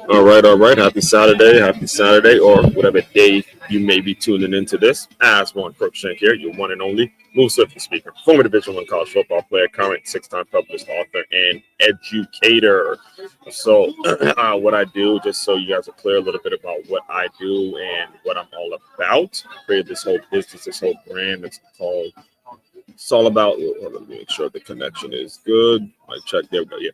All right. Happy Saturday, or whatever day you may be tuning into this. As one Crookshank here, your one and only Move Swiftly speaker, former Division One college football player, current six-time published author, and educator. So, what I do, just so you guys are clear a little bit about what I do and what I'm all about, created this whole business, this whole brand. It's all about. Well, let me make sure the connection is good. I check. There we go. Yeah.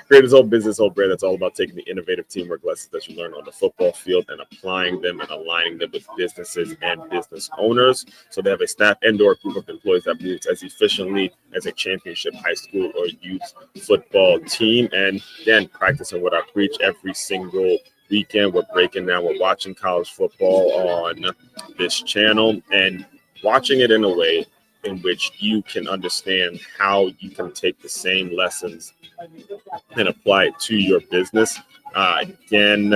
Create his own business, whole brand that's all about taking the innovative teamwork lessons that you learn on the football field and applying them and aligning them with businesses and business owners. So they have a staff and/or group of employees that moves as efficiently as a championship high school or youth football team. And again, practicing what I preach every single weekend. We're breaking down. We're watching college football on this channel and watching it in a way in which you can understand how you can take the same lessons and apply it to your business. Again,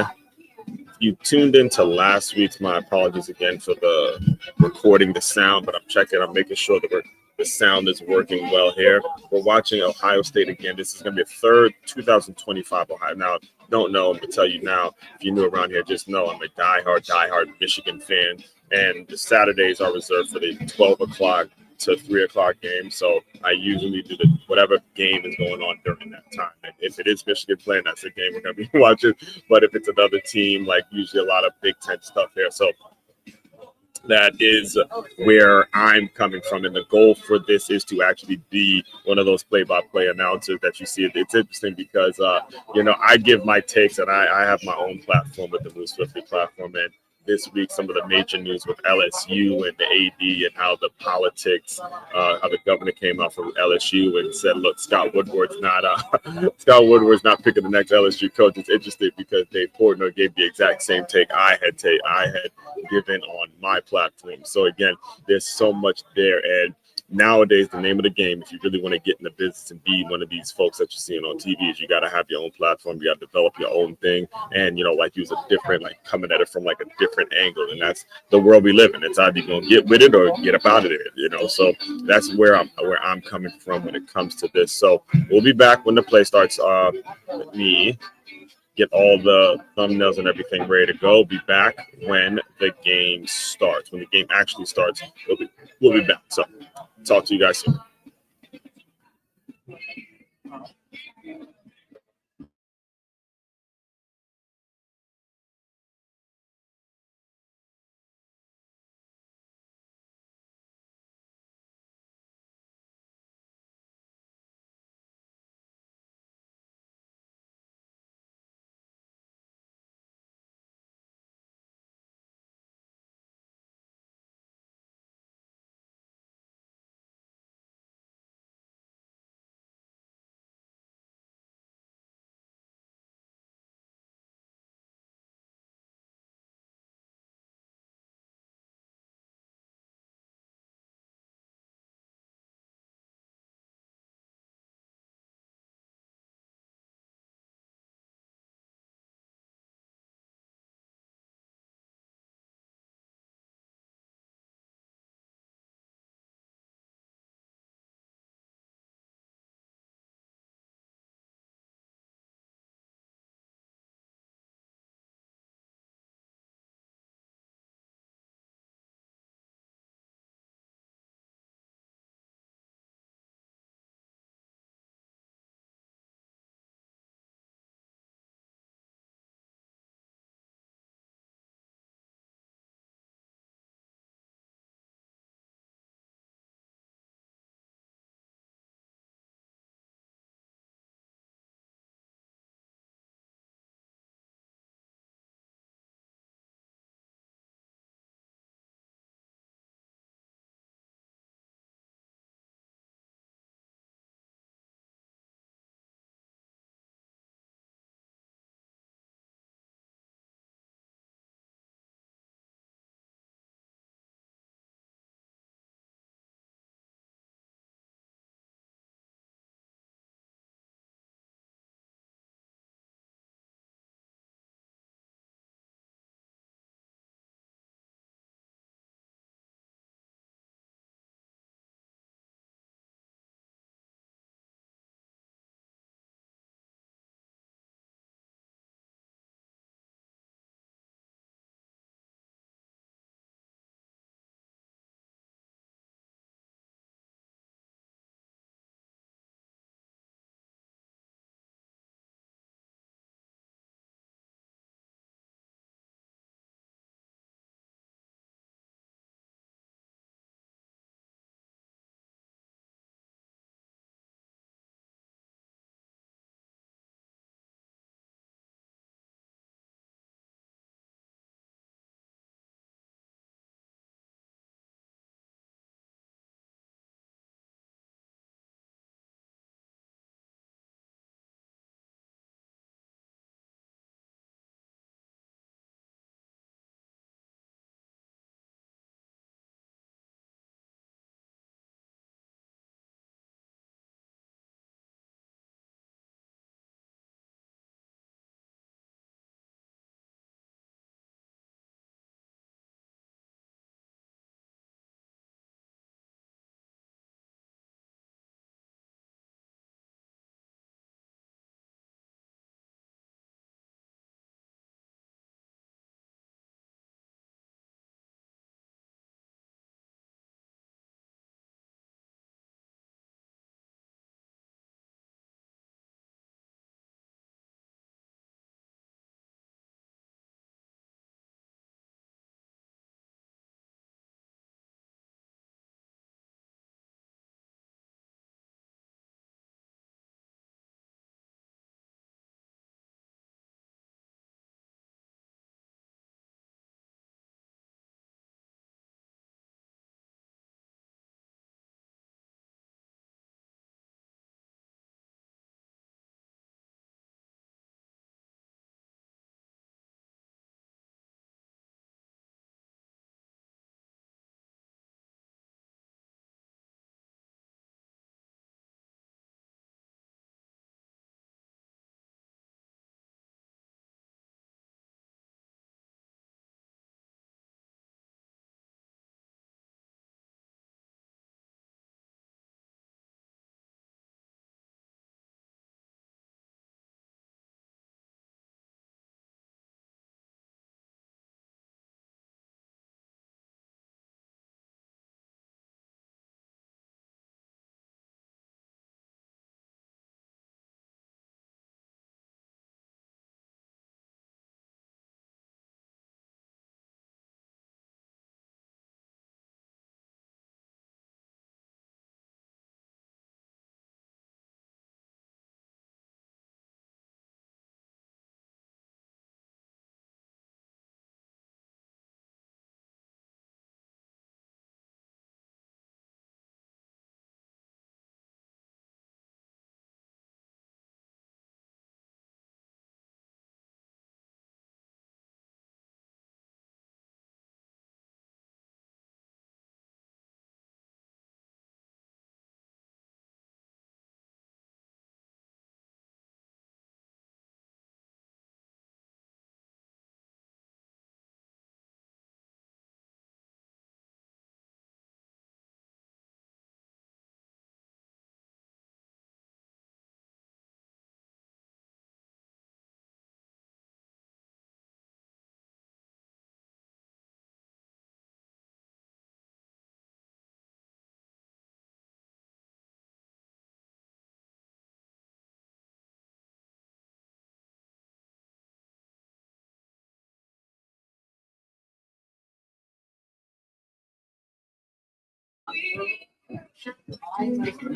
you tuned into last week's. My apologies again for the recording the sound, but I'm checking. I'm making sure that the sound is working well here. We're watching Ohio State again. This is going to be a third 2025 Ohio. Now, don't know. I'm going to tell you now. If you're new around here, just know I'm a diehard Michigan fan, and the Saturdays are reserved for the 12 o'clock to 3 o'clock game. So I usually do whatever game is going on during that time. And if it is Michigan playing, that's the game we're going to be watching. But if it's another team, like usually a lot of Big Ten stuff here. So that is where I'm coming from. And the goal for this is to actually be one of those play-by-play announcers that you see. It's interesting because, I give my takes and I have my own platform with the Move Swiftly platform. And this week, some of the major news with LSU and the AD and how the politics, how the governor came out from LSU and said, "Look, Scott Woodward's not picking the next LSU coach." It's interesting because Dave Portnoy gave the exact same take I had given on my platform. So again, there's so much there, and nowadays the name of the game, if you really want to get in the business and be one of these folks that you're seeing on TV, is you got to have your own platform. You got to develop your own thing, and like use a different, like coming at it from like a different angle, and that's the world we live in. It's either you're gonna get with it or get up out of it. So that's where I'm coming from when it comes to this. So we'll be back when the play starts. Let me get all the thumbnails and everything ready to go. Be back when the game starts. When the game actually starts, we'll be back. So talk to you guys soon.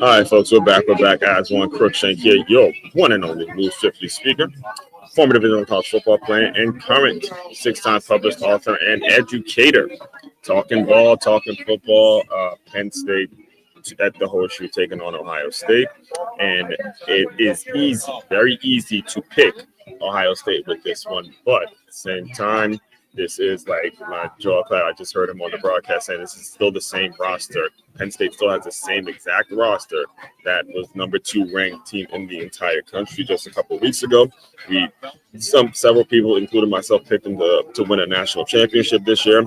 All right, folks, we're back. We're back. As one Crookshank here, your one and only Move Swiftly speaker, former Division I college football player, and current six-time published author and educator. Talking ball, talking football. Penn State at the Horseshoe taking on Ohio State, and it is easy, very easy to pick Ohio State with this one, but at the same time, this is like my jaw clap. I just heard him on the broadcast saying this is still the same roster. Penn State still has the same exact roster that was number 2 ranked team in the entire country just a couple of weeks ago. Several people, including myself, picked them to win a national championship this year.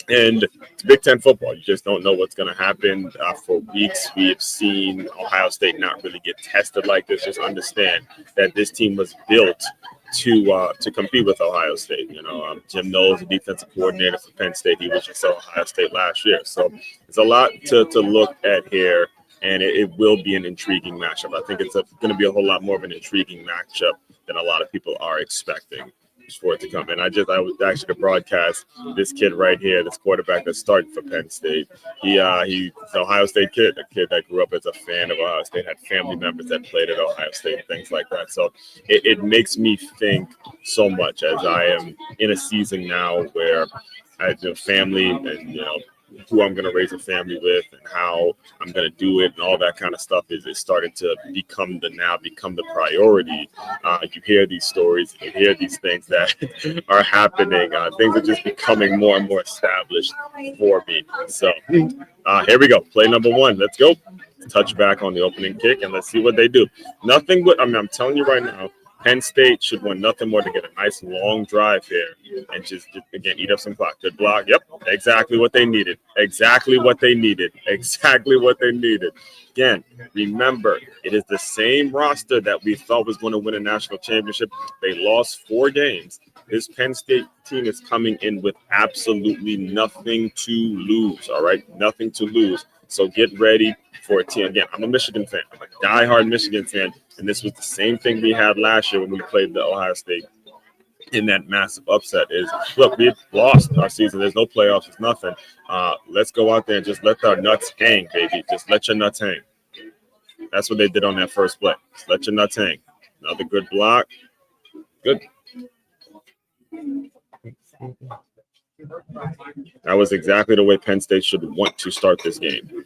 And it's Big Ten football. You just don't know what's going to happen. For weeks, we have seen Ohio State not really get tested like this. Just understand that this team was built to compete with Ohio State. Jim Knowles, the defensive coordinator for Penn State, he was just at Ohio State last year. So it's a lot to look at here, and it will be an intriguing matchup. I think it's going to be a whole lot more of an intriguing matchup than a lot of people are expecting for it to come in. I was actually to broadcast this kid right here, this quarterback that's starting for Penn State. He's an Ohio State kid, a kid that grew up as a fan of Ohio State, had family members that played at Ohio State, things like that. So it makes me think so much as I am in a season now where I have family and, who I'm going to raise a family with and how I'm going to do it and all that kind of stuff is starting to become the priority. You hear these stories, you hear these things that are happening. Things are just becoming more and more established for me. So here we go. Play number 1. Let's go. Touch back on the opening kick and let's see what they do. I'm telling you right now, Penn State should want nothing more to get a nice long drive here and just again, eat up some clock. Good block. Yep, exactly what they needed. Exactly what they needed. Again, remember, it is the same roster that we thought was going to win a national championship. They lost 4 games. This Penn State team is coming in with absolutely nothing to lose, all right? Nothing to lose. So get ready for a team. Again, I'm a Michigan fan. I'm a diehard Michigan fan. And this was the same thing we had last year when we played the Ohio State in that massive upset is, look, we lost our season. There's no playoffs. It's nothing. Let's go out there and just let our nuts hang, baby. Just let your nuts hang. That's what they did on that first play. Just let your nuts hang. Another good block. Good. That was exactly the way Penn State should want to start this game. I'm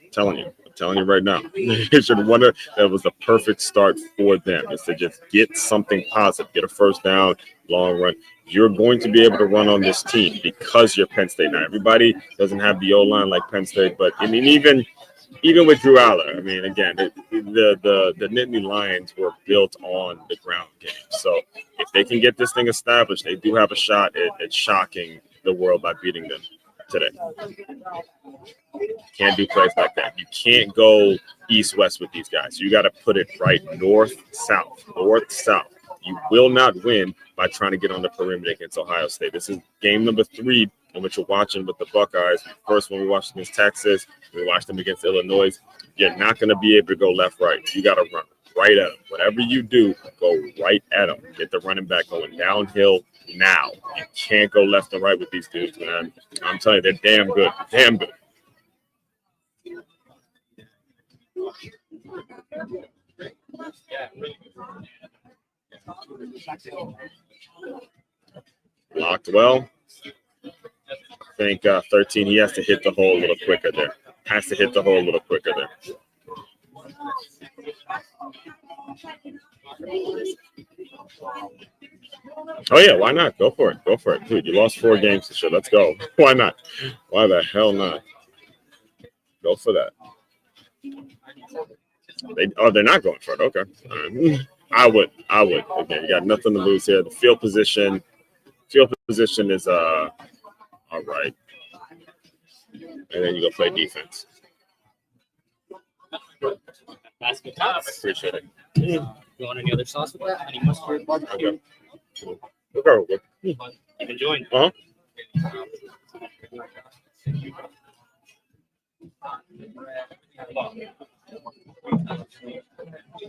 telling you right now. They should want to. That was the perfect start for them, is to just get something positive, get a first down, long run. You're going to be able to run on this team because you're Penn State. Now, everybody doesn't have the O-line like Penn State, but I mean, even with Drew Aller, I mean, again, the Nittany Lions were built on the ground game. So if they can get this thing established, they do have a shot at shocking the world by beating them today. Can't do plays like that. You can't go east-west with these guys. You got to put it right north-south. You will not win by trying to get on the perimeter against Ohio State. This is game number 3 in which you're watching with the Buckeyes. First one we watched against Texas. We watched them against Illinois. You're not going to be able to go left-right. You got to run right at them. Whatever you do, go right at them. Get the running back going downhill now. You can't go left and right with these dudes, man. I'm telling you, they're damn good. Damn good. Blocked well. I think 13, he has to hit the hole a little quicker there. Oh, yeah, why not? Go for it. Dude, you lost 4 games this year. Let's go. Why not? Why the hell not? Go for that. They're not going for it. Okay. I would. Again, you got nothing to lose here. The field position is all right. And then you go play defense. Basket toss. I appreciate it. You want any other sauce with that? Any mustard? Okay. Okay. You can join. Uh-huh.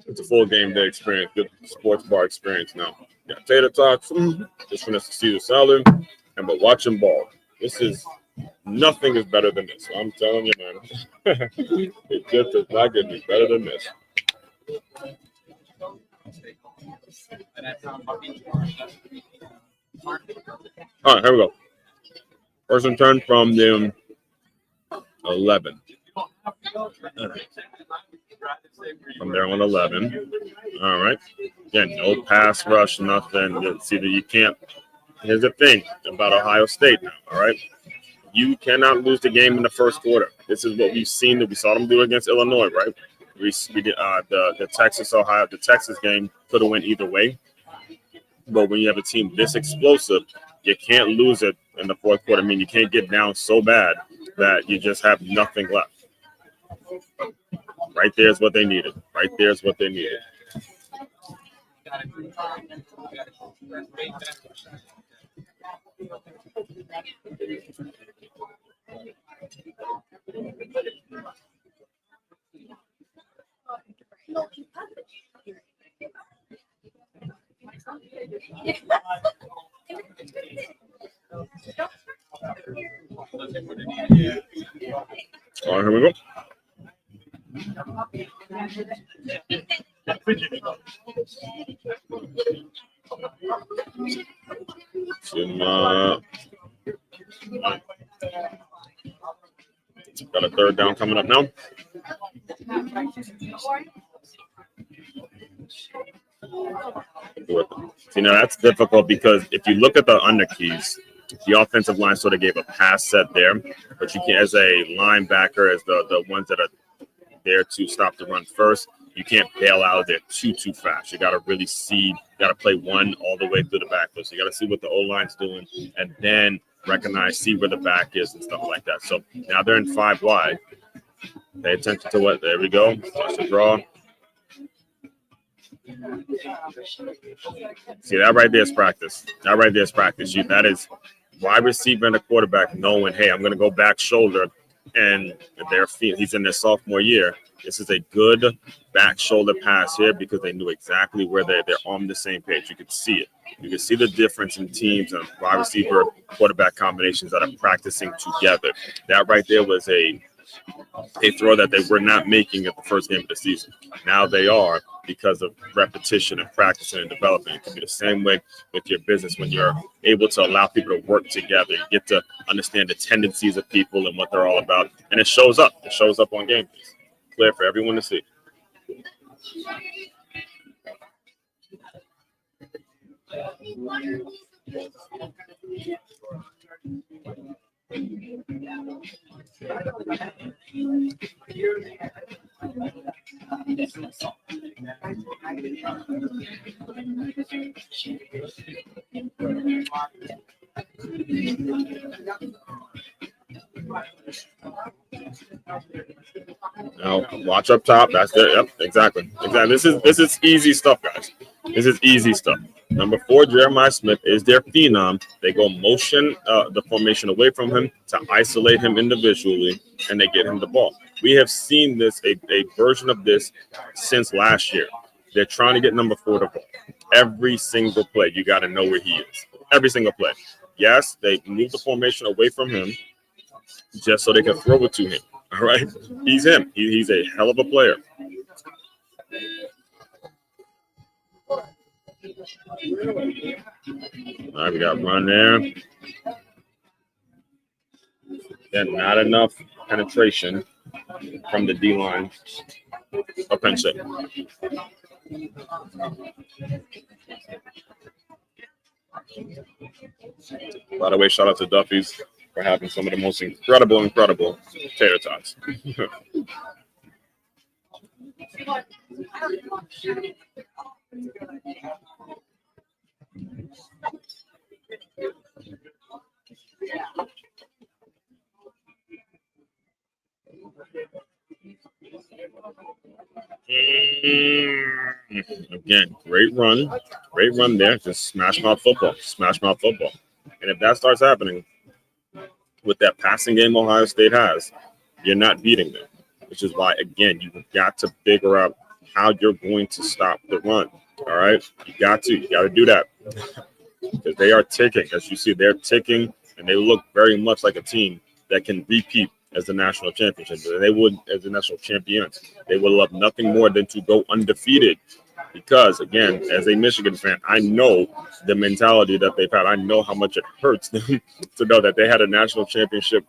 It's a full game day experience, good sports bar experience now. Got tater tots, just finished the Caesar salad, and we're watching ball. This is Nothing is better than this. I'm telling you, man. It just does not get any better than this. All right, here we go. First and 10 from the 11. From there on 11. All right. Again, no pass rush, nothing. See that you can't. Here's the thing about Ohio State now. All right. You cannot lose the game in the first quarter. This is what we've seen. That we saw them do against Illinois, right? We did the Texas game could have went either way. But when you have a team this explosive, you can't lose it in the fourth quarter. I mean, you can't get down so bad that you just have nothing left. Right there is what they needed. Right there is what they needed. All right, here we go. Got a third down coming up now. See, now that's difficult because if you look at the under keys, the offensive line sort of gave a pass set there, but you can, as a linebacker, as the ones that are there to stop the run first, you can't bail out of there too fast. You got to really see, you got to play one all the way through the backfield. So you got to see what the O-line's doing and then recognize, see where the back is and stuff like that. So now they're in 5 wide. Pay attention to what, there we go. Watch the draw. See, that right there is practice. That right there is practice. That is wide receiver and a quarterback knowing, hey, I'm going to go back shoulder. And he's in their sophomore year. This is a good back shoulder pass here because they knew exactly where they're on the same page. You could see it. You can see the difference in teams and wide receiver quarterback combinations that are practicing together. That right there was a throw that they were not making at the first game of the season. Now they are because of repetition and practicing and developing. It can be the same way with your business when you're able to allow people to work together. You get to understand the tendencies of people and what they're all about. And it shows up. It shows up on game days. Clear for everyone to see. Now, watch up top. That's it. Yep, exactly. This is easy stuff, guys. This is easy stuff. Number 4, Jeremiah Smith is their phenom. They go motion the formation away from him to isolate him individually, and they get him the ball. We have seen this, a version of this since last year. They're trying to get number 4 the ball. Every single play, you got to know where he is. Every single play. Yes, they move the formation away from him just so they can throw it to him. All right? He's him. He's a hell of a player. All right, we got run there. Then not enough penetration from the D-line of Penn State. By the way, shout out to Duffy's for having some of the most incredible tater tots. Again, great run there. Just smash mouth football. And if that starts happening with that passing game Ohio State has, you're not beating them, which is why, again, you've got to figure out how you're going to stop the run. All right, you got to do that because they are ticking. As you see, they're ticking, and they look very much like a team that can repeat as the national championships. They would, as the national champions, they would love nothing more than to go undefeated. Because, again, as a Michigan fan, I know the mentality that they've had. I know how much it hurts them to know that they had a national championship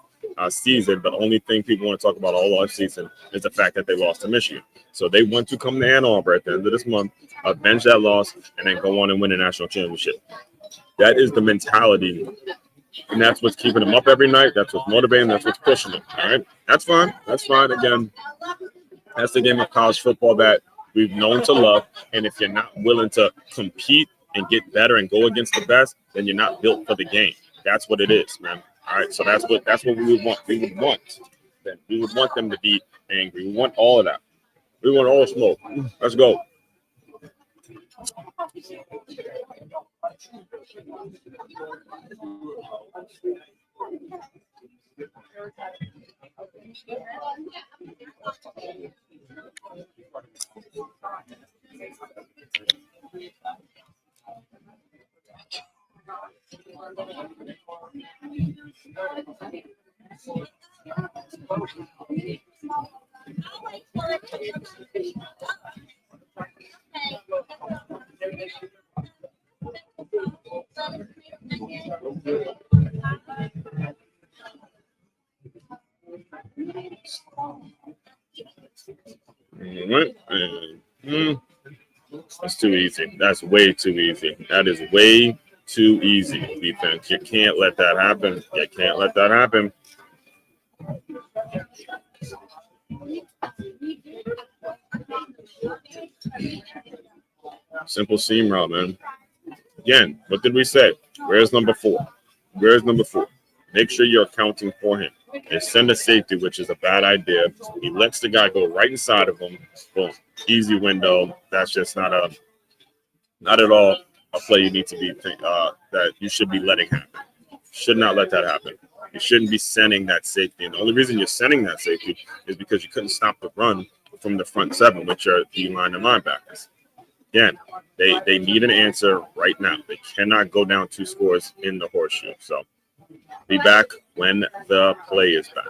season. The only thing people want to talk about all off season is the fact that they lost to Michigan. So they want to come to Ann Arbor at the end of this month, avenge that loss, and then go on and win a national championship. That is the mentality, and that's what's keeping them up every night. That's what's motivating. That's what's pushing them. All right, that's fine. That's fine. Again, that's the game of college football that we've known to love. And if you're not willing to compete and get better and go against the best, then you're not built for the game. That's what it is, man. All right, so that's what we would want. We would want them to be angry. We want all of that. We want all the smoke. Let's go. That's too easy. That's way too easy. That is way too easy, defense. You can't let that happen. You can't let that happen. Simple seam route, man. Again, what did we say? Where's number 4? Where's number 4? Make sure you're accounting for him. They send a safety, which is a bad idea. He lets the guy go right inside of him. Boom. Easy window. That's just not at all a play you need to be that you should be letting happen. Should not let that happen. You shouldn't be sending that safety. And the only reason you're sending that safety is because you couldn't stop the run from the front 7, which are D-line and linebackers. Again, they need an answer right now. They cannot go down 2 scores in the horseshoe. So be back when the play is back.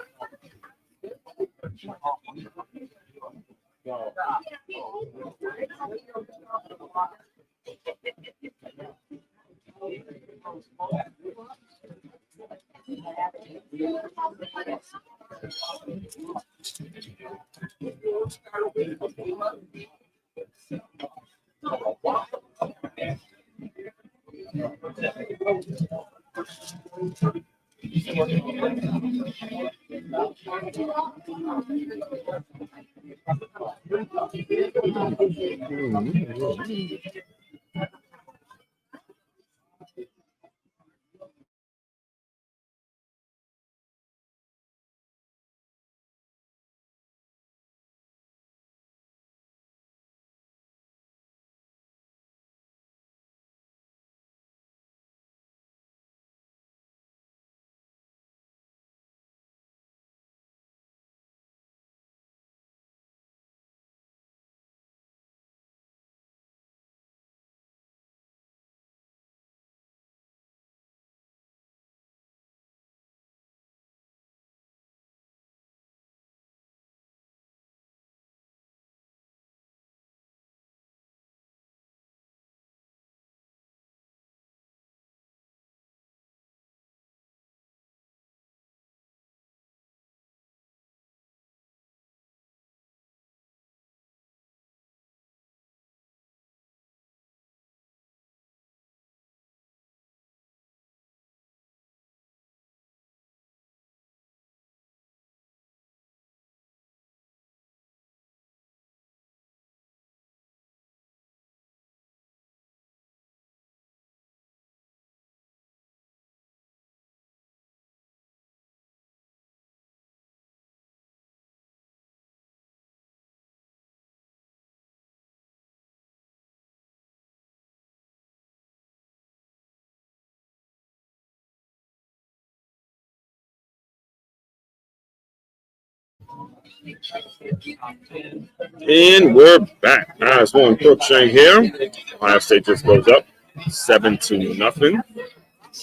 And we're back. It's one Crookshank here. Ohio State just goes up 7-0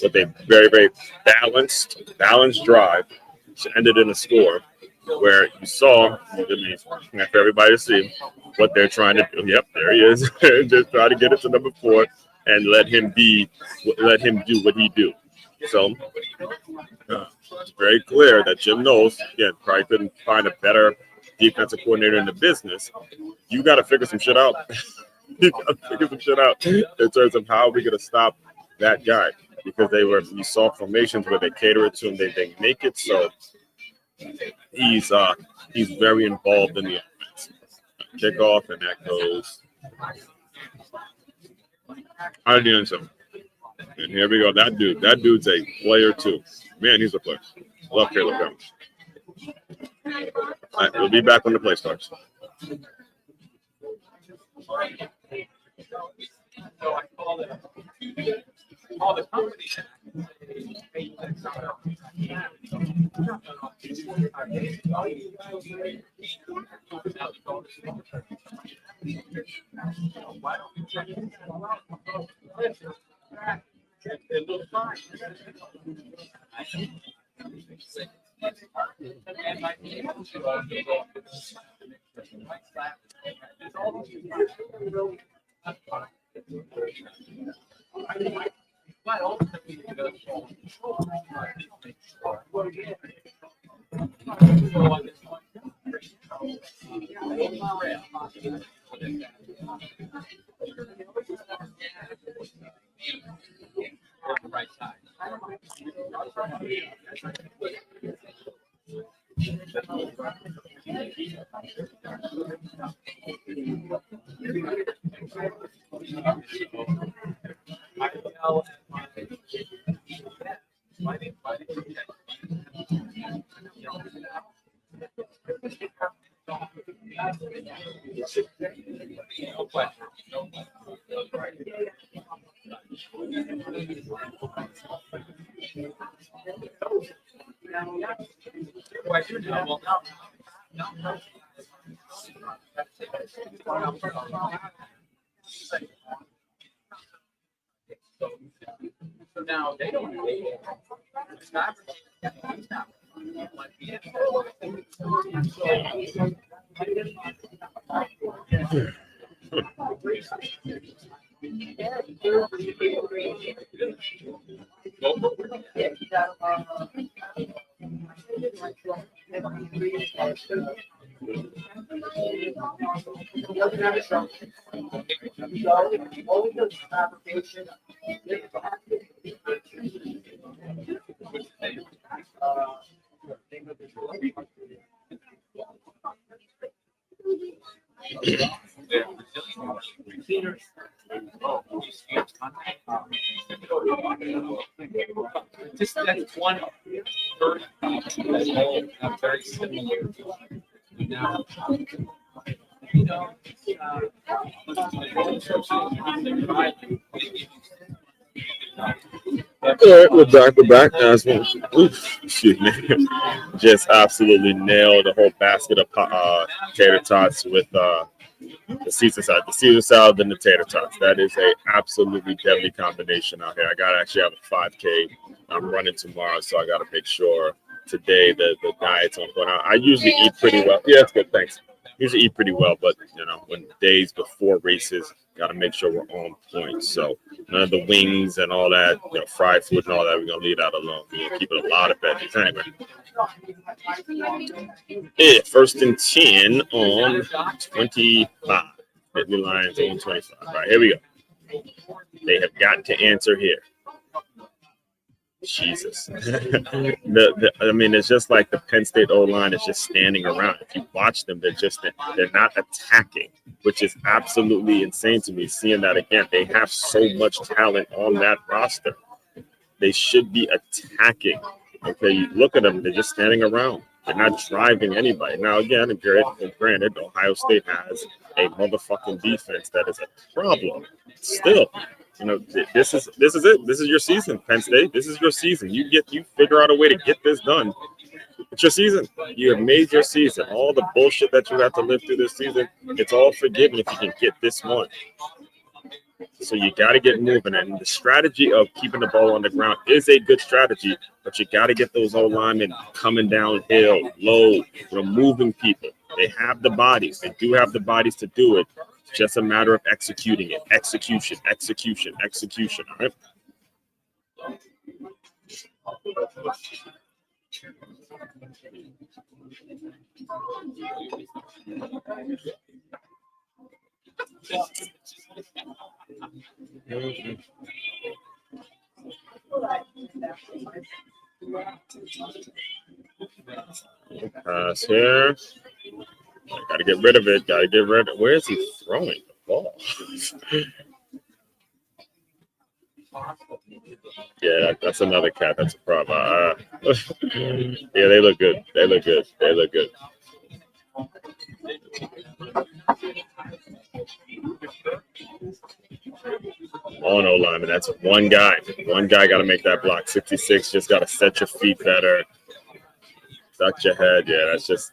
with a very, very balanced drive. ended in a score where you saw, I mean, for everybody to see what they're trying to do. Yep, there he is. Just try to get it to number 4 and let him do what he do. So it's very clear that Jim knows, again, probably couldn't find a better defensive coordinator in the business. You got to figure some shit out. You got to figure some shit out in terms of how we're going to stop that guy, because you saw formations where they cater it to him, they make it so he's very involved in the offense. Kickoff, and that goes out the end zone. And here we go. That dude's a player too. Man, he's a player. Love Caleb Cummings. All right, we'll be back when the play starts. Now they don't just that's one third very similar now. You know, All right, we're back. Excuse me. Just absolutely nailed the whole basket of tater tots with the Caesar salad and the tater tots. That is a absolutely deadly combination out here. I got to actually have a 5K. I'm running tomorrow, so I got to make sure today the diet's on point. I usually eat pretty well. Yeah, it's good. Thanks. Usually eat pretty well, but when days before races, got to make sure we're on point. So none of the wings and all that, fried food and all that, we're gonna leave that alone. We're gonna keep it a lot of veggies. Anyway, first and 10 on 25. Nittany Lions on 25. All right, here we go. They have got to answer here. Jesus. I mean, it's just like the Penn State O-line is just standing around. If you watch them, they're not attacking, which is absolutely insane to me. Seeing that again, they have so much talent on that roster. They should be attacking. Okay, you look at them, they're just standing around. They're not driving anybody. Now, again, granted, Ohio State has a motherfucking defense that is a problem. Still, this is it. This is your season, Penn State. This is your season. You figure out a way to get this done. It's your season. You have made your season. All the bullshit that you have to live through this season, it's all forgiven if you can get this one. So you got to get moving. And the strategy of keeping the ball on the ground is a good strategy, but you got to get those O linemen coming downhill, low, removing people. They have the bodies. They do have the bodies to do it. It's just a matter of executing it. Execution, execution, execution. All right. Pass here. Got to get rid of it. Got to get rid of it. Where is he throwing the ball? Yeah, that's another cat. That's a problem. Yeah, they look good. They look good. They look good. On O lineman, that's one guy. One guy got to make that block. 66, just got to set your feet better. Duck your head. Yeah, that's just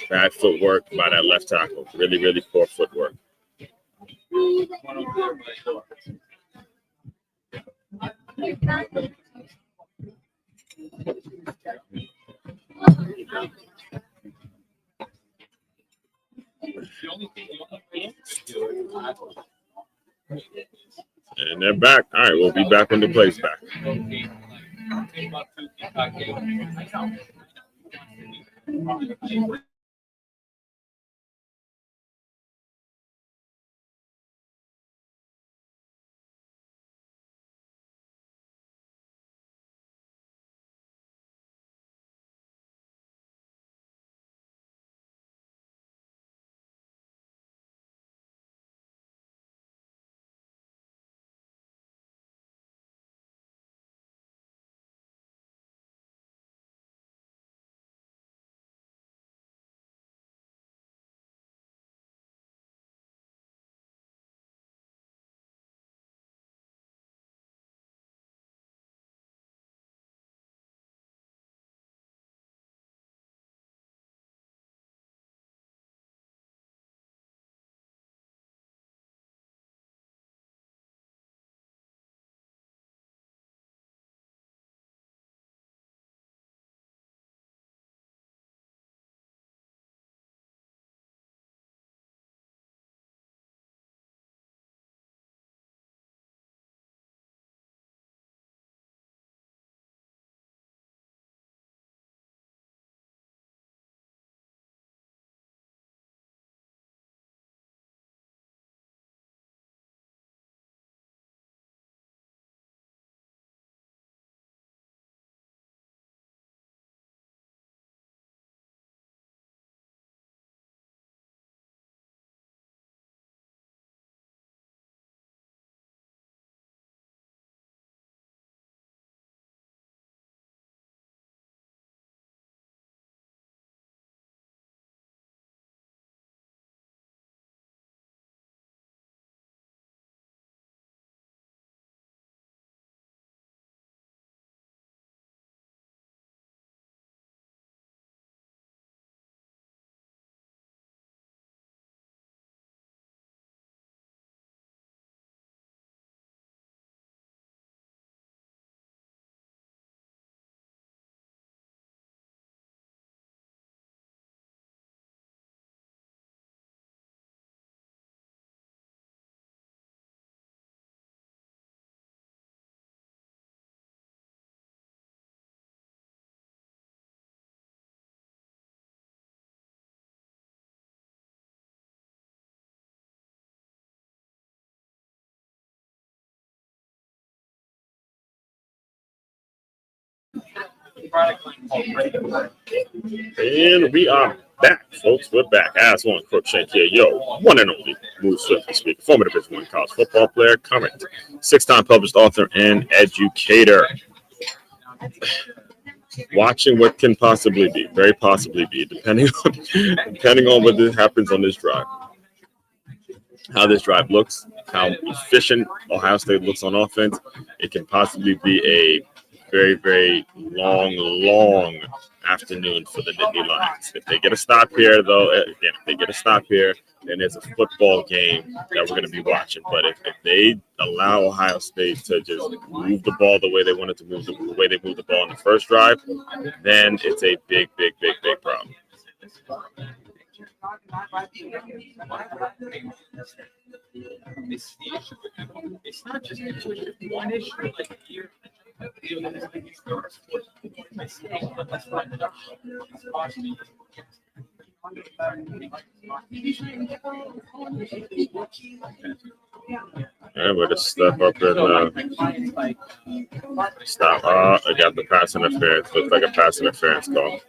bad footwork by that left tackle. Really, really poor footwork. And they're back. All right, we'll be back when the play's back. And we are back, folks. We're back. Ask one, Crookshank here. Yo, one and only Move Swiftly speaker, former Division I college football player, current, 6-time published author and educator. Watching what can possibly be, very possibly be, depending on what happens on this drive. How this drive looks, how efficient Ohio State looks on offense, it can possibly be a very, very long afternoon for the Nittany Lions. If they get a stop here, though, again, if they get a stop here, and it's a football game that we're going to be watching. But if they allow Ohio State to just move the ball the way they wanted to move the way they moved the ball in the first drive, then it's a big problem. It's not just one issue like here. Yeah, we're just step up and stop. I got the pass interference. Looks like a pass interference call.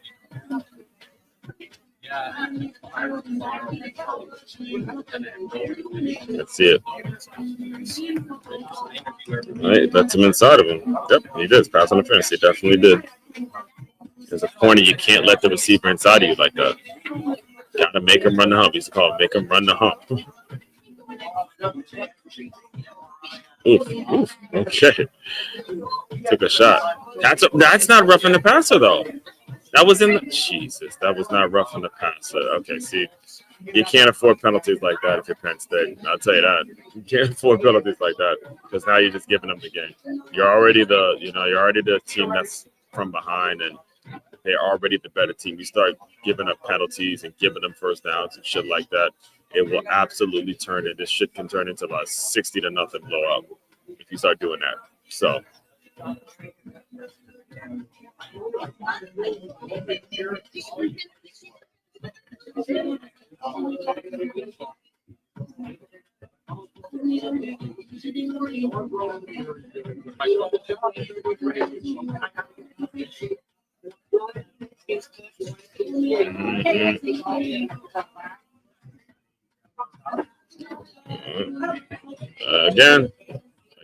Let's see it. All right, that's him inside of him. Yep, he did. Pass interference. He definitely did. There's a corner you can't let the receiver inside of you like that. Got to make him run the hump. He's called make him run the hump. Oof. Okay. Took a shot. That's not roughing the passer though. That was in the Jesus. That was not roughing the passer. Okay, see, you can't afford penalties like that if you're Penn State. I'll tell you that. You can't afford penalties like that because now you're just giving them the game. You're already the team that's from behind, and they're already the better team. You start giving up penalties and giving them first downs and shit like that, it will absolutely turn it. This shit can turn into about 60-0 blowout if you start doing that. So.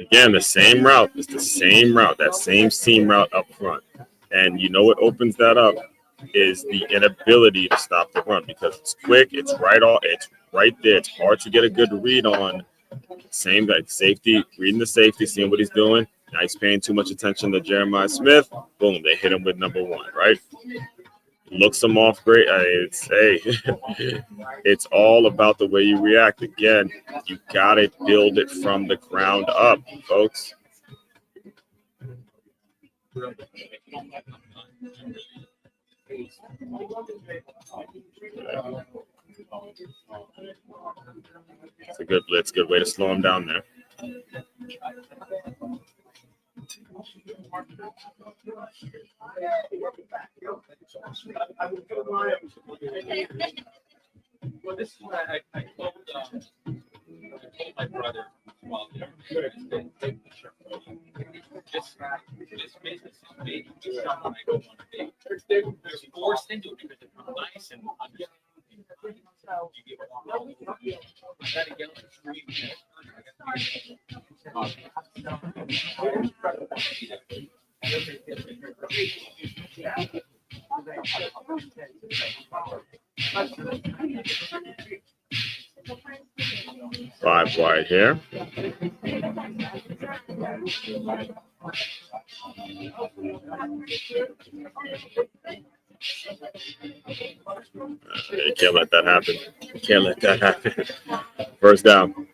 Again, the same route. It's the same route. That same seam route up front. And you know what opens that up is the inability to stop the run because it's quick. It's right there. It's hard to get a good read on. Same like safety, reading the safety, seeing what he's doing. Now he's paying too much attention to Jeremiah Smith. Boom, they hit him with number one, right? Looks him off great. It's all about the way you react. Again, you gotta build it from the ground up, folks. It's a good blitz, good way to slow him down there. Well, this is what I told my brother while there. This business is big. It's not like I want to be. They're forced into it because they're nice and understanding. You give it all. I got to get on the street. 5 wide here. You can't let that happen. You can't let that happen. First down.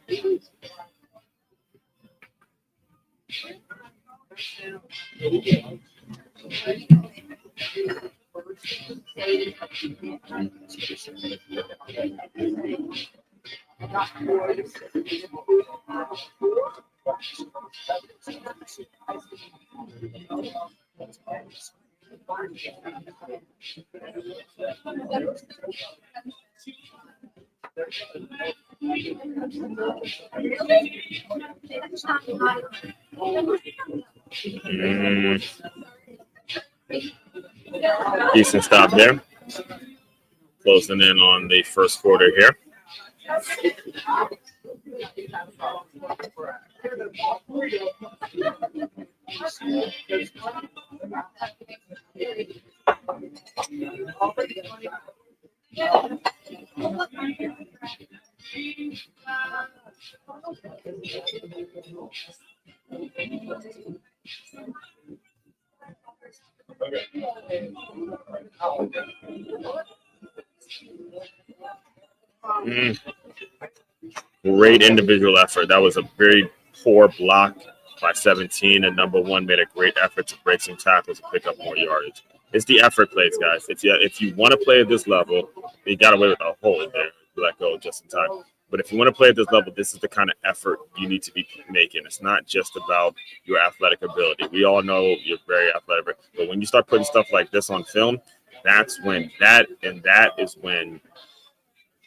Decent stop there. Closing in on the first quarter here. great individual effort. That was a very poor block by 17, and number one made a great effort to break some tackles and pick up more yardage. It's the effort plays, guys. If you want to play at this level, you got away with a hold there. Let go just in time. But if you want to play at this level, this is the kind of effort you need to be making. It's not just about your athletic ability. We all know you're very athletic, but when you start putting stuff like this on film, that is when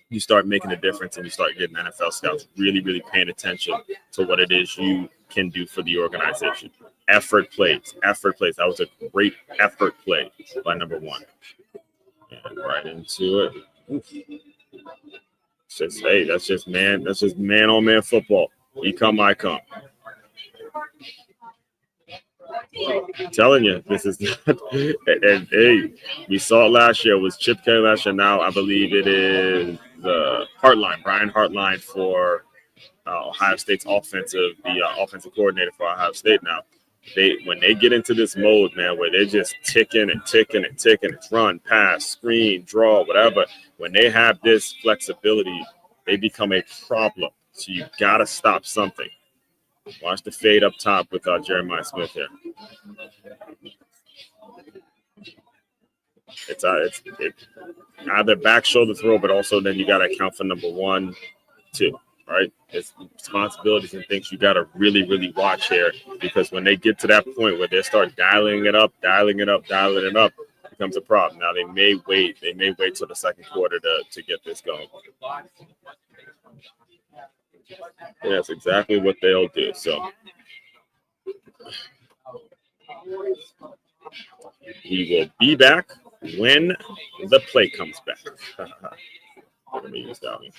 you start making a difference and you start getting NFL scouts really, really paying attention to what it is you can do for the organization. Effort plays. That was a great effort play by number one. And right into it. It's just, hey, that's just man on man football. You come, I come. I'm telling you, this is not, and hey, we saw it last year. It was Chip Kelly last year. Now I believe it is Brian Hartline for Ohio State's offensive coordinator for Ohio State. Now, when they get into this mode, man, where they're just ticking, it's run, pass, screen, draw, whatever. When they have this flexibility, they become a problem. So you gotta stop something. Watch the fade up top with Jeremiah Smith here. It's either back shoulder throw, but also then you got to account for number 1, 2, right? It's responsibilities and things you got to really, really watch here, because when they get to that point where they start dialing it up, it becomes a problem. Now they may wait till the second quarter to get this going. And that's exactly what they'll do. So he will be back when the play comes back. Let me use that one.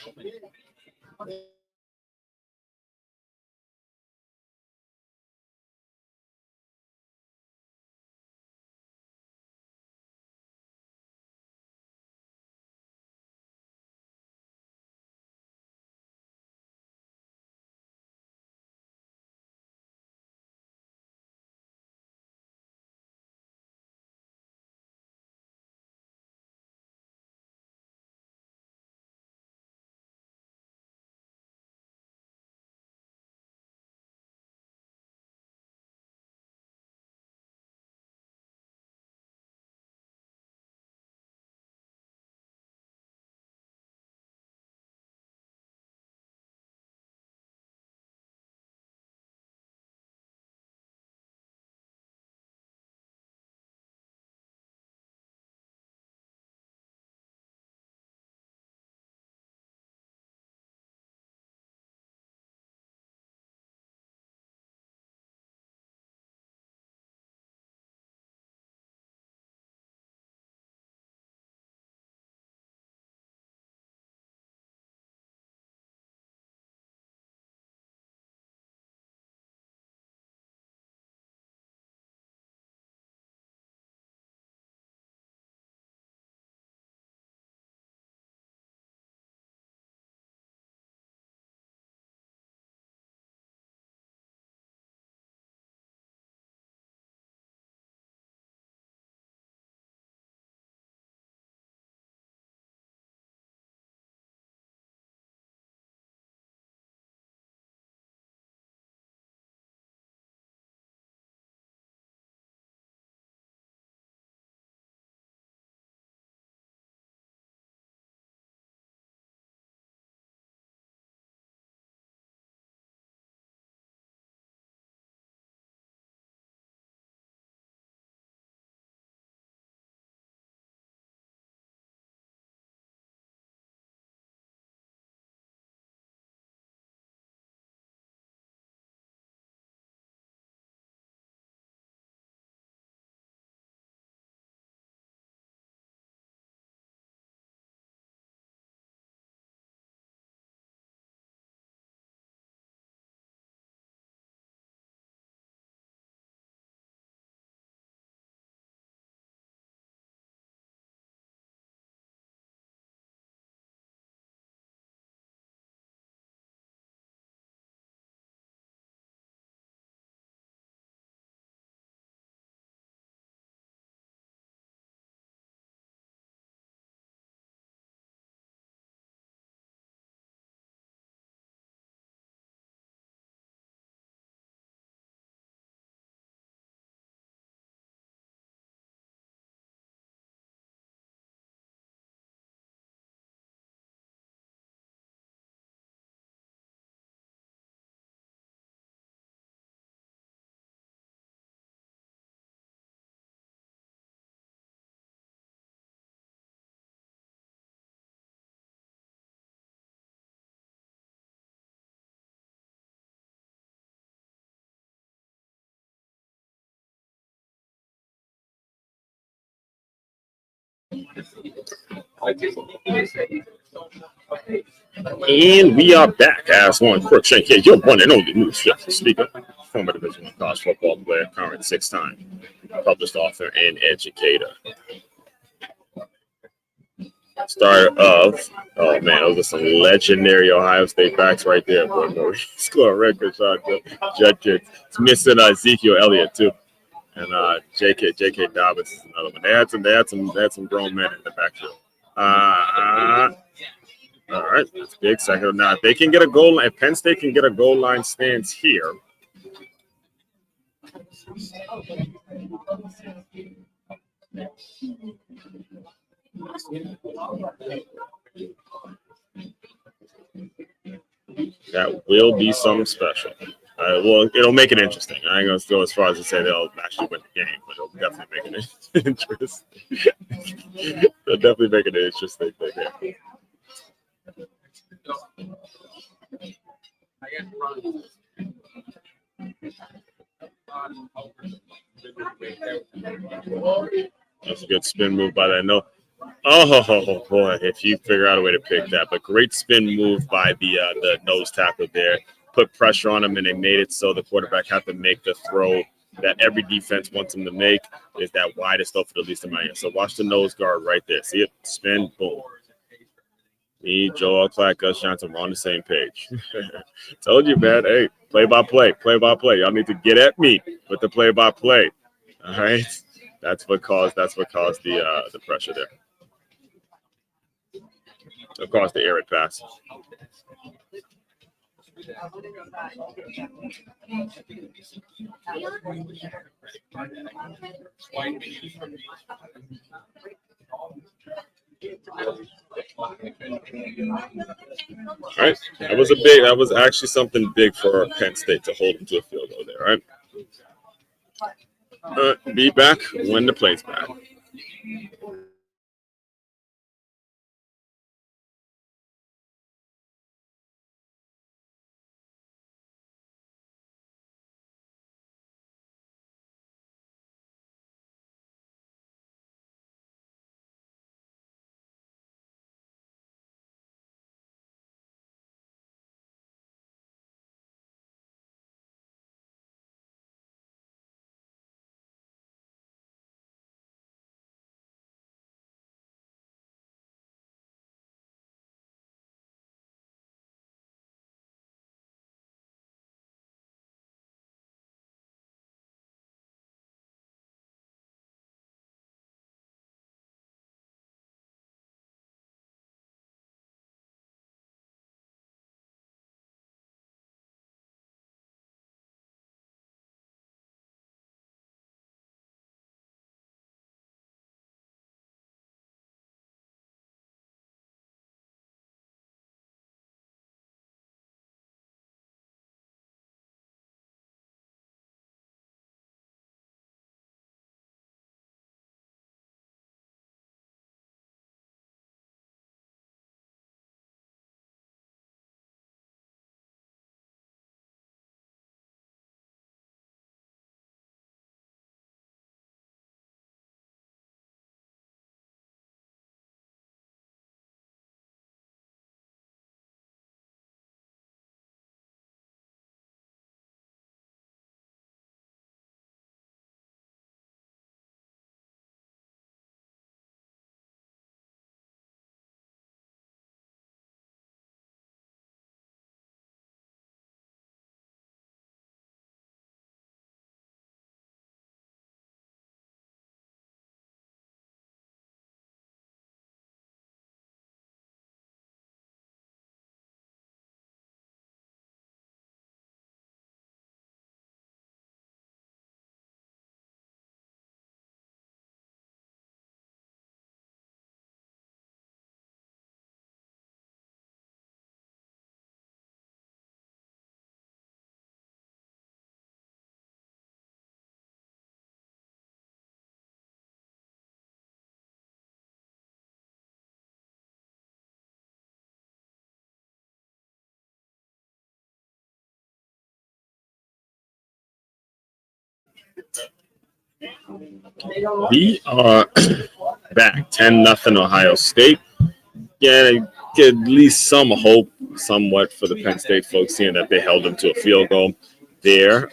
And we are back as one Crookshank here, your one and only news speaker, former Division I college football player, current six-time published author and educator. Start of, oh man, those are some legendary Ohio State backs right there, boy. Boy. Score a record shot. Judkins. It's missing Ezekiel Elliott too, and J.K. Dobbins is another one. They had some grown men in the backfield. All right, that's big. Second. Now, if they can get a goal line, if Penn State can get a goal line stance here, that will be something special. Well, it'll make it interesting. I ain't gonna go as far as to say they'll actually win the game, but it'll definitely make it interesting. It'll definitely make it an interesting thing. Yeah. That's a good spin move by that. No. Oh boy, if you figure out a way to pick that, but great spin move by the nose tackle there. Put pressure on him, and they made it so the quarterback had to make the throw that every defense wants him to make. Is that widest throw for the least amount. So watch the nose guard right there. See it? Spin, boom. Me, Joel Clark, Gus Johnson, we're on the same page. Told you, man. Hey, play by play. Y'all need to get at me with the play by play. All right, that's what caused the pressure there. Of course, the arid pass. All right, that was actually something big for Penn State to hold them to a field goal there. All right, be back when the play's back. We are back 10-0 Ohio State. Yeah, get at least some hope, somewhat, for the Penn State folks, seeing that they held them to a field goal there.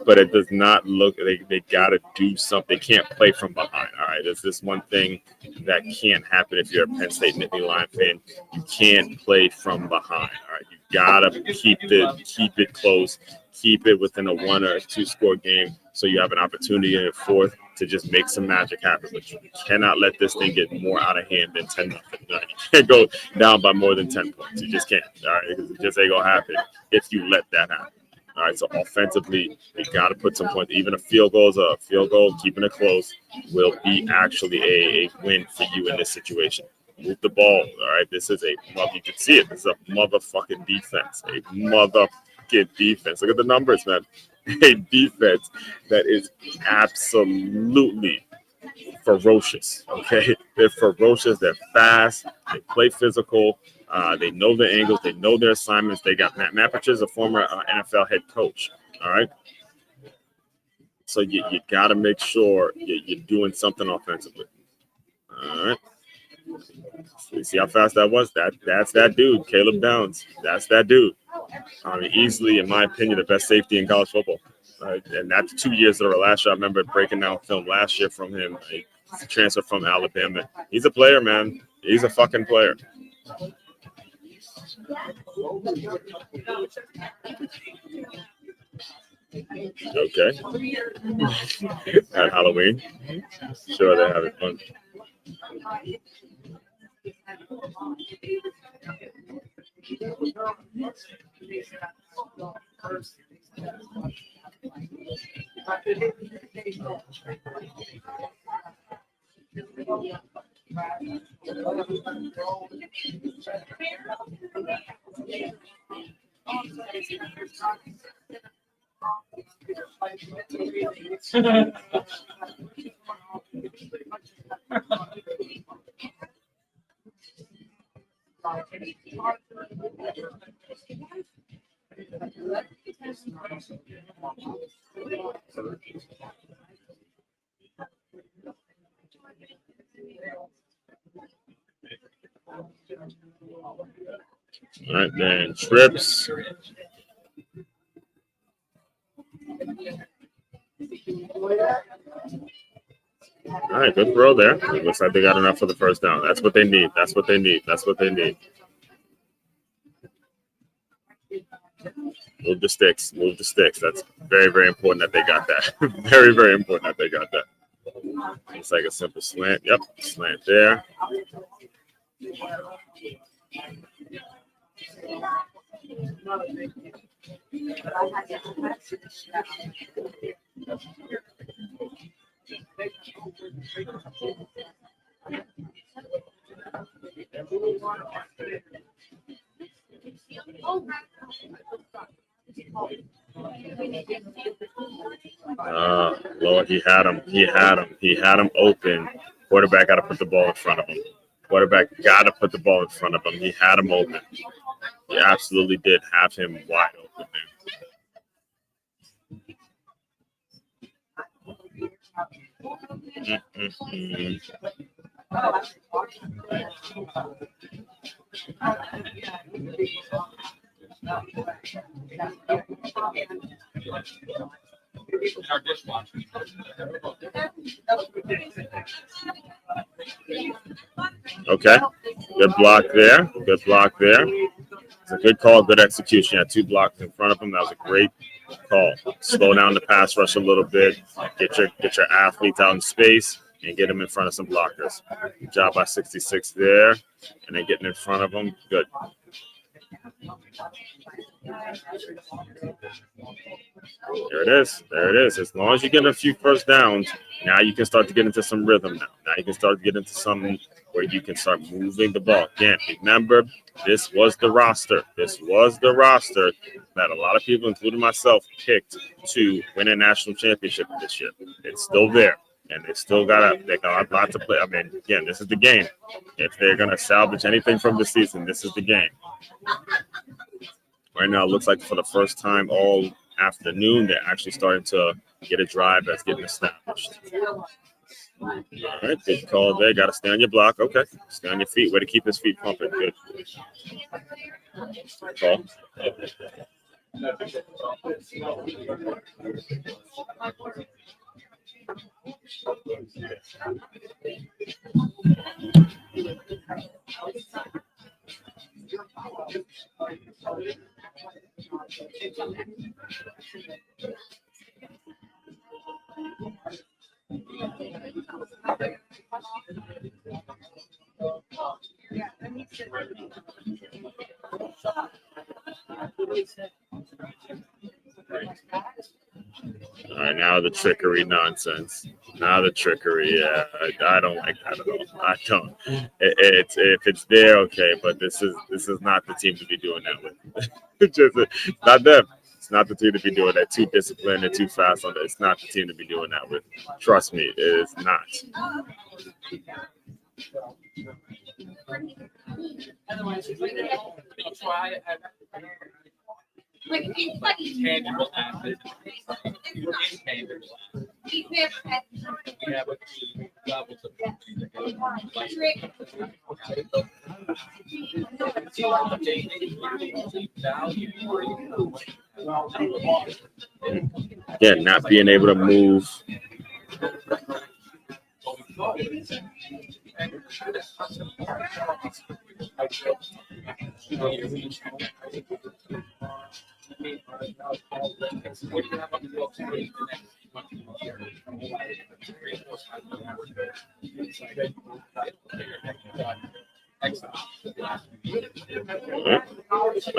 But it does not look, they got to do something. They can't play from behind. All right. There's this one thing that can't happen if you're a Penn State Nittany Lion fan. You can't play from behind. All right. You got to keep it close, keep it within a 1 or 2 score game so you have an opportunity in the fourth to just make some magic happen. But you cannot let this thing get more out of hand than 10-0. You can't go down by more than 10 points. You just can't. All right. Because it just ain't going to happen if you let that happen. All right, so offensively, you got to put some points. Even a field goal is a field goal. Keeping it close will be actually a win for you in this situation. Move the ball. All right, this is you can see it. This is a motherfucking defense. A motherfucking defense. Look at the numbers, man. A defense that is absolutely ferocious. Okay, they're ferocious. They're fast. They play physical. They know their angles. They know their assignments. They got Matt Patricia, a former NFL head coach. All right. So you got to make sure you're doing something offensively. All right. So you see how fast that was? That's that dude, Caleb Downs. That's that dude. I mean, easily, in my opinion, the best safety in college football. And that's 2 years in a row. Last year, I remember breaking down film last year from him. A transfer from Alabama. He's a player, man. He's a fucking player. Okay. At Halloween. Sure, they're having fun. All right, then trips. All right, good throw there. It looks like they got enough for the first down. That's what they need. That's what they need. That's what they need. Move the sticks. Move the sticks. That's very, very important that they got that. Very, very important that they got that. It's like a simple slant. Yep, slant there. Lord, he had him. He had him. He had him open. Quarterback got to put the ball in front of him. Quarterback got to put the ball in front of him. He had him open. He absolutely did have him wide open there. Okay, good block there. Good block there. It's a good call, good execution. Had 2 blocks in front of him. That was a great call. Slow down the pass rush a little bit. Get your athletes out in space and get them in front of some blockers. Good job by 66 there, and then getting in front of them. Good. There it is. There it is. As long as you get a few first downs, now you can start to get into some rhythm now. Now you can start to get into something where you can start moving the ball. Again, remember, this was the roster. This was the roster that a lot of people, including myself, picked to win a national championship this year. It's still there. And they got a lot to play. I mean, again, this is the game. If they're going to salvage anything from the season, this is the game. Right now, it looks like for the first time all afternoon, they're actually starting to get a drive that's getting established. All right, good call there. Got to stay on your block. Okay, stay on your feet. Way to keep his feet pumping. Good call. All right, now the trickery nonsense. Now the trickery. Yeah, I don't like that at all. I don't. It's if it's there, okay, but this is not the team to be doing that with. It's not them. It's not the team to be doing that. Too disciplined and too fast on it. It's not the team to be doing that with. Trust me, it is not. Tangible assets. Intangible assets. We have a few levels of Yeah, not being able to move. Oh,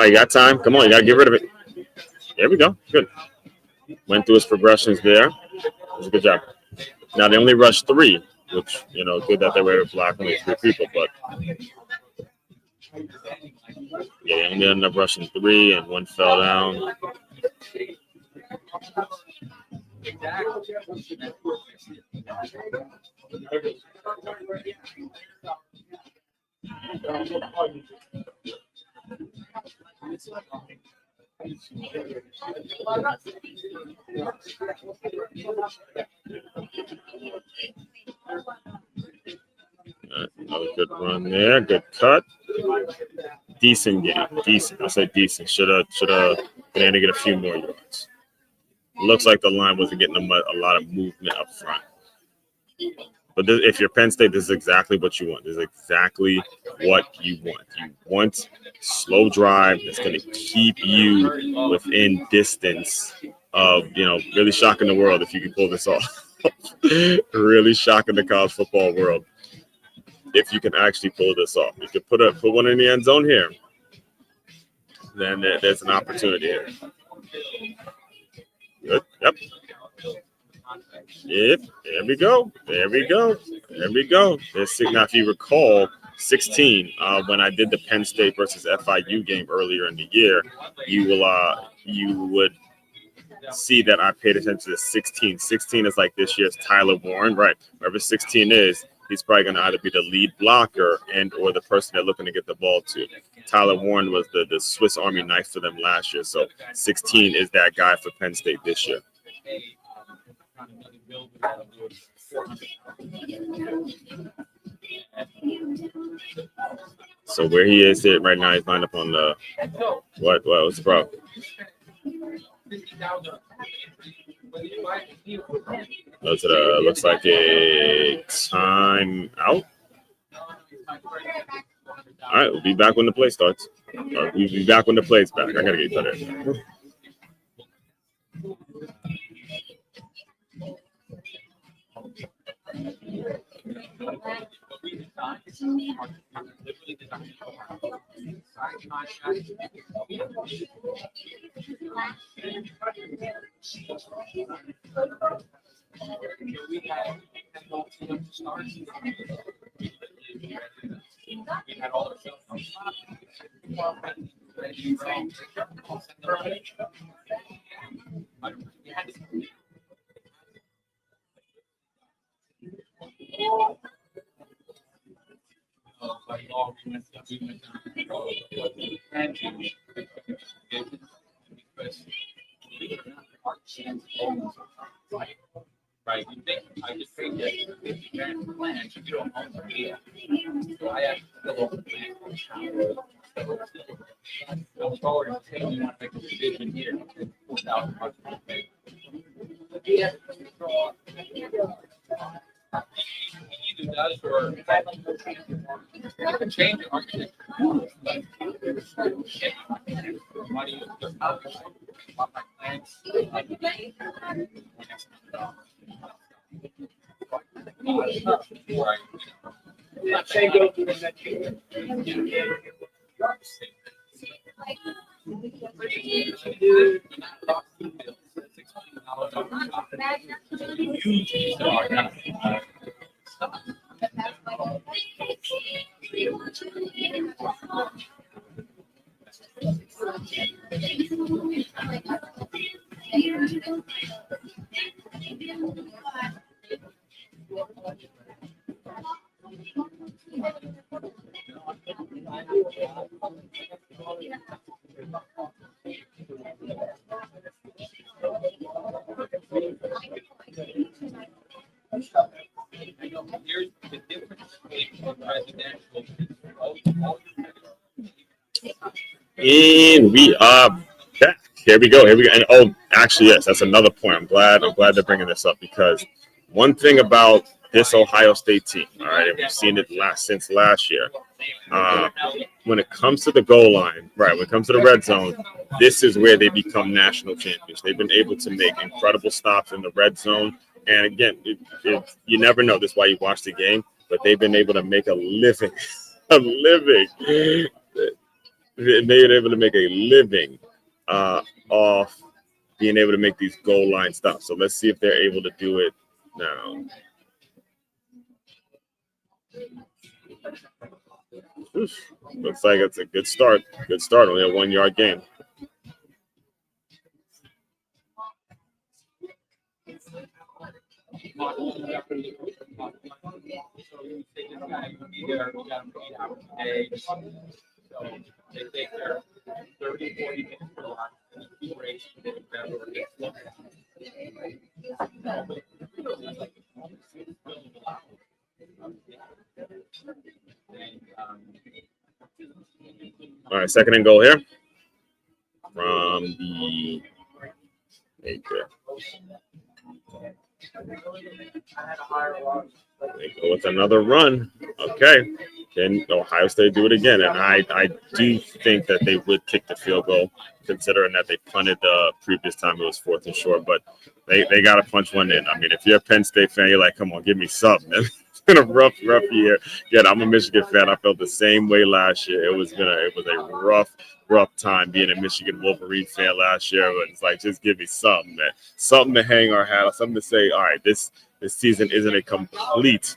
you got time? Come on, you gotta get rid of it. There we go. Good. Went through his progressions there. It was a good job. Now they only rushed 3, which, good that they were able to block only 3 people, but yeah, they only ended up rushing 3 and 1 fell down. Another good run there. Good cut. Decent game. Decent. I say decent. Should have been able to get a few more yards. Looks like the line wasn't getting a lot of movement up front. But if you're Penn State, this is exactly what you want. This is exactly what you want. You want slow drive that's going to keep you within distance of, really shocking the world if you can pull this off. Really shocking the college football world if you can actually pull this off. You could put one in the end zone here. Then there's an opportunity here. Good. Yep. Yep. There we go. There we go. There we go. Now, if you recall, 16, when I did the Penn State versus FIU game earlier in the year, you would see that I paid attention to 16. 16 is like this year's Tyler Warren, right? Whoever 16 is, he's probably going to either be the lead blocker or the person they're looking to get the ball to. Tyler Warren was the Swiss Army knife for them last year, so 16 is that guy for Penn State this year. So where he is here right now, he's lined up on the what's the problem? Looks like a time out. All right, we'll be back when the play starts. We'll be back when the play's back. I gotta get better. right? You think I just paid that 50 grand for land, so you don't own the deal. So I have to fill out the plan. So forward and say you want to make a decision here without much. Yeah. Either does or you can change the architecture. Money, my plans. Right. Not saying go through that. Here's the difference between residential. And we are back. Here we go. Here we go. And actually, yes, that's another point. I'm glad they're bringing this up because one thing about this Ohio State team, all right, and we've seen it since last year. When it comes to the goal line, right, when it comes to the red zone, this is where they become national champions. They've been able to make incredible stops in the red zone. And again, you never know. This is why you watch the game, but they've been able to make a living, a living. They've been able to make a living off being able to make these goal line stops. So let's see if they're able to do it now. Oof. Looks like it's a good start. Good start. Only a 1 yard gain. They take their 30, 40 minutes for lunch, race, All right, second and goal here from the 8 there. They go with another run. Okay. Can Ohio State do it again? And I do think that they would kick the field goal, considering that they punted the previous time it was 4th and short. But they got to punch one in. I mean, if you're a Penn State fan, you're like, come on, give me something. It's been a rough year. Yeah, I'm a Michigan fan. I felt the same way last year. It was a rough time being a Michigan Wolverine fan last year. But it's like, just give me something, man. Something to hang our hat on, something to say, all right, this season isn't a complete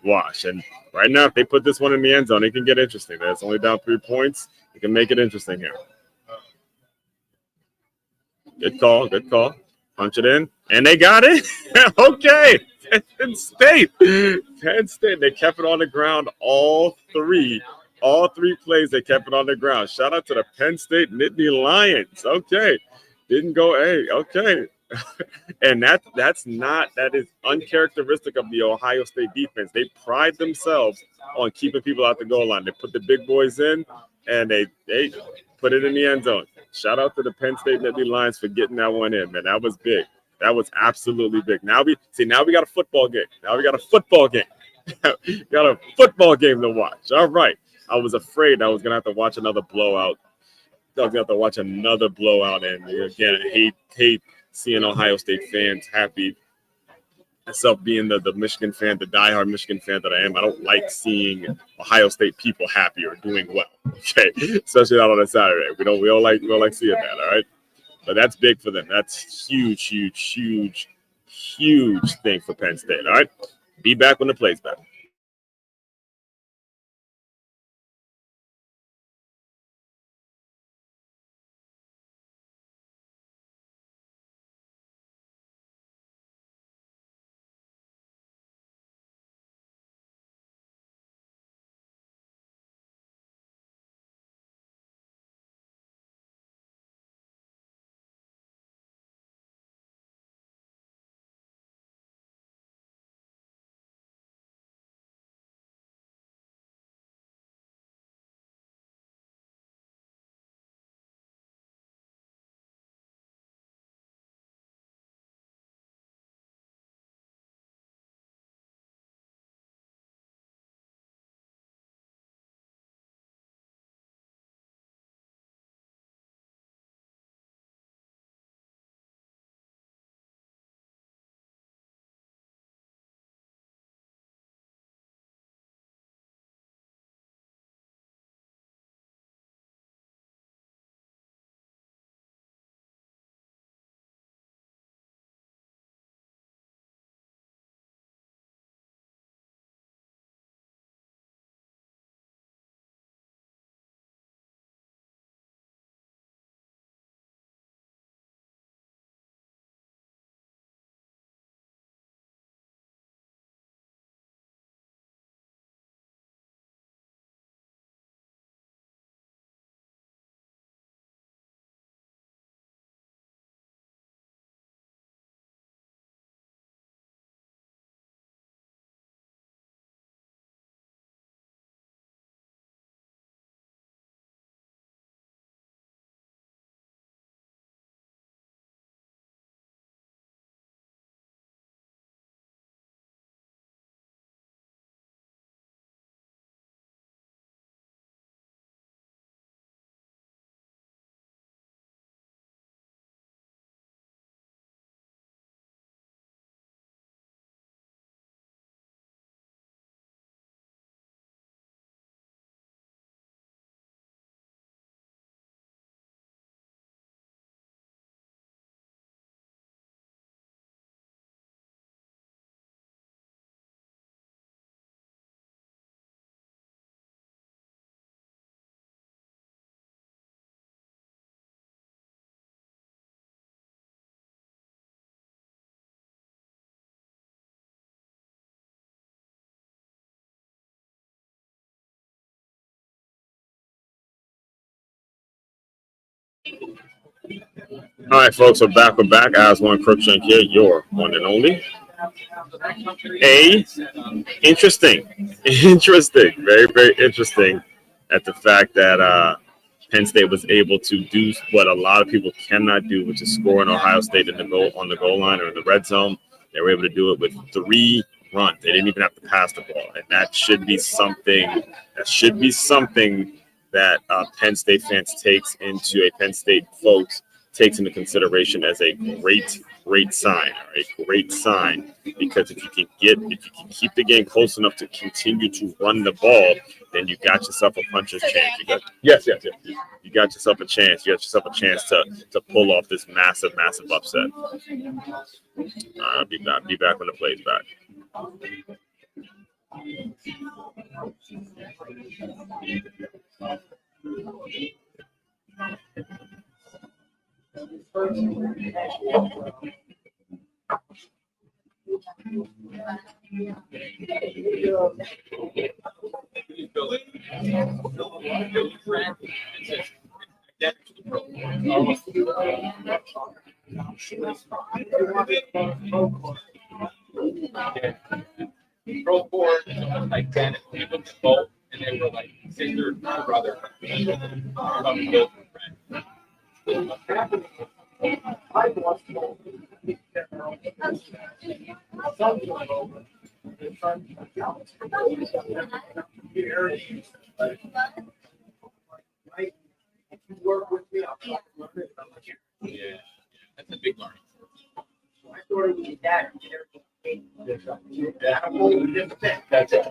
wash. And right now, if they put this one in the end zone, it can get interesting. It's only down 3 points. You can make it interesting here. Good call. Punch it in. And they got it. Okay. Penn State. They kept it on the ground all three plays. They kept it on the ground. Shout out to the Penn State Nittany Lions. Okay. Didn't go, hey, okay. And that is uncharacteristic of the Ohio State defense. They pride themselves on keeping people out the goal line. They put the big boys in, and they put it in the end zone. Shout out to the Penn State Nittany Lions for getting that one in, man. That was big. That was absolutely big. Now we got a football game. Got a football game to watch. All right. I was afraid I was gonna have to watch another blowout. And again, I hate seeing Ohio State fans happy. Myself being the Michigan fan, the diehard Michigan fan that I am, I don't like seeing Ohio State people happy or doing well. Okay, especially not on a Saturday. We don't like seeing that. All right, but that's big for them. That's huge thing for Penn State. All right, be back when the play's back. All right, folks, we're back. We're back. As one Crookshank here, your one and only. Interesting, interesting, very, very interesting at the fact that Penn State was able to do what a lot of people cannot do, which is score in Ohio State in the goal on the goal line or in the red zone. They were able to do it with 3 runs. They didn't even have to pass the ball, and that should be something. That Penn State fans Penn State folks takes into consideration as a great sign, a great sign. Because if you can keep the game close enough to continue to run the ball, then you got yourself a puncher's chance. Yes. You got yourself a chance. You got yourself a chance to pull off this massive upset. I'll be back when the play's back. Pro board like 10 people both, and they were like sister and brother. Work with me. Yeah, that's a big learning. My story with that. That's it.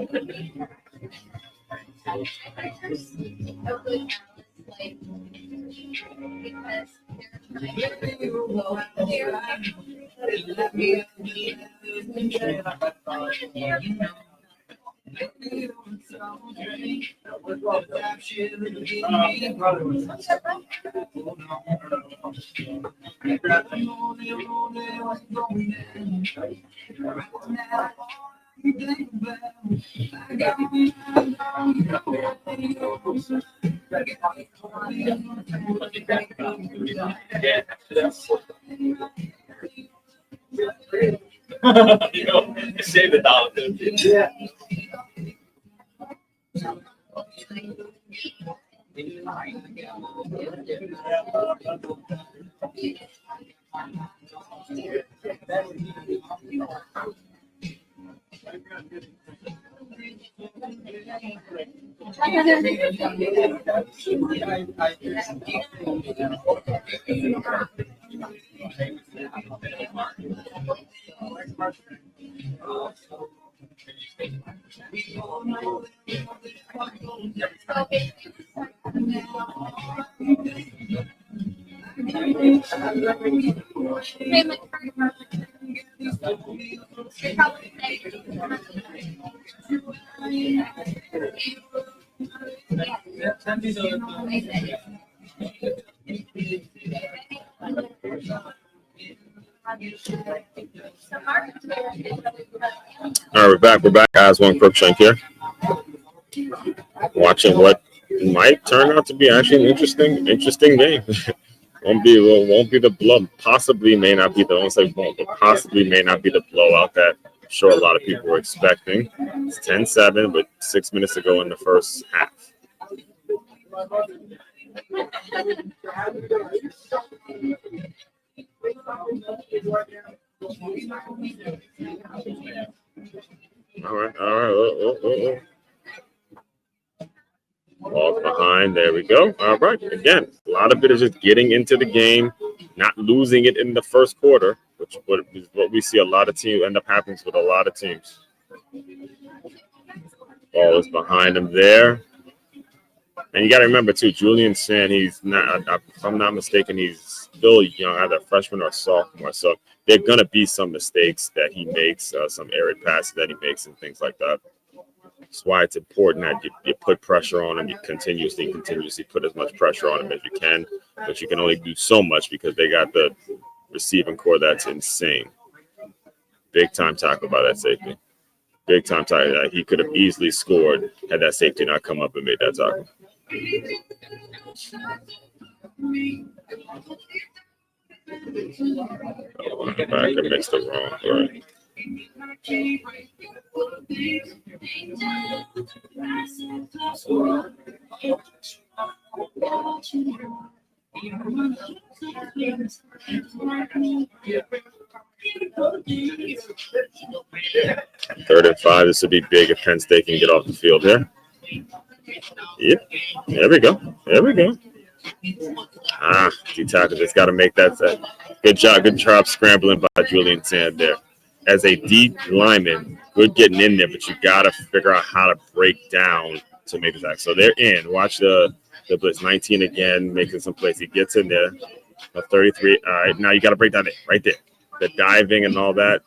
You know, save the dollar. Yeah. All right, we're back. We're back. Guys, one Crookshank here. Watching what might turn out to be actually an interesting game. won't be the blow. Possibly may not be the. I won't say won't, but possibly may not be the blowout that I'm sure a lot of people were expecting. It's 10-7 with 6 minutes to go in the first half. All right. Oh. Off behind. There we go. All right. Again, a lot of it is just getting into the game, not losing it in the first quarter, which is what we see a lot of teams end up happening with a lot of teams. Ball is behind him there. And you got to remember, too, Julian Sand, he's not, if I'm not mistaken, he's still young, either freshman or sophomore. So there are going to be some mistakes that he makes, some errant passes that he makes and things like that. That's why it's important that you put pressure on him. You continuously put as much pressure on him as you can. But you can only do so much because they got the receiving core that's insane. Big time tackle by that safety. Big time tackle. He could have easily scored had that safety not come up and made that tackle. Oh, back, I mixed it wrong. Right. Third and 5. This would be big if Penn State can get off the field here. Yep. There we go. There we go. D-tackle just got to make that set. Good job scrambling by Julian Sand there. As a D lineman, good getting in there, but you got to figure out how to break down to make the tackle. So they're in. Watch the blitz. 19 again, making some plays. He gets in there. A 33. All right, now you got to break down it right there. The diving and all that.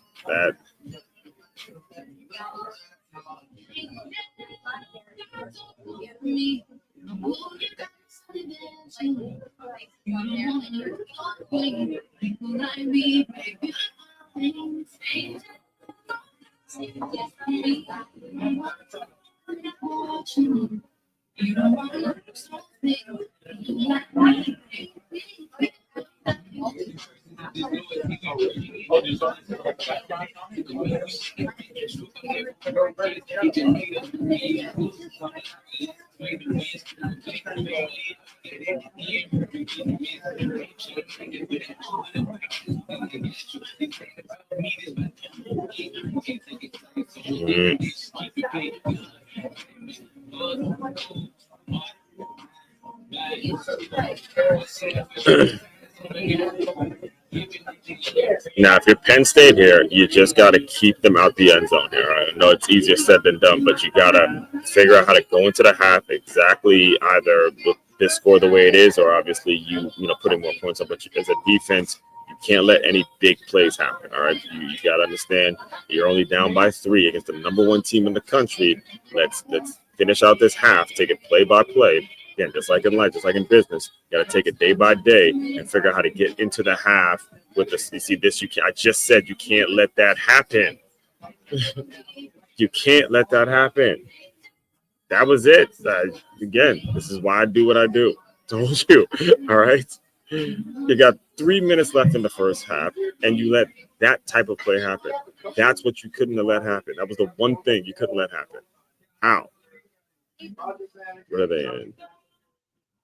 Now, if you're Penn State here, you just got to keep them out the end zone here. I know it's easier said than done, but you got to figure out how to go into the half exactly, either with this score the way it is, or obviously you putting more points up. But as a defense, you can't let any big plays happen. All right, you got to understand you're only down by 3 against the number 1 team in the country. Let's finish out this half. Take it play by play. Again, just like in life, just like in business, you got to take it day by day and figure out how to get into the half with this. You see this, I just said you can't let that happen. You can't let that happen. That was it. Again, this is why I do what I do. Told you. All right. You got 3 minutes left in the first half, and you let that type of play happen. That's what you couldn't have let happen. That was the one thing you couldn't let happen. How? Where are they in?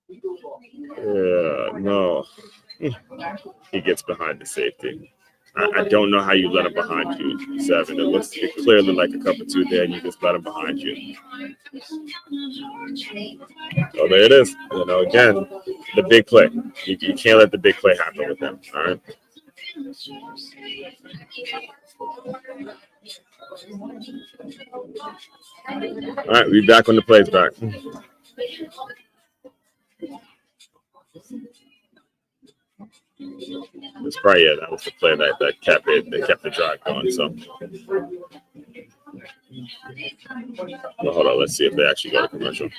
Yeah, no. He gets behind the safety. I don't know how you let him behind you, 7. It looks clearly like a cover 2 there, and you just let him behind you. Oh, there it is. Again, the big play. You can't let the big play happen with him. All right. All right, we'll be back when the play's back. That's probably it. That was the play that kept it. They kept the drive going. So, well, hold on. Let's see if they actually go to commercial.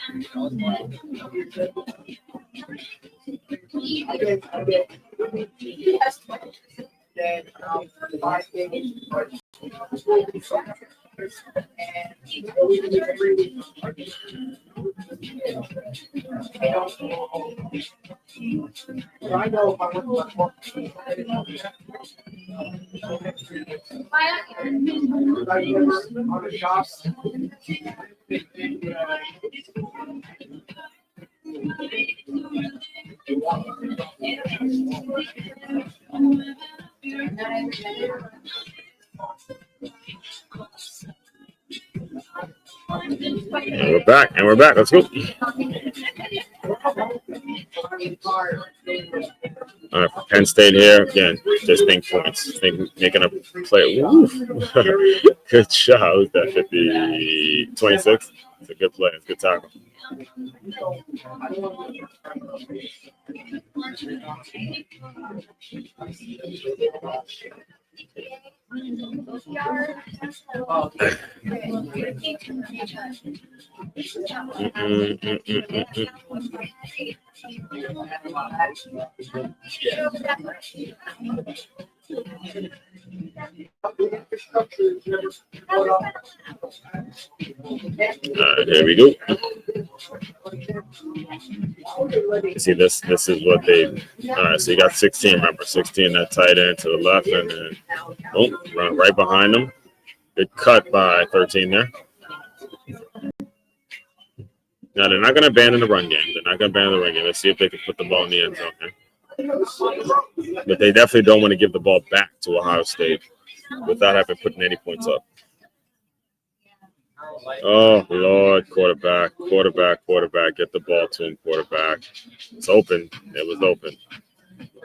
And we're back. Let's go. All right, Penn State here. Again, just think points. Making a play. Good job. Who's that? 26? It's a good play. It's a good tackle. All right, here we go. You see, this is what they. All right, so you got 16. Remember, 16 that tight end to the left, and then run right behind them. Good cut by 13 there. Now they're not going to abandon the run game. They're not going to abandon the run game. Let's see if they can put the ball in the end zone here. But they definitely don't want to give the ball back to Ohio State without having putting any points up. Oh, Lord, quarterback. Get the ball to him, quarterback. It's open. It was open.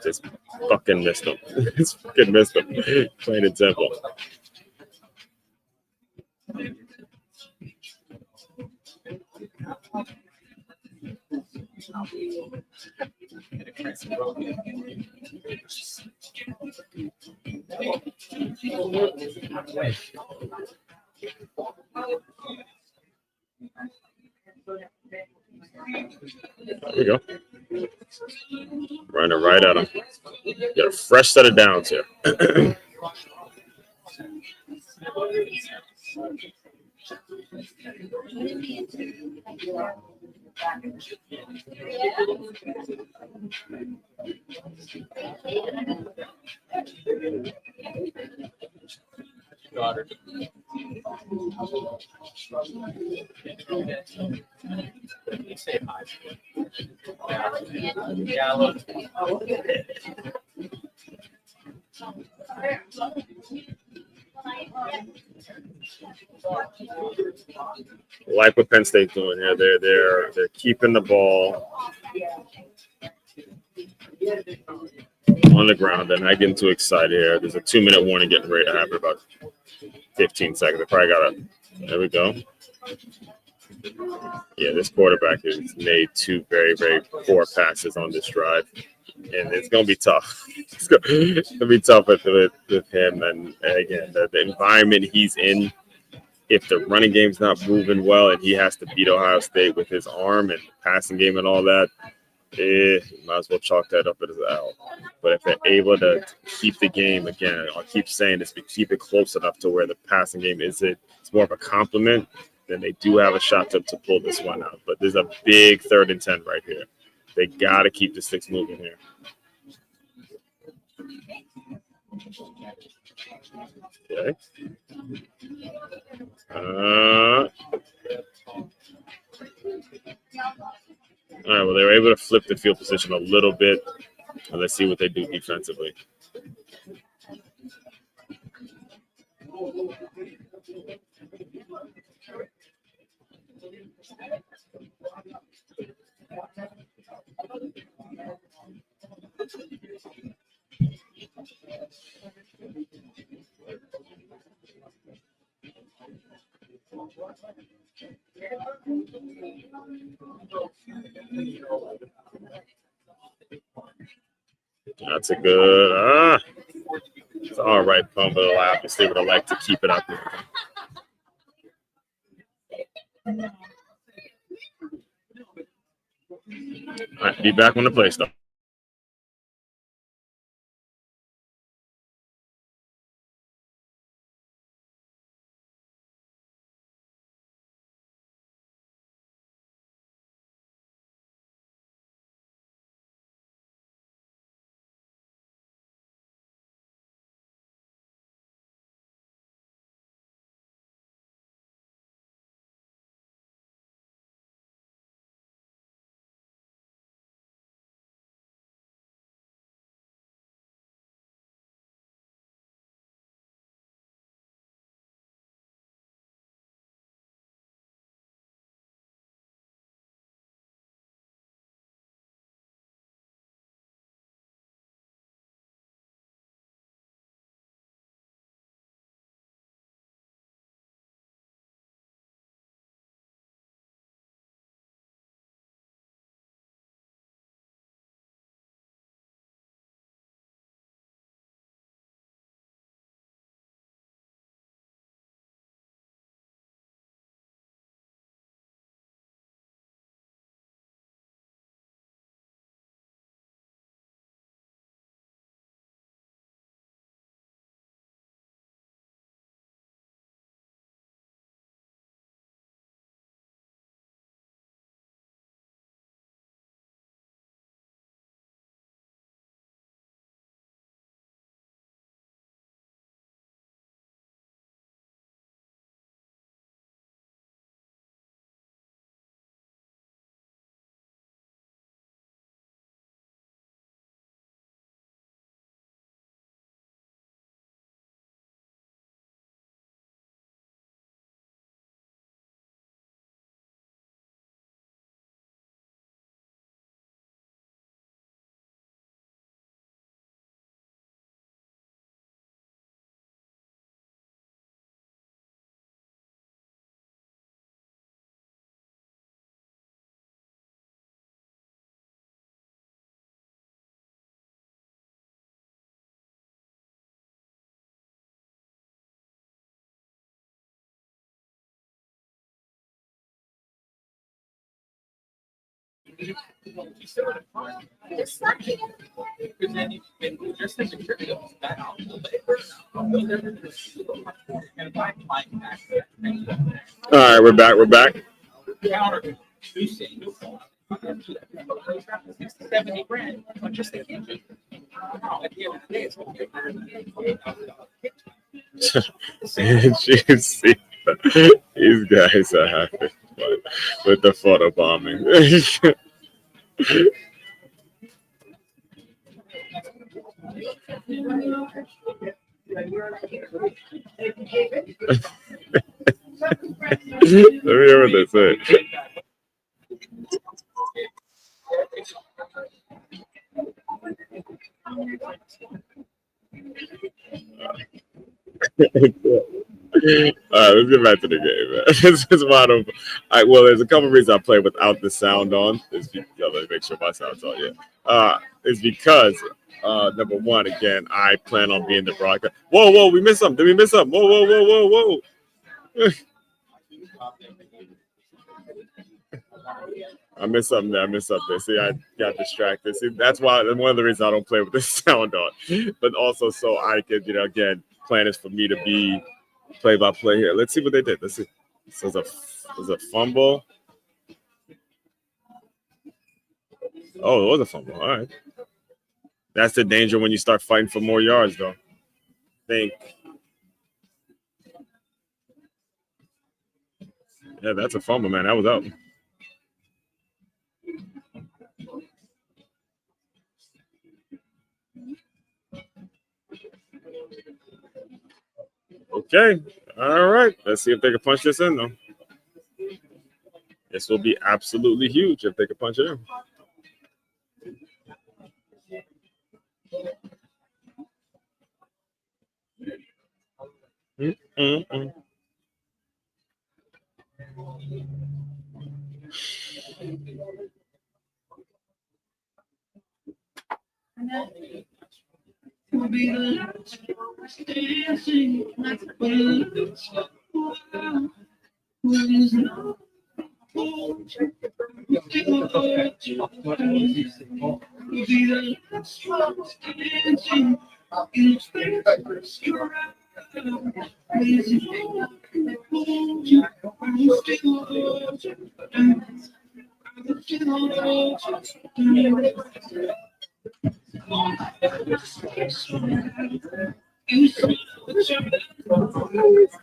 Just fucking missed him. Just fucking missed him. Plain and simple. There we go. Running right at him. Get a fresh set of downs here. Say hi. Yeah, look. Like what Penn State's doing here. They're keeping the ball on the ground. They're not getting too excited here. There's a 2-minute warning getting ready to happen about 15 seconds. They probably got it. There we go. Yeah, this quarterback has made 2 very, very poor passes on this drive. And it's going to be tough. It's going to be tough with him. And again, the environment he's in, if the running game's not moving well and he has to beat Ohio State with his arm and passing game and all that, might as well chalk that up as an L. But if they're able to keep the game, again, I'll keep saying this, but keep it close enough to where the passing game it's more of a compliment, then they do have a shot to pull this one out. But there's a big 3rd and 10 right here. They got to keep the sticks moving here. Okay. All right, well, they were able to flip the field position a little bit. And let's see what they do defensively. That's a good. It's all right, Pump, but obviously would have liked to keep it up there. All right, be back when the play starts. You still have fun. Because then you can just in materials that out the labor. All right, we're back. We're back. Counter. You see, 70 grand on just the kitchen. At the end of the day, it's going to be Did you see? These guys are having fun with the photo bombing. Let me hear what they say. All right, let's get back to the game, man. This is wide open. All right, well, there's a couple reasons I play without the sound on. It's because, let me make sure my sound's on. Yeah, it's because number one, again, I plan on being the broadcast. Whoa, we missed something. Did we miss something? Whoa. I missed something there. See, I got distracted. See, that's why one of the reasons I don't play with the sound on. But also so I could, again, plan is for me to be play-by-play here. Let's see what they did. Let's see. So there's a fumble. Oh, it was a fumble. All right. That's the danger when you start fighting for more yards, though. Yeah, that's a fumble, man. That was out. Okay. All right. Let's see if they can punch this in, though. This will be absolutely huge if they can punch it in.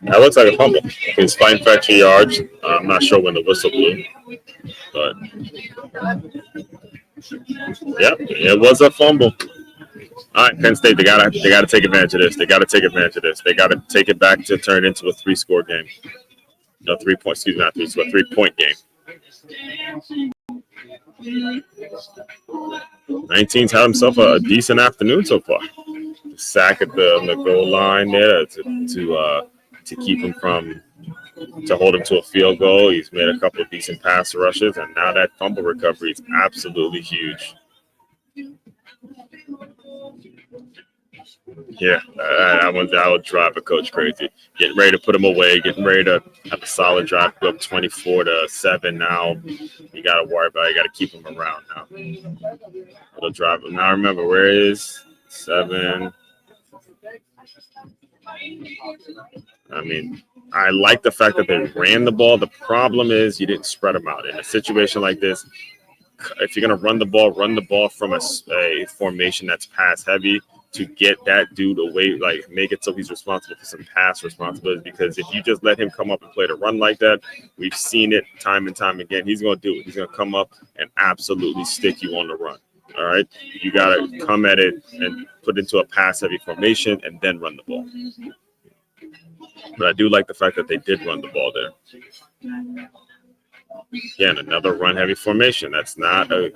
That looks like a fumble. He's fighting for extra yards. I'm not sure when the whistle blew, but yeah, it was a fumble. All right, Penn State, they gotta take advantage of this. They gotta take advantage of this. They gotta take it back to turn it into a 3-score game. No, 3 points. Excuse me, not 3. So a 3-point game. 19's had himself a decent afternoon so far. Sack at the goal line there to keep him to hold him to a field goal. He's made a couple of decent pass rushes, and now that fumble recovery is absolutely huge. Yeah, that would drive a coach crazy. Getting ready to put him away, getting ready to have a solid drive, go up 24-7 now. You got to worry about it. You got to keep him around now. It'll drive him. Now remember, where is 7? I mean, I like the fact that they ran the ball. The problem is you didn't spread them out. In a situation like this, if you're going to run the ball from a formation that's pass heavy to get that dude away, like make it so he's responsible for some pass responsibilities. Because if you just let him come up and play the run like that, we've seen it time and time again. He's going to do it. He's going to come up and absolutely stick you on the run. All right. You got to come at it and put into a pass heavy formation and then run the ball. But I do like the fact that they did run the ball there. Again, another run heavy formation. That's not. If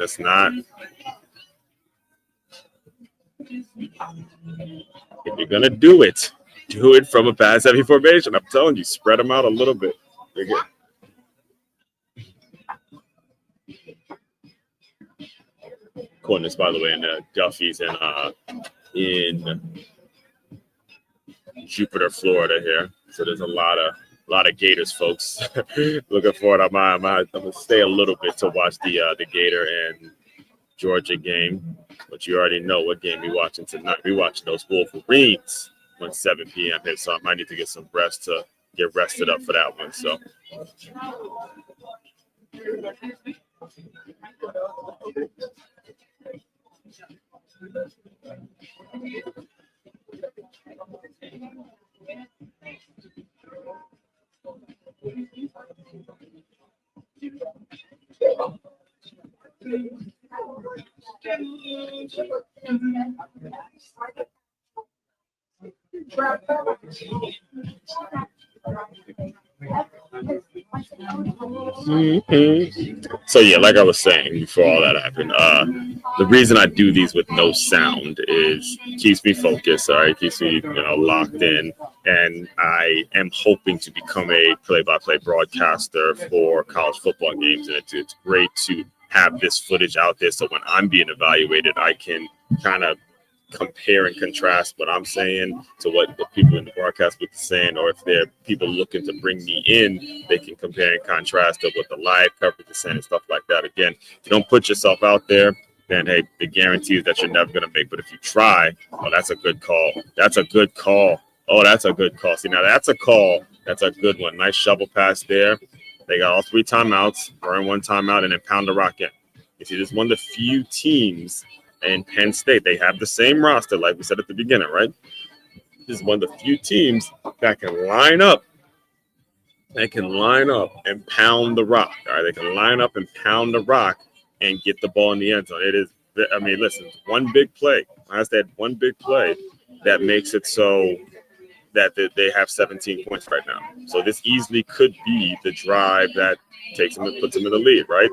you're gonna do it from a pass heavy formation. I'm telling you, spread them out a little bit. Coordinates, by the way, in Duffy's in Jupiter, Florida here. So there's a lot of A lot of Gators, folks. Looking forward. I'm gonna stay a little bit to watch the Gator and Georgia game, but you already know what game we watching tonight. We watching those Wolverines when 7 p.m. hits, so I might need to get some rest to get rested up for that one. So. So yeah, like I was saying before all that happened, the reason I do these with no sound is keeps me focused. All right, keeps me locked in, and I am hoping to become a play-by-play broadcaster for college football games, and it's great to have this footage out there so when I'm being evaluated, I can kind of compare and contrast what I'm saying to what the people in the broadcast booth are saying, or if they're people looking to bring me in, they can compare and contrast of what the live coverage is saying and stuff like that. Again, if you don't put yourself out there, then hey, the guarantee is that you're never going to make. But if you try, oh, that's a good call. That's a good call. Oh, that's a good call. See, now that's a call. That's a good one. Nice shovel pass there. They got all 3 timeouts, burn 1 timeout, and then pound the rock in. You see, this is one of the few teams in Penn State. They have the same roster, like we said at the beginning, right? This is one of the few teams that can line up. They can line up and pound the rock. All right, they can line up and pound the rock and get the ball in the end zone. It is, I mean, listen, one big play. I said one big play that makes it so that they have 17 points right now. So this easily could be the drive that takes them and puts them in the lead, right?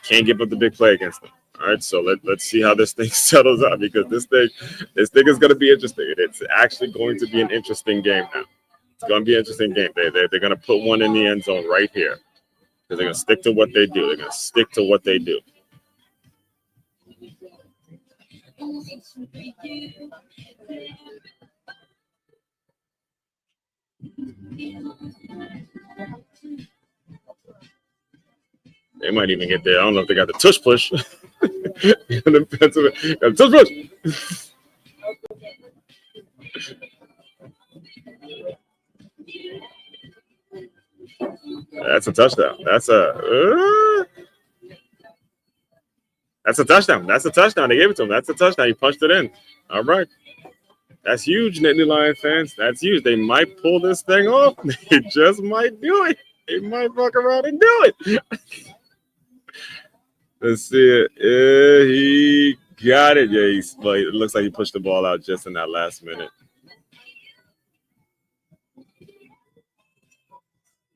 Can't give up the big play against them. All right, so let's see how this thing settles out, because this thing is going to be interesting. It's actually going to be an interesting game now. It's going to be an interesting game. They're going to put one in the end zone right here because they're going to stick to what they do. They're going to stick to what they do. They might even get there. I don't know if they got the tush push. Tush push. That's a touchdown. That's a touchdown. That's a touchdown. They gave it to him. That's a touchdown. He punched it in. All right. That's huge, Nittany Lion fans. That's huge. They might pull this thing off. They just might do it. They might fuck around and do it. Let's see it. He got it. Yeah, it looks like he pushed the ball out just in that last minute.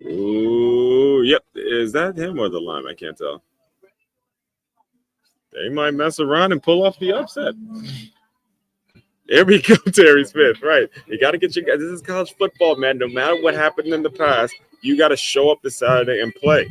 Ooh, yep. Is that him or the line? I can't tell. They might mess around and pull off the upset. There we go, Terry Smith. Right. You got to get your guys. This is college football, man. No matter what happened in the past, you got to show up this Saturday and play.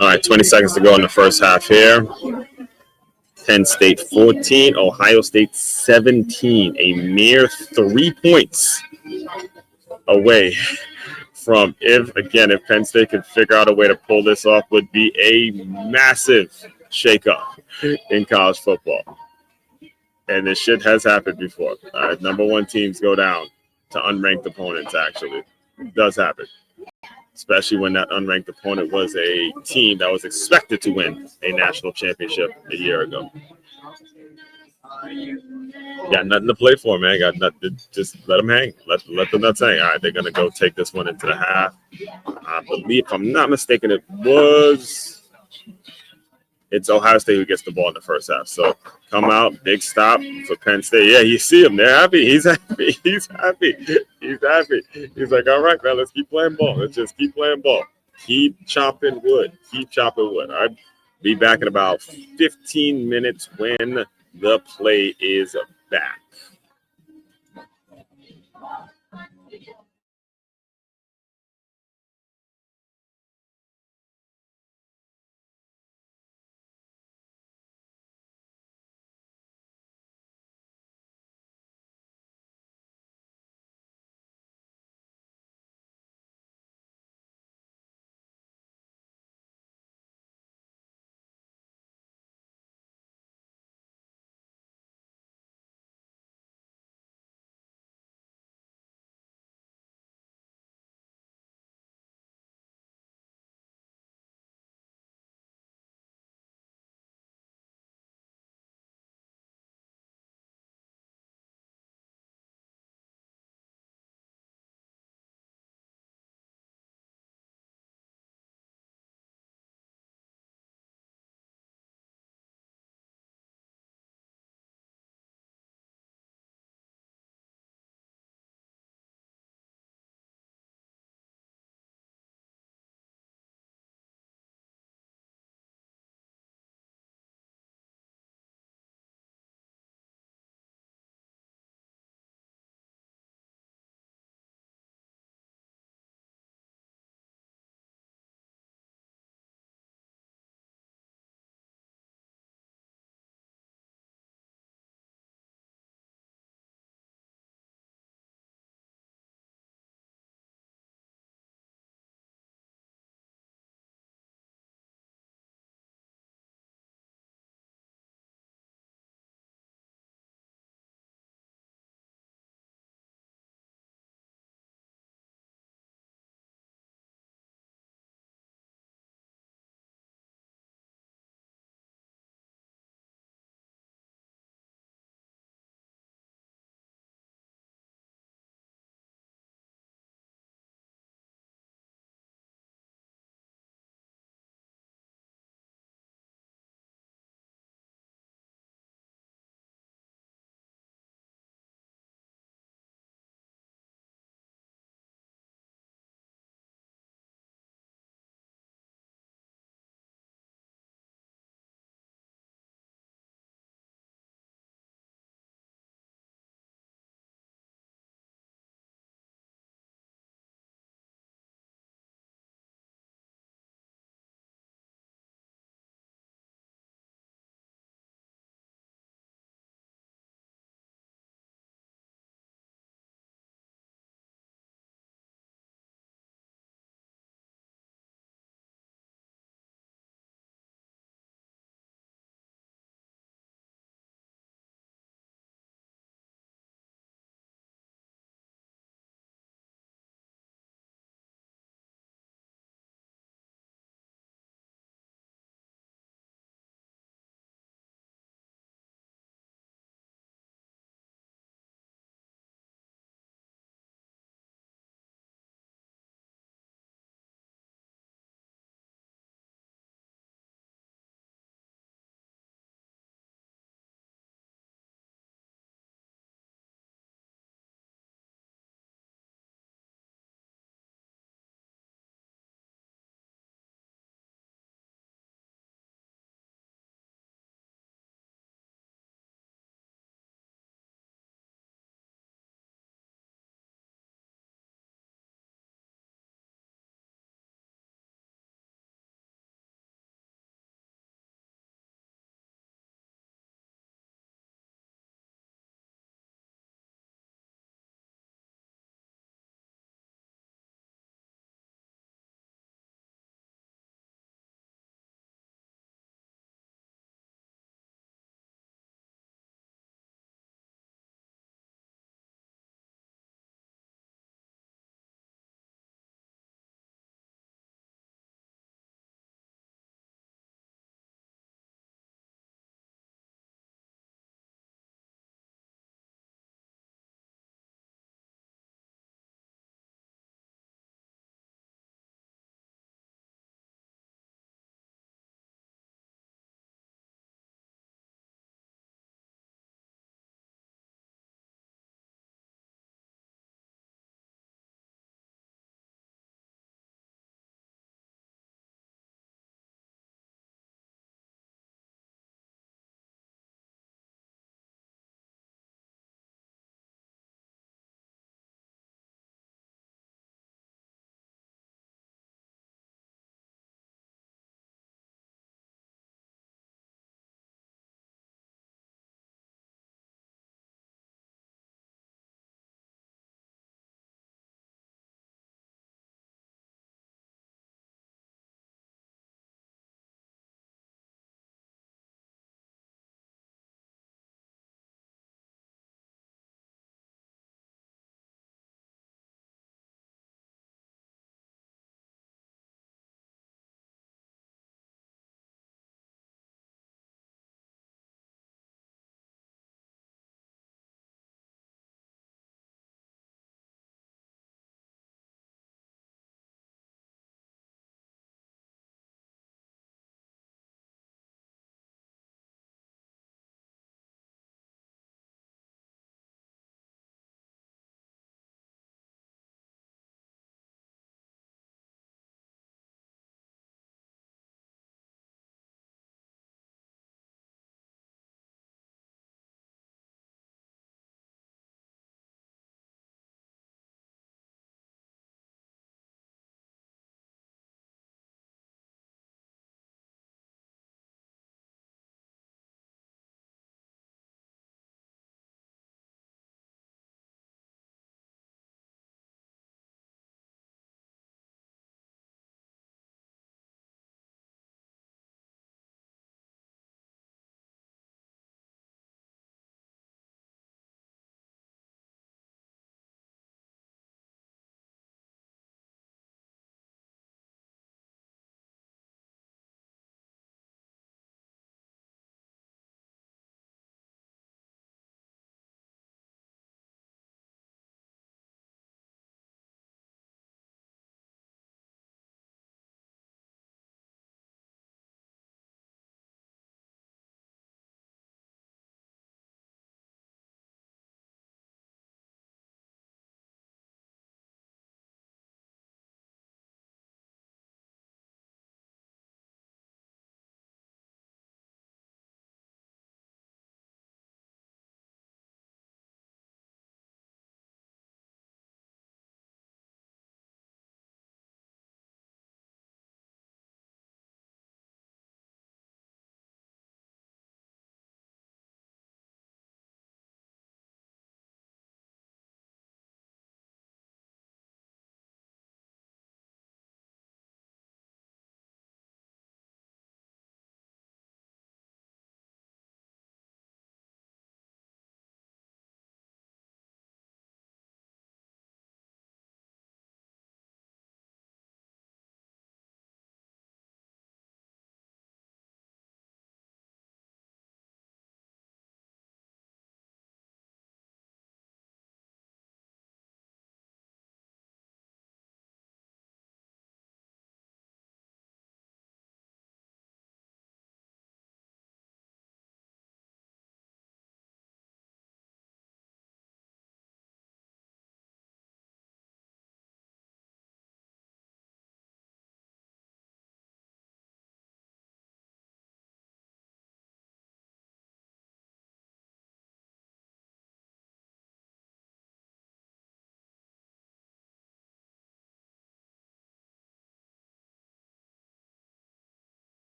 All right, 20 seconds to go in the first half here. Penn State 14, Ohio State 17. A mere 3 points away from, if Penn State could figure out a way to pull this off, would be a massive shakeup in college football. And this shit has happened before. Number one teams go down to unranked opponents, actually. It does happen. Especially when that unranked opponent was a team that was expected to win a national championship a year ago. Got nothing to play for, man. Got nothing. Just let them hang. Let the nuts hang. All right, they're gonna go take this one into the half. I believe, if I'm not mistaken, it's Ohio State who gets the ball in the first half. So come out, big stop for Penn State. Yeah, you see him. They're happy. He's happy. He's happy. He's happy. He's like, all right, man, let's keep playing ball. Let's just keep playing ball. Keep chopping wood. Keep chopping wood. I'll be back in about 15 minutes when the play is back.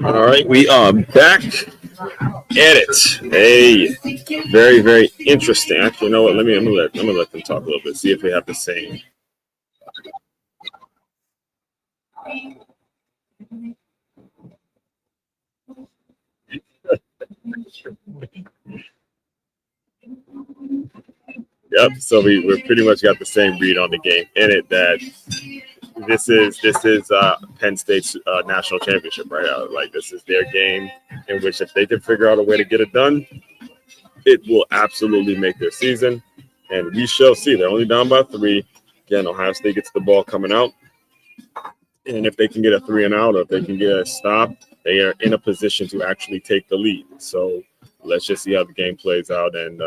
All right, we are back at it. Hey, very, very interesting. Actually, you know what? I'm gonna let them talk a little bit. See if they have the same. Yep. So we pretty much got the same read on the game in it that this is Penn State's national championship right now. Like this is their game in which if they can figure out a way to get it done, it will absolutely make their season. And we shall see. They're only down by 3. Again, Ohio State gets the ball coming out. And if they can get a 3 and out or if they can get a stop, they are in a position to actually take the lead. So let's just see how the game plays out. And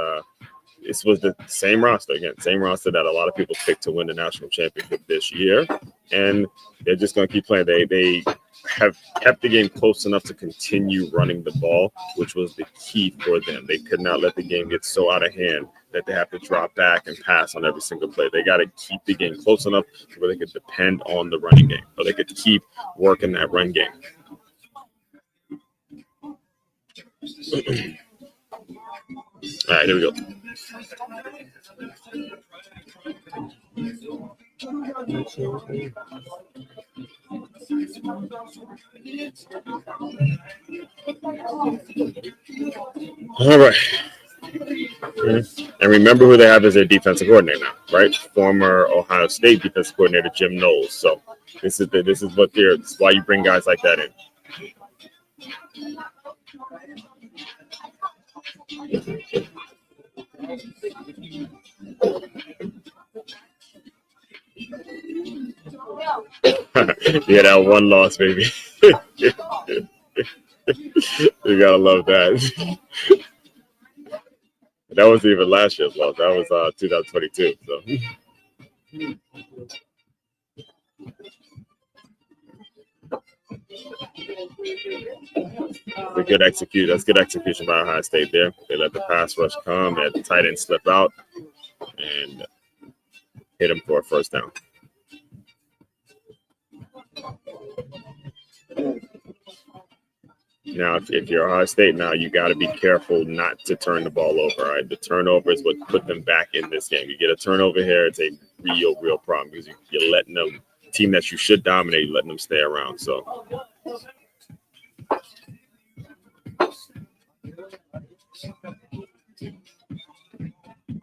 this was the same roster that a lot of people picked to win the national championship this year. And they're just going to keep playing. They have kept the game close enough to continue running the ball, which was the key for them. They could not let the game get so out of hand that they have to drop back and pass on every single play. They got to keep the game close enough where they could depend on the running game, or they could keep working that run game. All right, here we go. All right. And remember who they have as their defensive coordinator now, right? Former Ohio State defensive coordinator Jim Knowles. So this is why you bring guys like that in. Yeah, that one loss, baby. You gotta love that. That wasn't even last year's loss. That was 2022. So. That's good execution by Ohio State there. They let the pass rush come, they had the tight end slip out, and hit him for a first down. Now, if you're Ohio State now, you got to be careful not to turn the ball over. Right, the turnover is what put them back in this game. You get a turnover here, it's a real problem because you're letting them team that you should dominate, you're letting them stay around. So.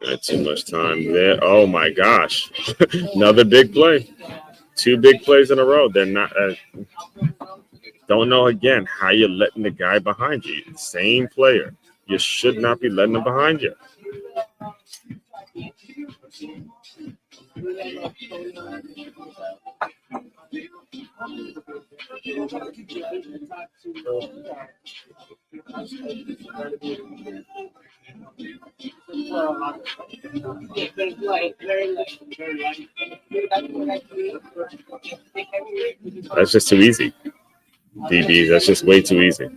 Not too much time there. Oh my gosh, another big play. 2 big plays in a row. They're not. Don't know again how you're letting the guy behind you. Same player. You should not be letting him behind you. That's just too easy. DBs, that's just way too easy.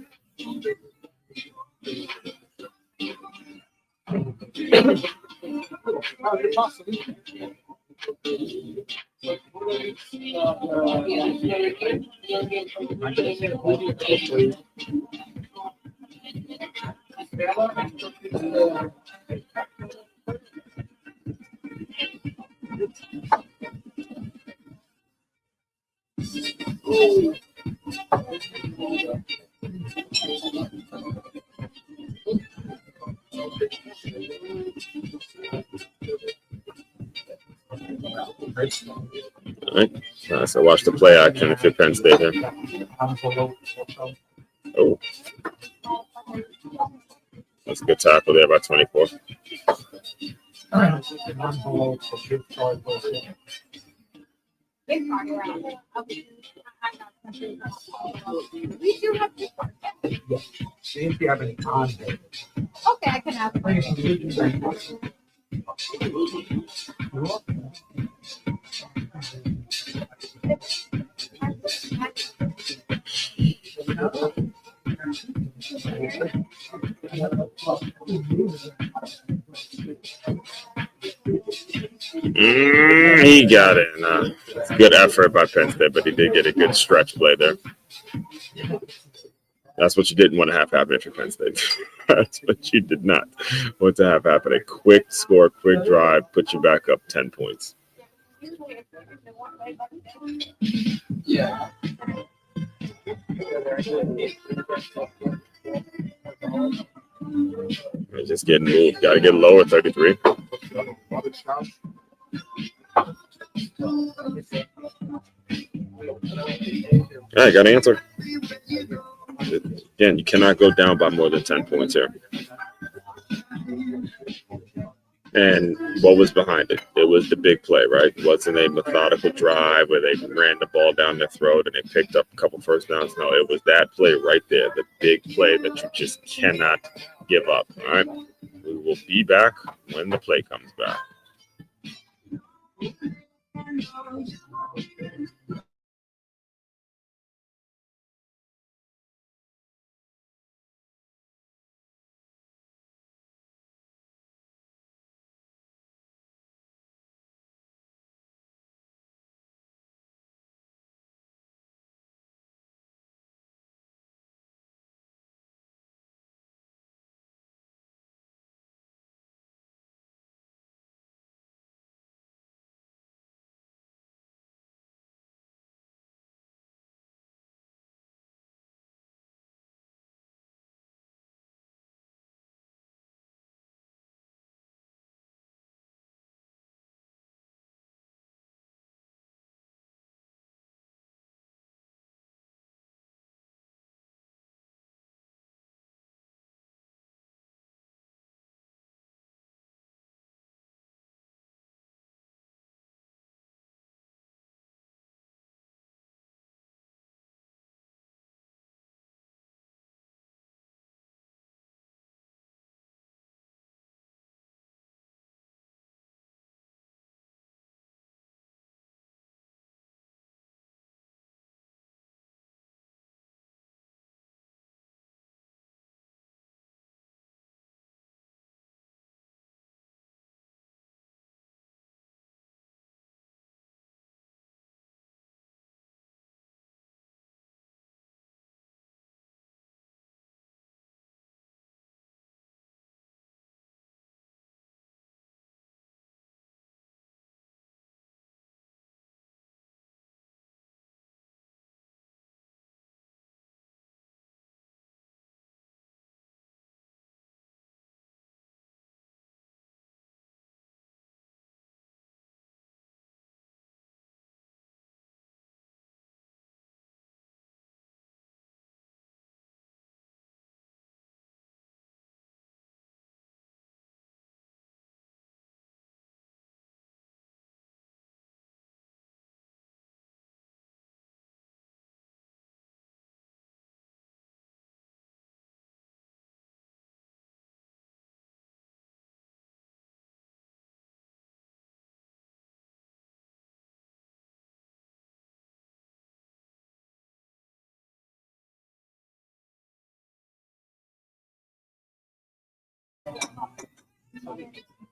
All right. So watch the play action if you're Penn State here. Oh. That's a good tackle there by 24. See if you have any content. Okay, I can ask. He got it. Good effort by Penn State, but he did get a good stretch play there. That's what you didn't want to have happen if you're Penn State. That's what you did not want to have happen. A quick score, quick drive, put you back up 10 points. Yeah. Just getting moved. Got to get lower, 33. Hey, got to answer. Again, you cannot go down by more than 10 points here. And what was behind it? It was the big play, right? It wasn't a methodical drive where they ran the ball down their throat and they picked up a couple first downs. No, it was that play right there, the big play that you just cannot give up. All right. We will be back when the play comes back.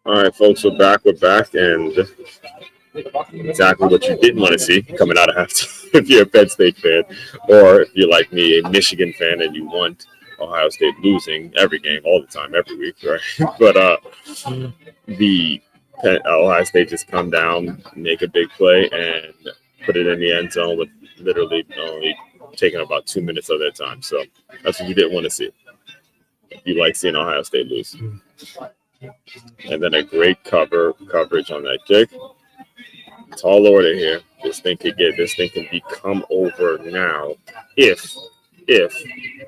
All right, folks, we're back. And exactly what you didn't want to see coming out of halftime if you're a Penn State fan, or if you're like me, a Michigan fan, and you want Ohio State losing every game, all the time, every week, right? But Ohio State just come down, make a big play, and put it in the end zone with literally only taking about 2 minutes of their time. So that's what you didn't want to see. You like seeing Ohio State lose. And then a great coverage on that kick. Tall order here. This thing can become over now if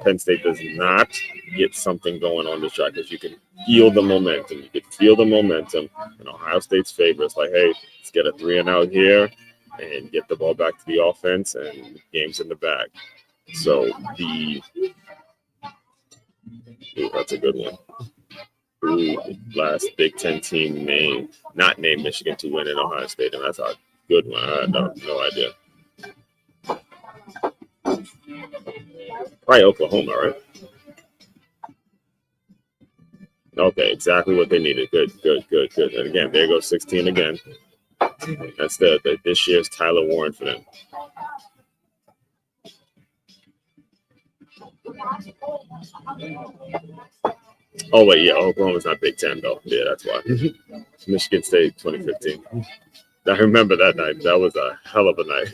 Penn State does not get something going on this drive, because you can feel the momentum. You can feel the momentum in Ohio State's favor. It's like, hey, let's get a 3-and-out here and get the ball back to the offense, and the game's in the bag. So that's a good one. Last Big Ten team not named Michigan to win in Ohio State, and that's a good one. I have no idea. Probably Oklahoma, right? Okay, exactly what they needed. Good. And again, there goes 16 again. That's the this year's Tyler Warren for them. Oh wait, yeah, Oklahoma's not Big Ten though. Yeah, that's why. Michigan State 2015. I remember that night. That was a hell of a night.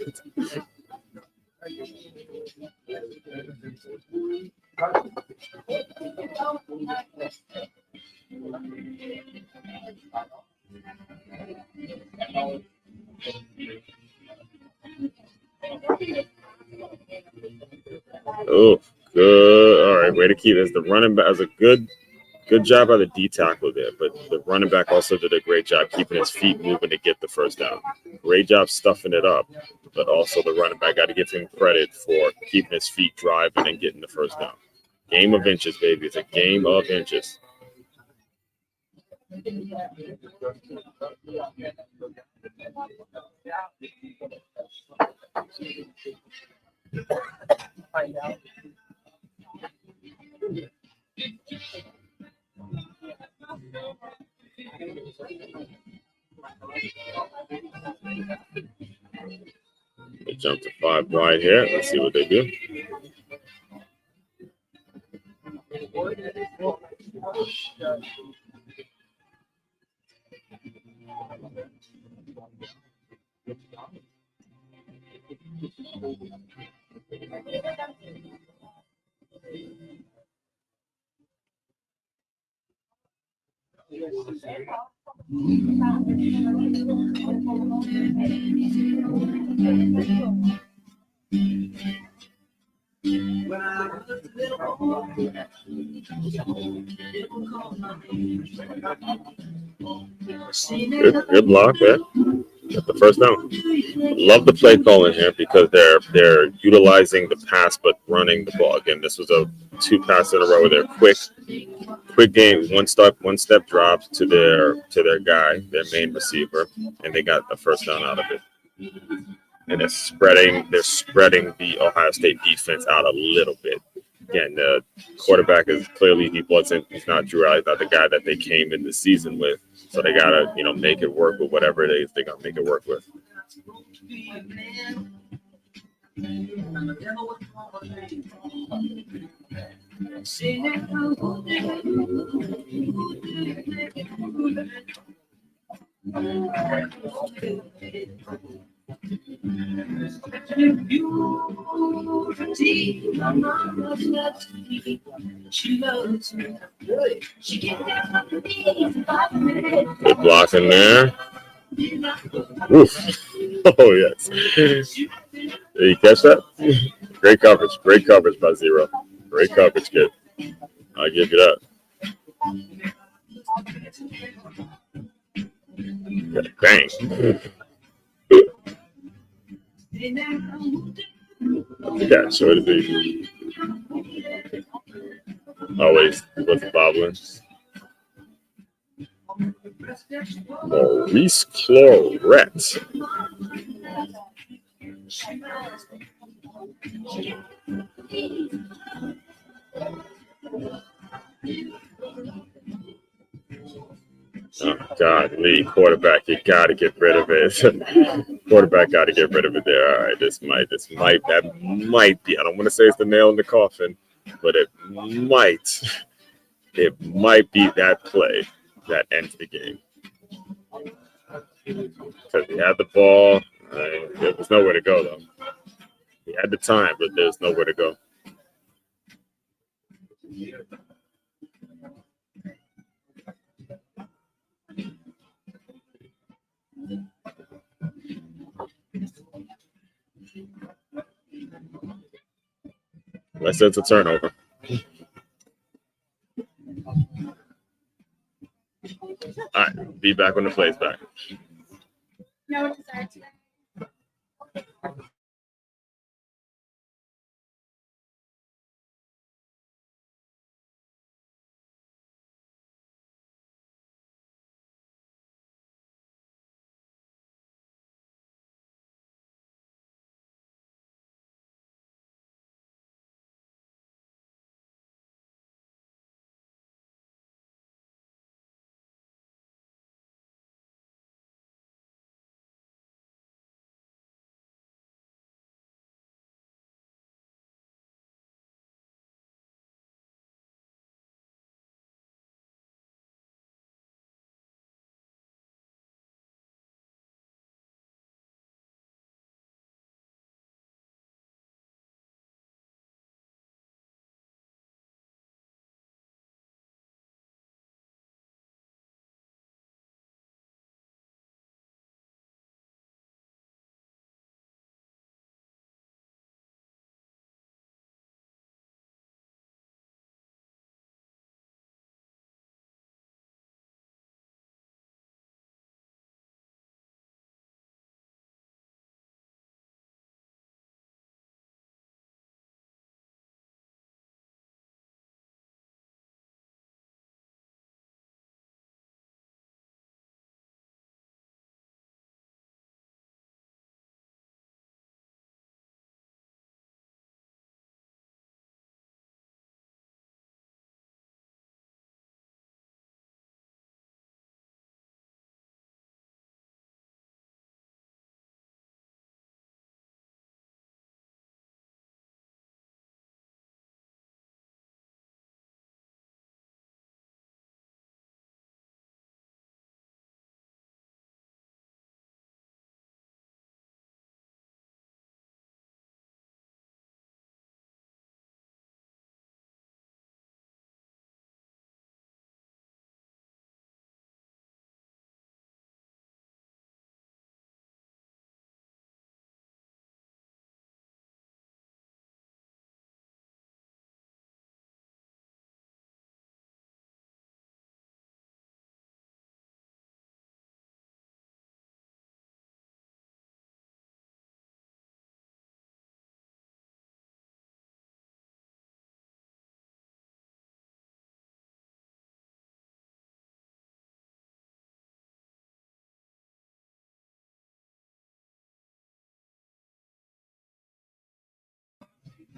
Oh, good. All right, way to keep this. The running back was a good job by the D tackle there, but the running back also did a great job keeping his feet moving to get the first down. Great job stuffing it up, but also the running back got to give him credit for keeping his feet driving and getting the first down. Game of inches, baby. It's a game of inches. They jump to 5 wide here. Let's see what they do. Good block there. Got the first down. Love the play calling here because they're utilizing the pass but running the ball. Again, this was a 2 pass in a row. They're quick game, one step drops to their guy, their main receiver, and they got the first down out of it. And they're spreading the Ohio State defense out a little bit. Again, the quarterback is clearly he's not Drew Allen, not the guy that they came in the season with. So they gotta, make it work with whatever it is they're gonna make it work with. Good block in there. Oof. Oh, yes. Did you catch that? Great coverage. Great coverage by Zero. Great coverage, kid. I'll give you that. Bang. Yeah, so it'd be always with the bobbling. Maurice Claret. Oh, God, Lee, quarterback, you got to get rid of it. Quarterback got to get rid of it there. All right, that might be. I don't want to say it's the nail in the coffin, but it might be that play that ends the game. Because he had the ball, there was nowhere to go though. He had the time, but there's nowhere to go. Unless it's a turnover. All right, be back when the play's back.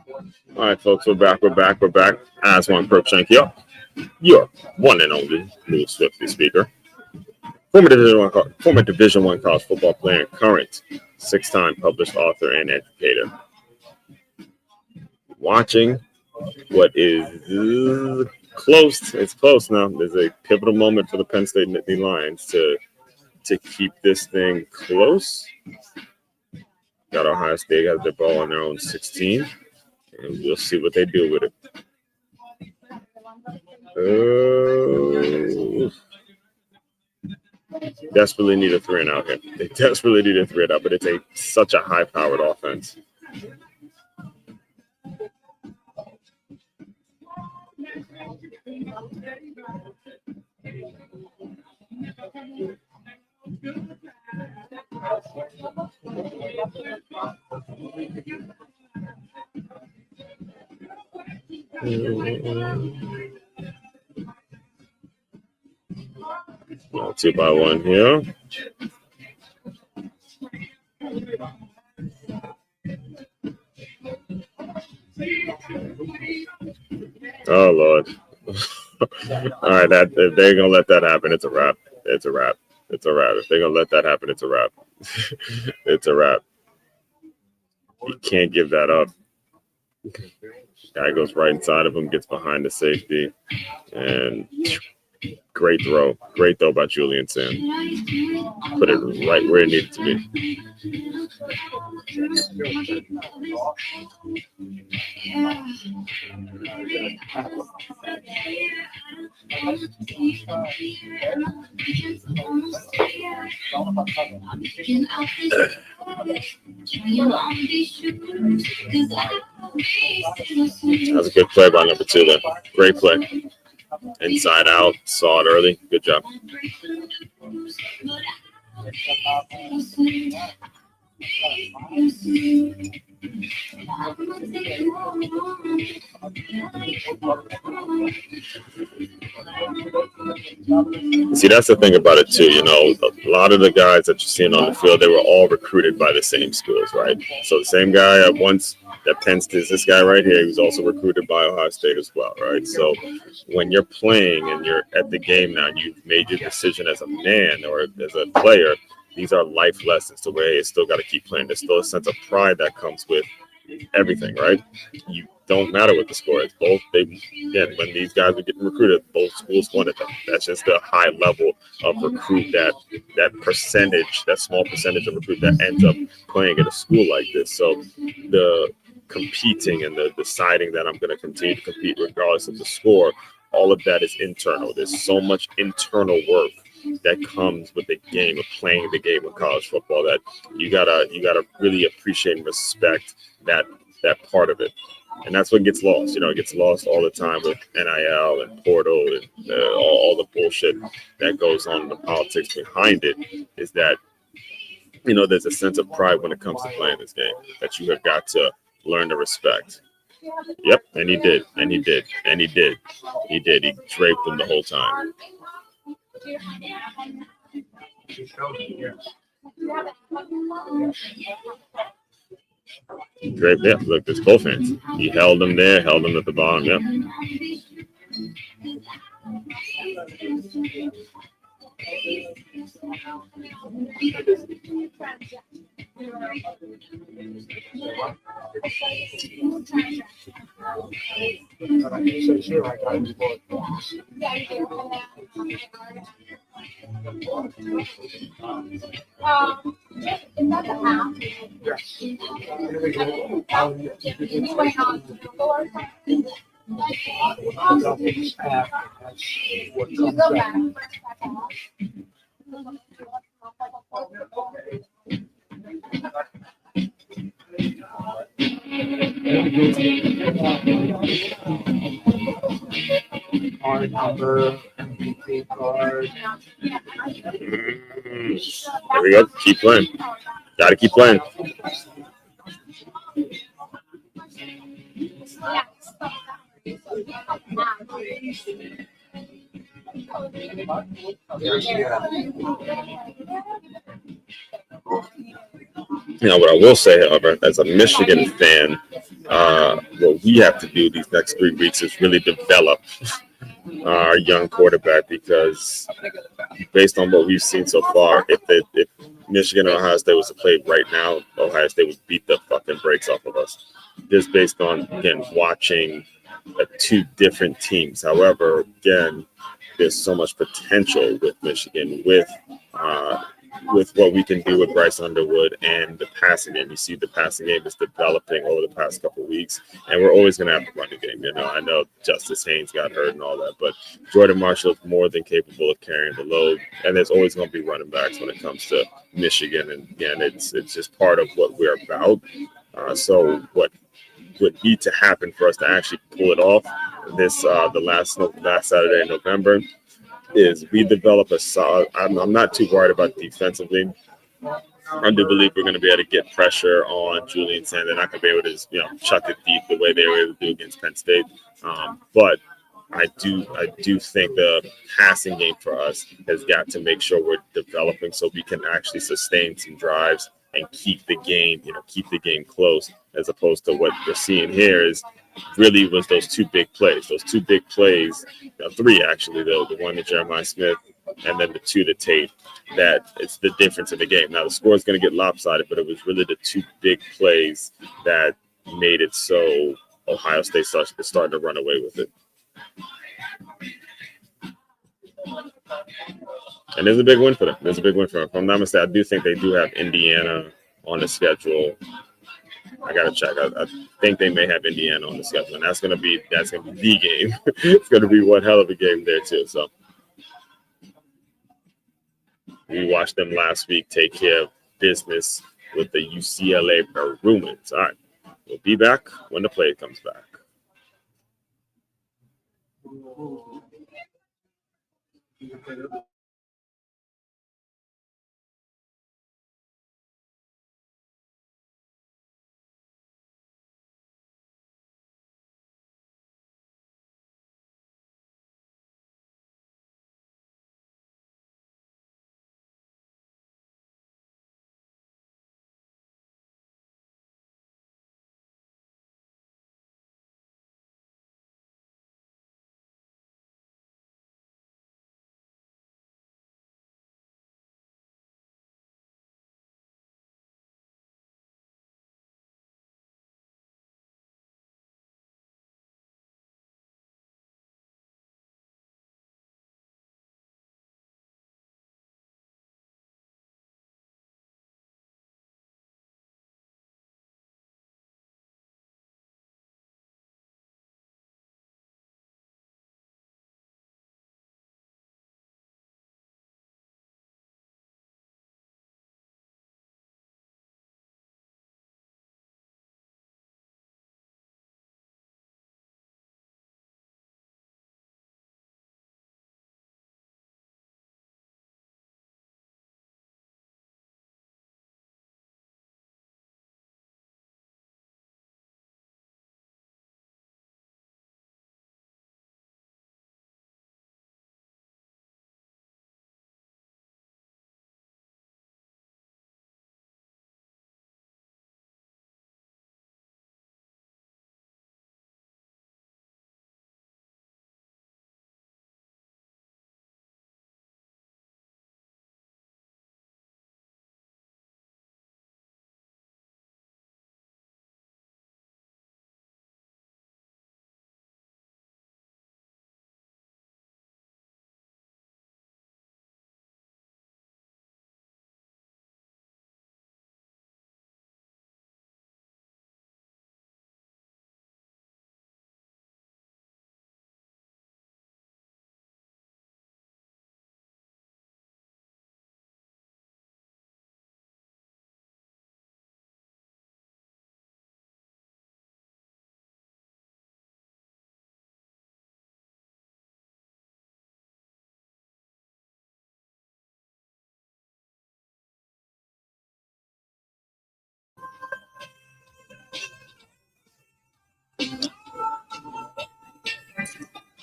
All right, folks, we're back. As one Crookshank here, your one and only Move Swiftly speaker, former Division One college football player and current six-time published author and educator. Watching what is close. It's close now. There's a pivotal moment for the Penn State Nittany Lions to keep this thing close. Got Ohio State has the ball on their own 16, and we'll see what they do with it. Desperately need a 3 and out here. They desperately need a 3 and out, but it's such a high-powered offense. Well, 2-by-1 here. Oh, Lord. All right, if they're going to let that happen, it's a wrap. It's a wrap. If they're going to let that happen, it's a wrap. It's a wrap. You can't give that up. Guy goes right inside of him, gets behind the safety, and great throw. Great throw by Julian Sam. Put it right where it needed to be. That was a good play by number 2 there. Great play. Inside out, saw it early. Good job. See, that's the thing about it too. You know, a lot of the guys that you're seeing on the field, they were all recruited by the same schools, right? So the same guy at once that Penn State is this guy right here. He was also recruited by Ohio State as well, right? So when you're playing and you're at the game now, and you've made your decision as a man or as a player. These are life lessons to where you still got to keep playing. There's still a sense of pride that comes with everything, right? You don't matter what the score is. When these guys were getting recruited, both schools wanted them. That's just the high level of recruit that percentage, that small percentage of recruit that ends up playing at a school like this. So the competing and the deciding that I'm going to continue to compete regardless of the score, all of that is internal. There's so much internal work that comes with the game of playing the game of college football that you gotta really appreciate and respect that part of it. And that's what gets lost. You know, it gets lost all the time with NIL and portal and all the bullshit that goes on, the politics behind it, is that, you know, there's a sense of pride when it comes to playing this game that you have got to learn to respect. Yep, and he did. He draped them the whole time. Great, yeah. Look, there's both hands. He held him there, held him at the bottom. Yep. Card number, MVP card. There we go. Keep playing. Got to keep playing. You know, what I will say, however, as a Michigan fan, What we have to do these next 3 weeks is really develop our young quarterback, because based on what we've seen so far, if Michigan and Ohio State was to play right now, Ohio State would beat the fucking brakes off of us. Just based on, again, watching two different teams. However, again, there's so much potential with Michigan, with what we can do with Bryce Underwood and the passing game. You see the passing game is developing over the past couple of weeks, and we're always going to have to run the game. I know Justice Haynes got hurt and all that, but Jordan Marshall is more than capable of carrying the load, and there's always going to be running backs when it comes to Michigan. And again, it's just part of what we're about. So what would need to happen for us to actually pull it off the last Saturday in November is we develop a solid. I'm not too worried about defensively. I do believe we're going to be able to get pressure on Julian Sand. They're not going to be able to, chuck it deep the way they were able to do against Penn State. But I do think the passing game for us has got to make sure we're developing so we can actually sustain some drives and keep the game close, as opposed to what we're seeing here is really was those two big plays. Those two big plays, three actually, the one to Jeremiah Smith and then the two to Tate, that it's the difference in the game. Now the score is going to get lopsided, but it was really the two big plays that made it so Ohio State started to run away with it. And there's a big win for them. If I'm not mistaken, I do think they do have Indiana on the schedule. I gotta check. I think they may have Indiana on the schedule, and that's gonna be the game. It's gonna be one hell of a game there too. So we watched them last week take care of business with the UCLA Bruins. All right, we'll be back when the play comes back.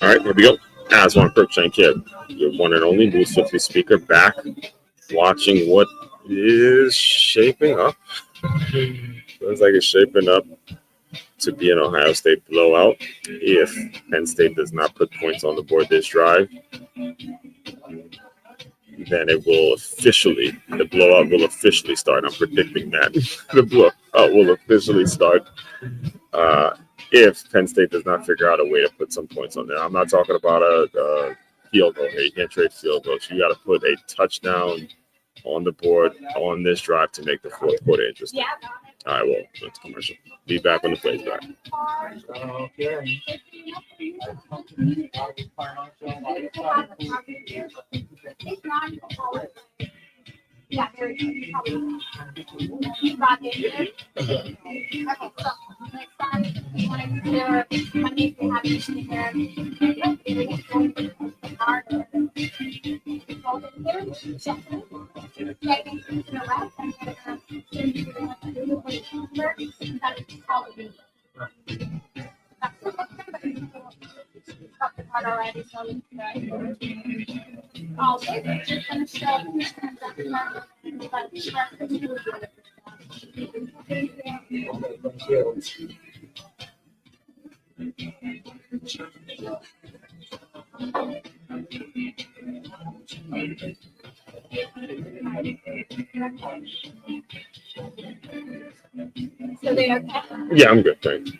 All right, here we go. As one Crookshank Kid, your one and only Blue Swiftly speaker, back watching what is shaping up. Feels like it's shaping up to be an Ohio State blowout if Penn State does not put points on the board this drive. Then the blowout will officially start. I'm predicting that the blowout will officially start if Penn State does not figure out a way to put some points on there. I'm not talking about a field goal here. You can't trade field goals. You got to put a touchdown on the board on this drive to make the fourth quarter interesting. All right, well, that's commercial. Be back when the play's back. Okay. Yeah, very good. Brought in here. Okay, so next time you want to consider Monday if you have anything here. Already, so just gonna show So they okay? Yeah, I'm good, thanks.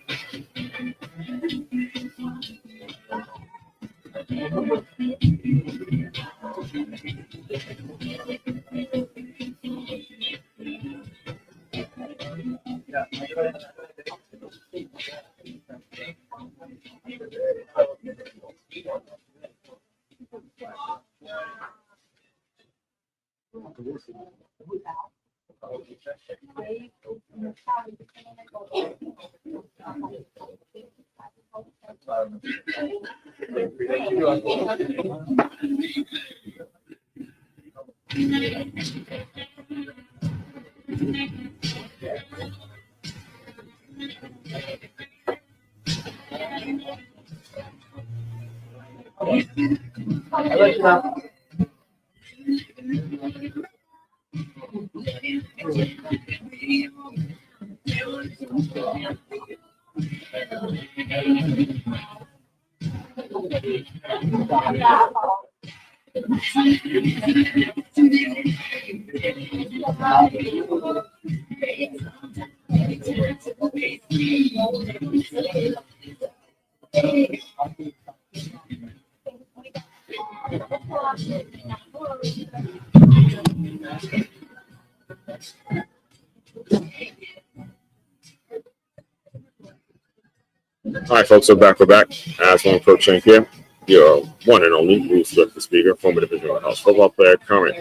All right, folks, so we're back. As one Crookshank here, your one and only Bruce Swift, the speaker, former Division I college football player, current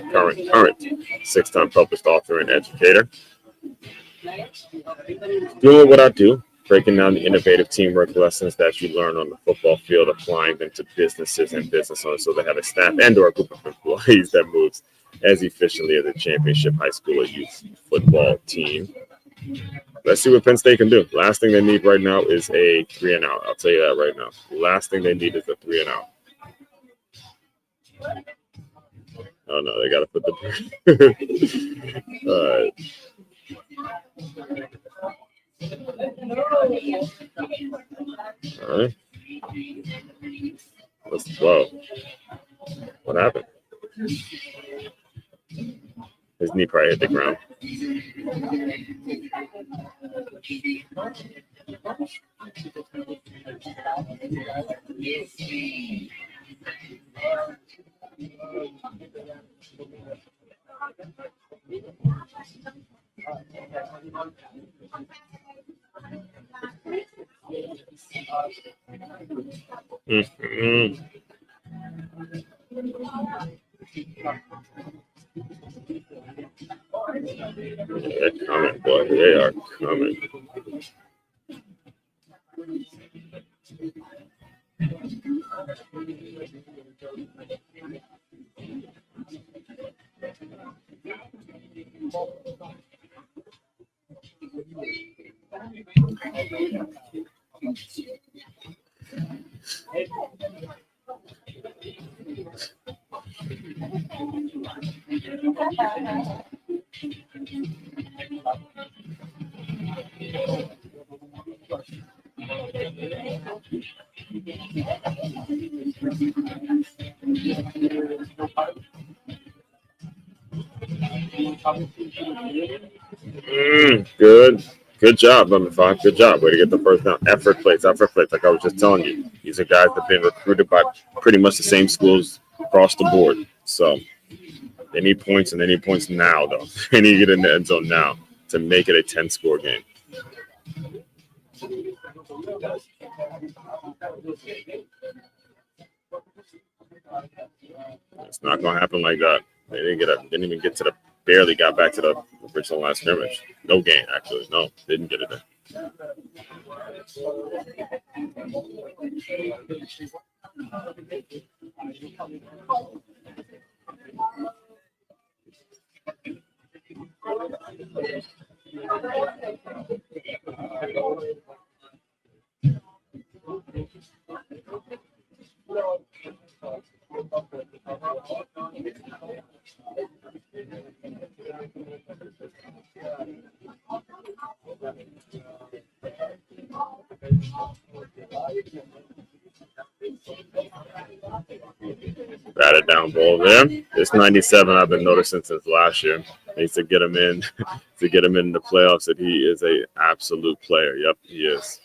six-time published author and educator. Doing what I do, breaking down the innovative teamwork lessons that you learn on the football field, applying them to businesses and business owners so they have a staff and or a group of employees that moves as efficiently as a championship high school or youth football team. Let's see what Penn State can do. Last thing they need right now is a 3-and-out. I'll tell you that right now. Last thing they need is a 3-and-out. Oh, no, they got to put the – all right. All right. Whoa. What happened? His knee probably hit the ground. Mm-hmm. They're coming, boy. They are coming. Good. Good job, number five. Good job. Way to get the first down. Effort plays. Effort plays. Like I was just telling you, these are guys that have been recruited by pretty much the same schools across the board. So they need points, and they need points now, though. They need to get in the end zone now to make it a 10-score game. It's not going to happen like that. They didn't even get to the, barely got back to the original last scrimmage. No gain, actually. No, didn't get it in. Batted down ball there. This 97 I've been noticing since last year. Needs to get him in to get him in the playoffs. That he is a absolute player. Yep, he is.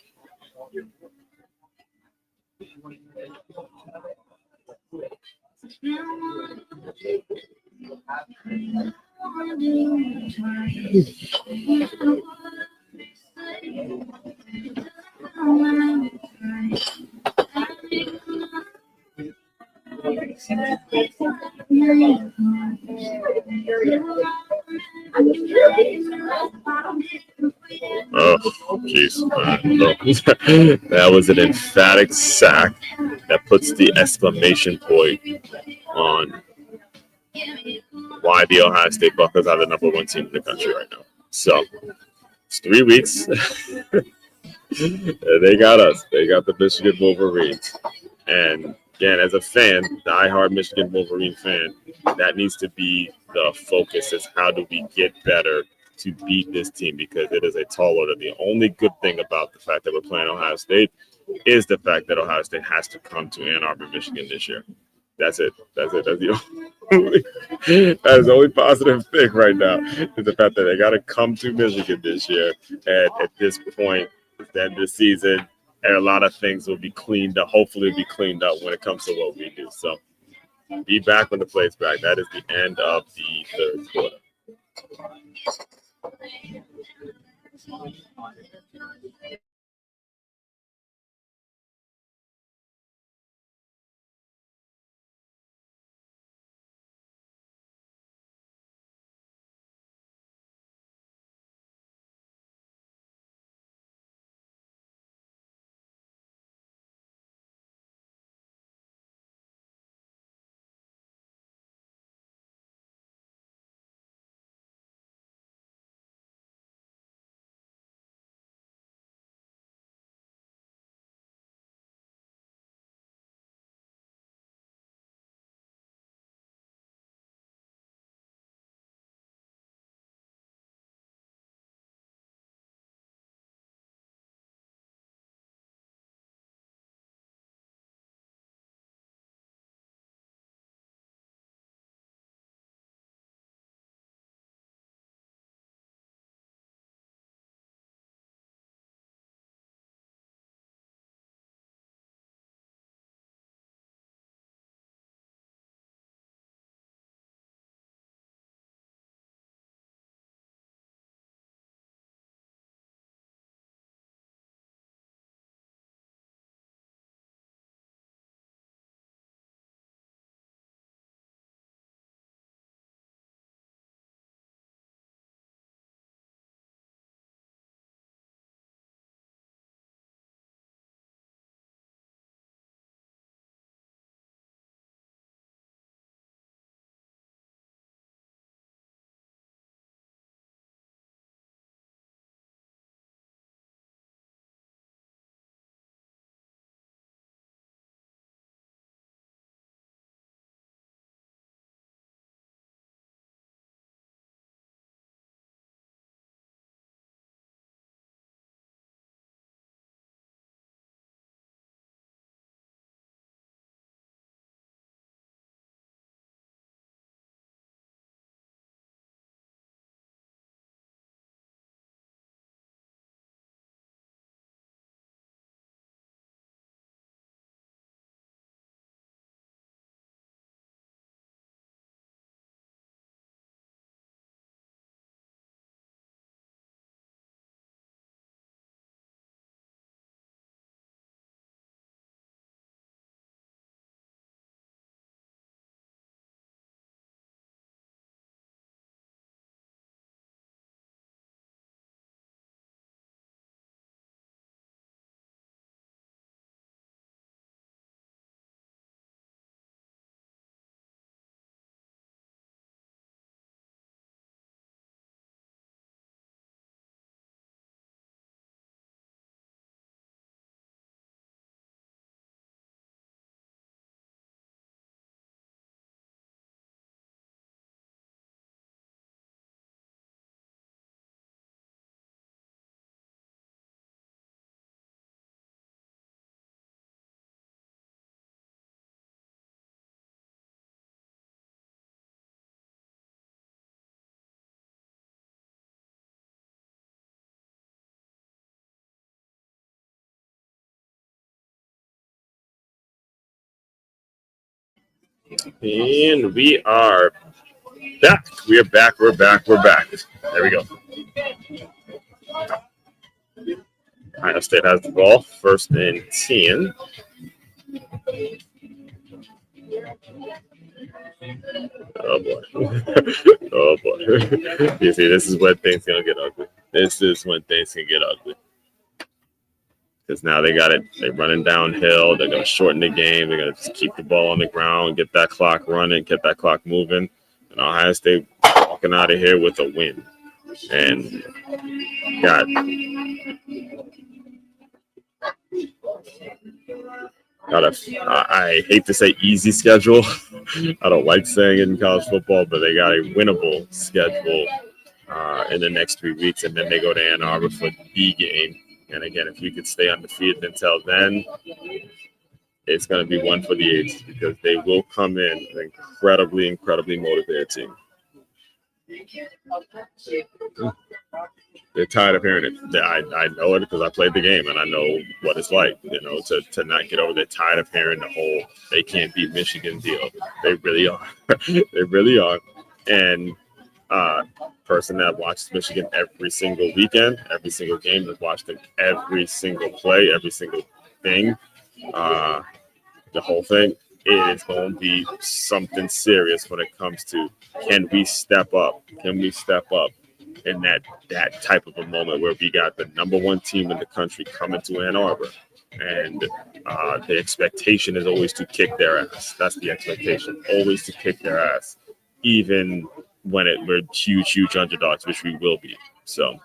Oh, jeez. That was an emphatic sack that puts the exclamation point on why the Ohio State Buckeyes are the number one team in the country right now. So it's 3 weeks. They got us. They got the Michigan Wolverines. And again, as a fan, diehard Michigan Wolverine fan, that needs to be the focus is how do we get better to beat this team because it is a tall order. The only good thing about the fact that we're playing Ohio State is the fact that Ohio State has to come to Ann Arbor, Michigan this year. That's it. That's the only positive thing right now is the fact that they got to come to Michigan this year. And at this point, at the end of the season, and a lot of things will be cleaned up. Hopefully, be cleaned up when it comes to what we do. So, be back when the play's back. That is the end of the third quarter. And we are back. We are back. We're back. We're back. There we go. Ohio State has the ball. First and 10. Oh boy. Oh boy. You see, this is when things gonna get ugly. This is when things can get ugly. Because now they got it. They're running downhill. They're gonna shorten the game. They're gonna just keep the ball on the ground, get that clock running, get that clock moving. And Ohio State walking out of here with a win. And got I hate to say easy schedule. I don't like saying it in college football, but they got a winnable schedule in the next 3 weeks, and then they go to Ann Arbor for the game. And again, if we could stay undefeated until then, it's going to be one for the ages because they will come in an incredibly motivated team. They're tired of hearing it. I know it because I played the game and I know what it's like, to not get over. They're tired of hearing the whole they can't beat Michigan deal. They really are. They really are. And person that watches Michigan every single weekend, every single game, that watched them every single play, every single thing, the whole thing, it is going to be something serious when it comes to can we step up? Can we step up in that type of a moment where we got the number one team in the country coming to Ann Arbor, and the expectation is always to kick their ass. That's the expectation, always to kick their ass, even when we're huge underdogs, which we will be. So.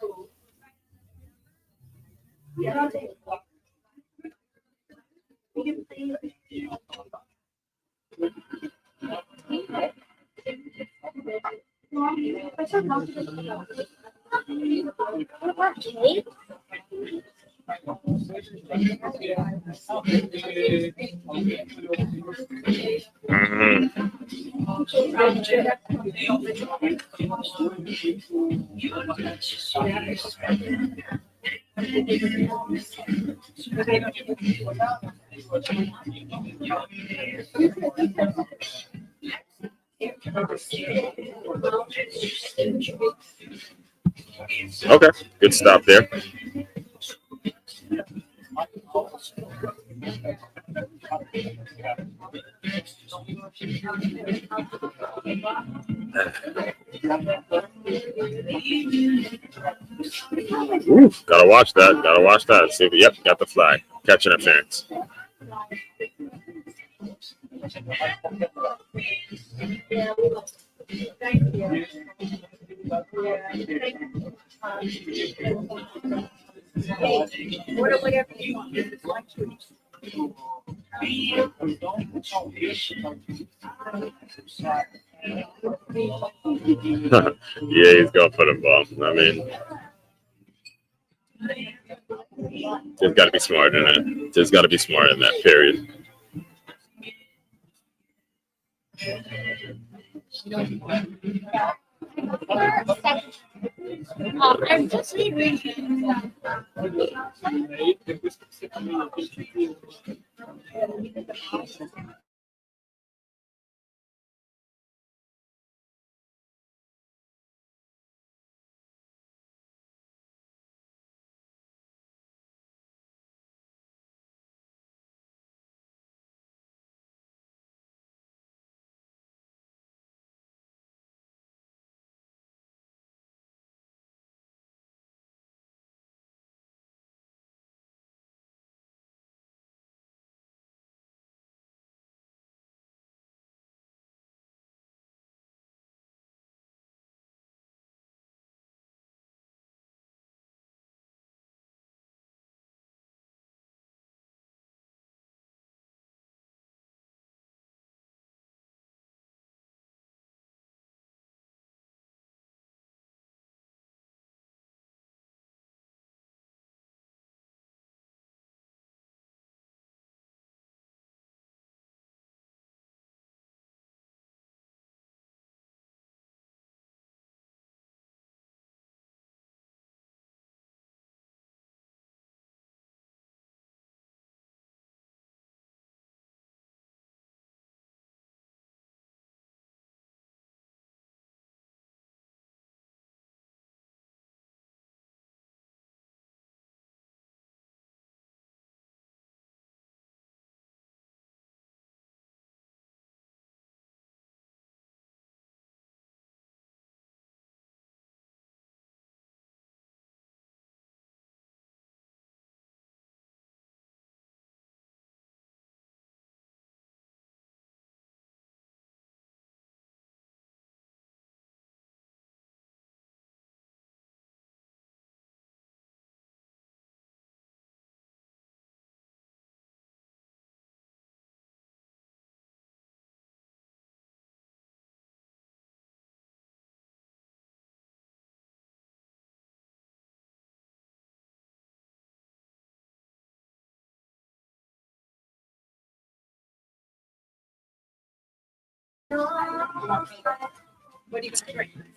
Mhm. Okay, good stop there. Ooh, gotta watch that. Gotta watch that. See, yep, got the flag. Catch interference. Yeah, he's gonna put him ball. I mean, there's got to be smart in it. There's got to be smart in that period. I'm just reading.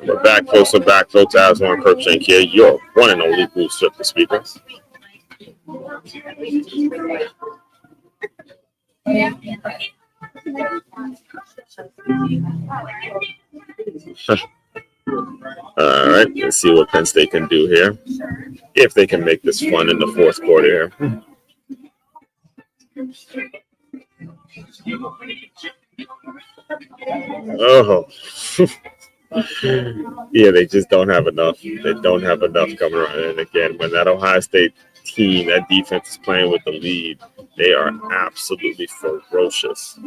We're back closer, back close to As One Crookshank here. Your one and only Boost Strip the speaker. All right, let's see what Penn State can do here. If they can make this fun in the fourth quarter here. Oh, yeah, they just don't have enough. They don't have enough coming around. And again, when that Ohio State team, that defense is playing with the lead, they are absolutely ferocious.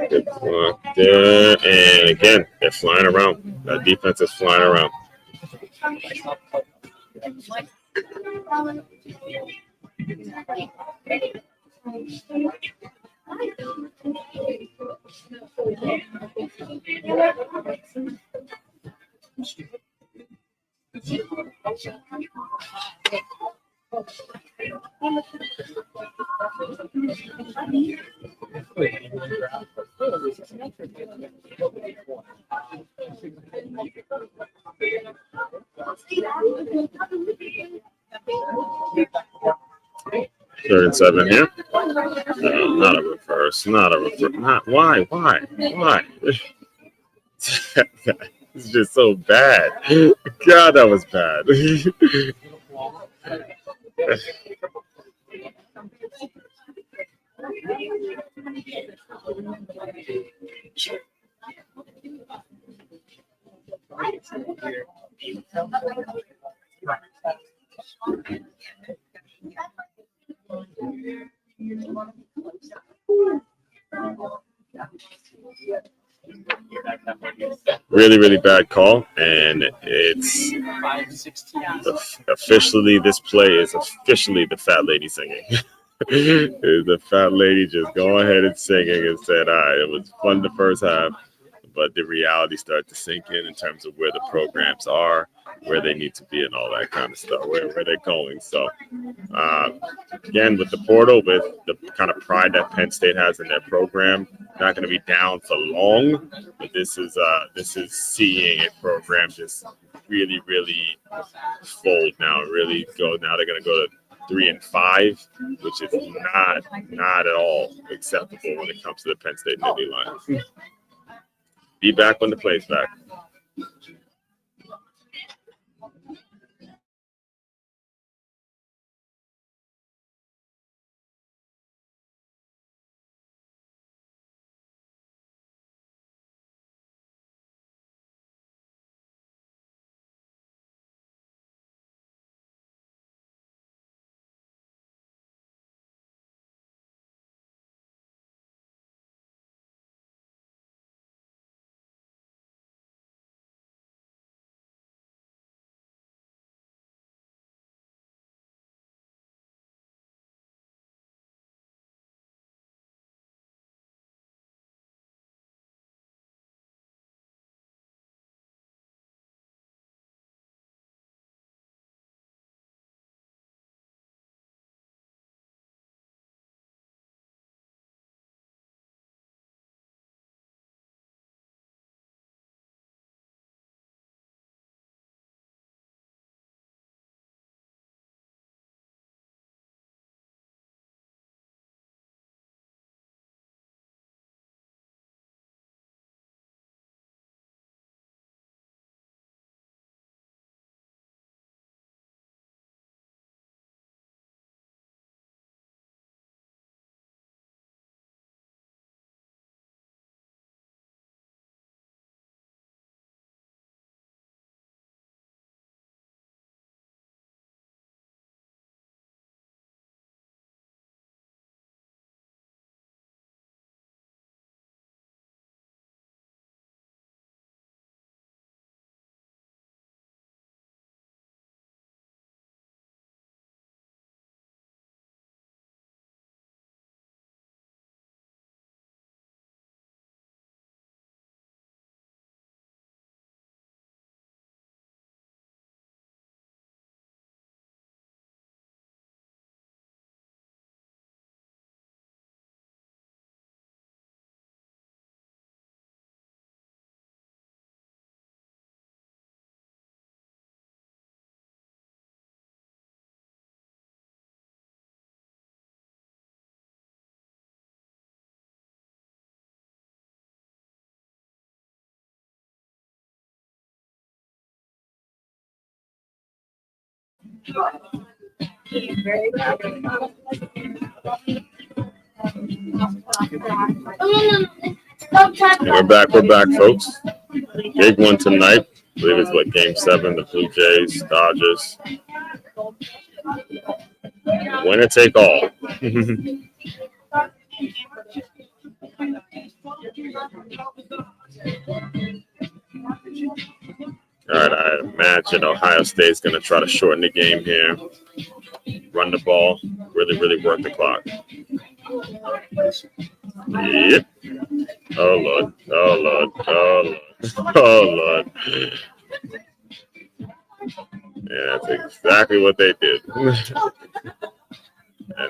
Good block there. And again, they're flying around. That defense is flying around. Third and 7 here. Not a reverse. Not a reverse. Not why? It's just so bad. God, that was bad. Really, really bad call, and it's officially, this play is officially the fat lady singing. The fat lady just going ahead and singing and said, all right, it was fun the first half, but the reality started to sink in terms of where the programs are, where they need to be, and all that kind of stuff, where they're going. So, again, with the portal, with the kind of pride that Penn State has in their program, not going to be down for long. But this is seeing a program just really, really fold now. Really go now. They're going to go to 3-5, which is not at all acceptable when it comes to the Penn State Nittany Lions. Be back when the play's back. And we're back, folks. Big one tonight. I believe it's what, game 7, the Blue Jays, Dodgers. Winner take all. All right, I imagine Ohio State's going to try to shorten the game here, run the ball, really work the clock. Yep. Oh, Lord. Oh, Lord. Oh, Lord. Oh, Lord. Yeah, that's exactly what they did. And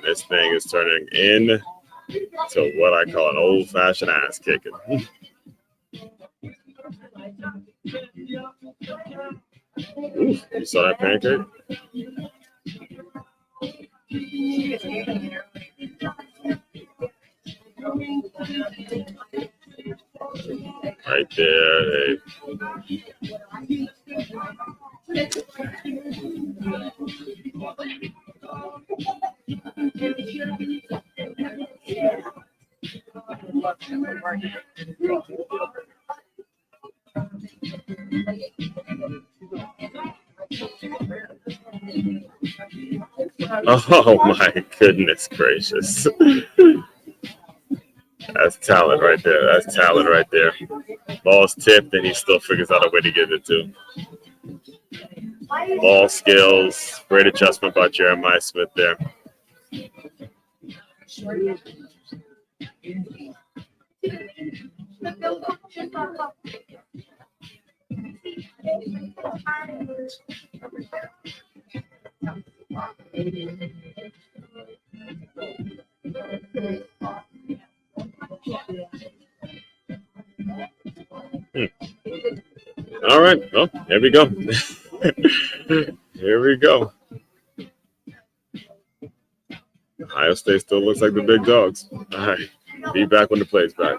this thing is turning into what I call an old-fashioned ass kicking. Ooh, you saw that pancake? Right there. Hey. Oh my goodness gracious. That's talent right there. That's talent right there. Ball's tipped and he still figures out a way to get it to. Ball skills. Great adjustment by Jeremiah Smith there. All right. Well, here we go. Here we go. Ohio State still looks like the big dogs. All right. Be back when the play's back.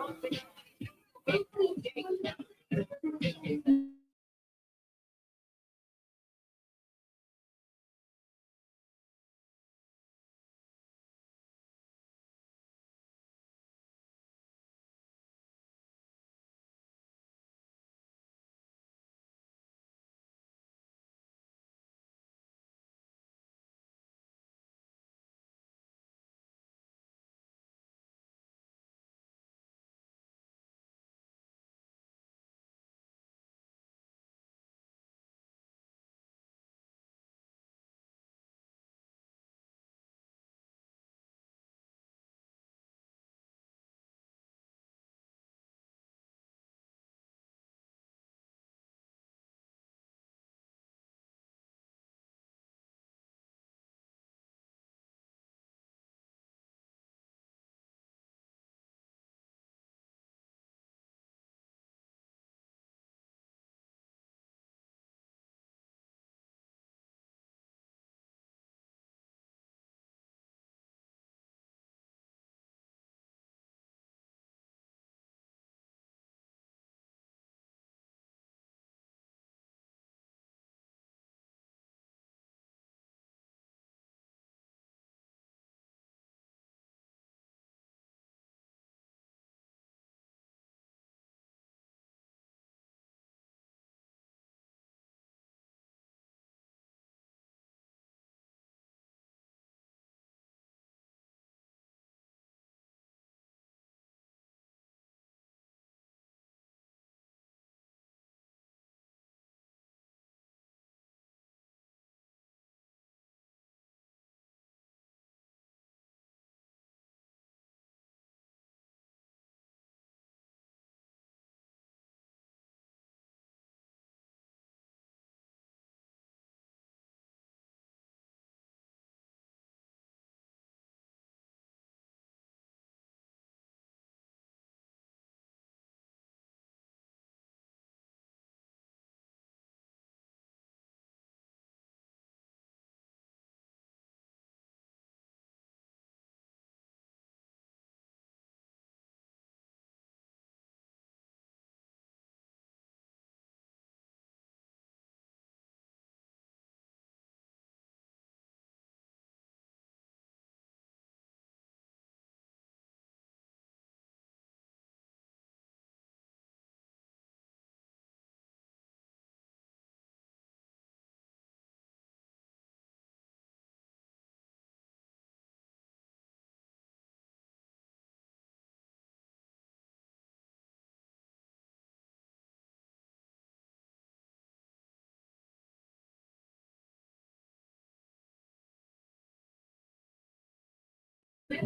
All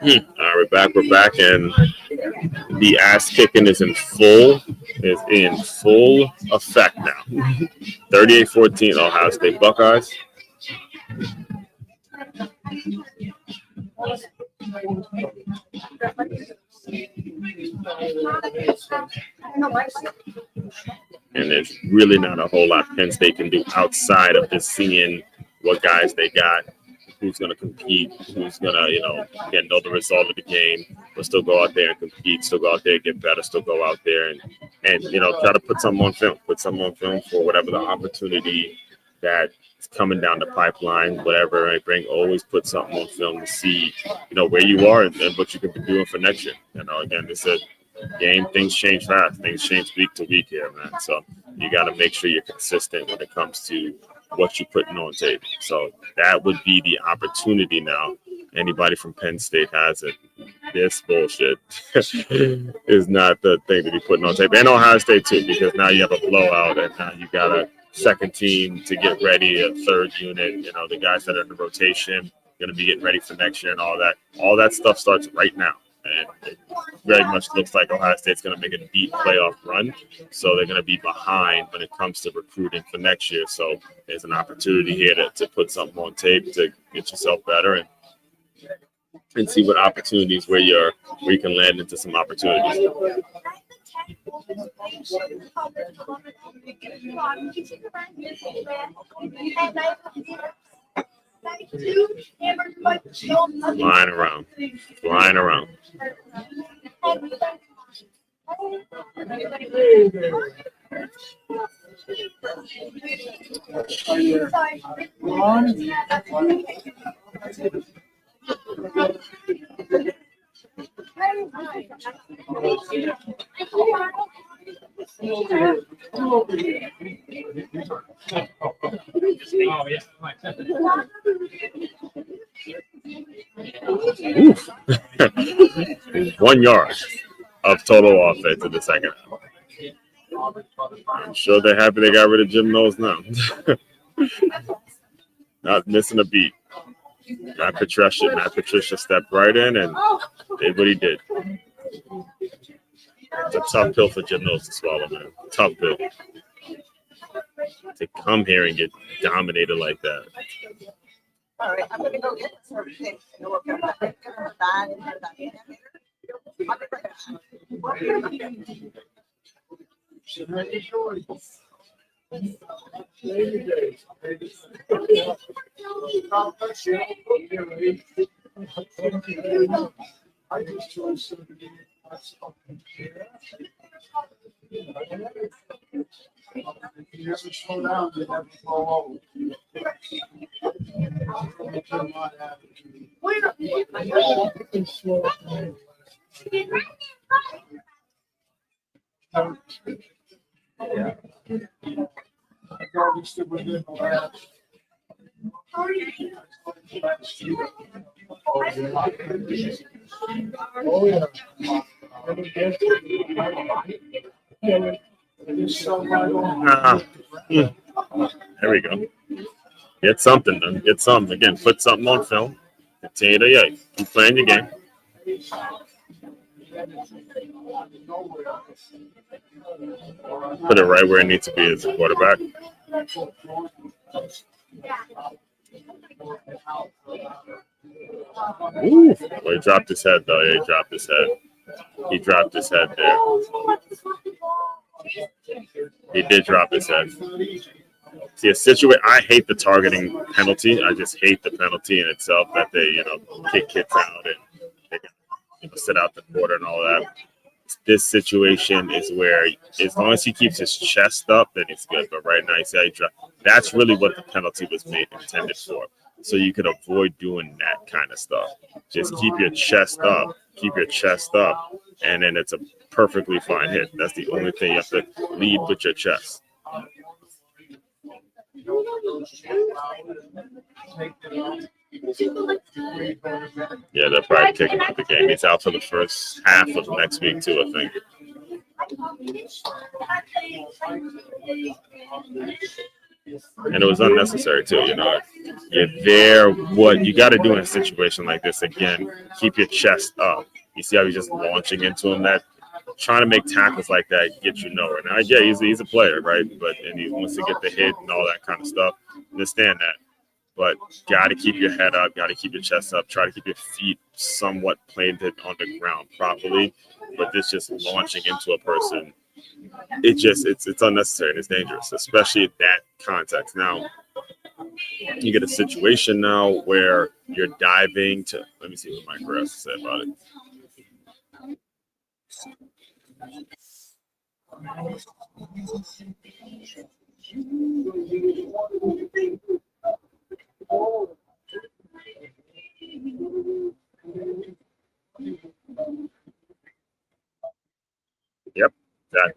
right, we're back. We're back, and the ass kicking is in full effect now. 38-14, Ohio State Buckeyes. And there's really not a whole lot Penn State can do outside of just seeing what guys they got, who's going to compete, who's going to, again, know the result of the game, but still go out there and compete, still go out there and get better, still go out there and try to put something on film for whatever the opportunity that's coming down the pipeline, whatever I bring, always put something on film to see, where you are and what you can be doing for next year. Again, this is a game, things change fast, things change week to week here, man. So you got to make sure you're consistent when it comes to what you're putting on tape. So that would be the opportunity now. Anybody from Penn State has it. This bullshit is not the thing to be putting on tape. And Ohio State too, because now you have a blowout and now you got a second team to get ready, a third unit, the guys that are in the rotation going to be getting ready for next year and all that. All that stuff starts right now. And it very much looks like Ohio State's going to make a deep playoff run. So they're going to be behind when it comes to recruiting for next year. So there's an opportunity here to put something on tape to get yourself better and see what opportunities where you can land into some opportunities. Flying around. Oof. 1 yard of total offense in the second half. I'm sure they're happy they got rid of Jim Knowles now. Not missing a beat. Matt Patricia stepped right in and did what he did. It's a tough pill for Jim Knowles to swallow, man. Tough pill. To come here and get dominated like that. All right, I'm gonna go get something. You never slow down, you never fall over. Yeah. I probably still within the last. Oh, yeah. There we go. Get something done. Get something. Again, put something on film. Continue to keep playing your game. Put it right where it needs to be as a quarterback. Ooh. Well, he dropped his head, though. Yeah, he dropped his head. He dropped his head there. He did drop his head. See, I hate the targeting penalty. I just hate the penalty in itself that they, kick kids out and they can, sit out the quarter and all that. This situation is where, as long as he keeps his chest up, then it's good. But right now, you see how he dropped. That's really what the penalty was intended for. So you could avoid doing that kind of stuff. Just keep your chest up. And then it's a perfectly fine hit. That's the only thing you have to lead with your chest. Yeah, they're probably kicking out the game. He's out for the first half of next week, too, I think. And it was unnecessary too, you know. You're there. What you got to do in a situation like this, again, keep your chest up. You see how he's just launching into him? That trying to make tackles like that get you nowhere. Now, yeah, he's a player, right? But and he wants to get the hit and all that kind of stuff. Understand that. But got to keep your head up, got to keep your chest up, try to keep your feet somewhat planted on the ground properly. But this just launching into a person, it's unnecessary and it's dangerous, especially in that context. Now, you get a situation now where you're diving to, let me see what Mike has to say about it. Yep, that.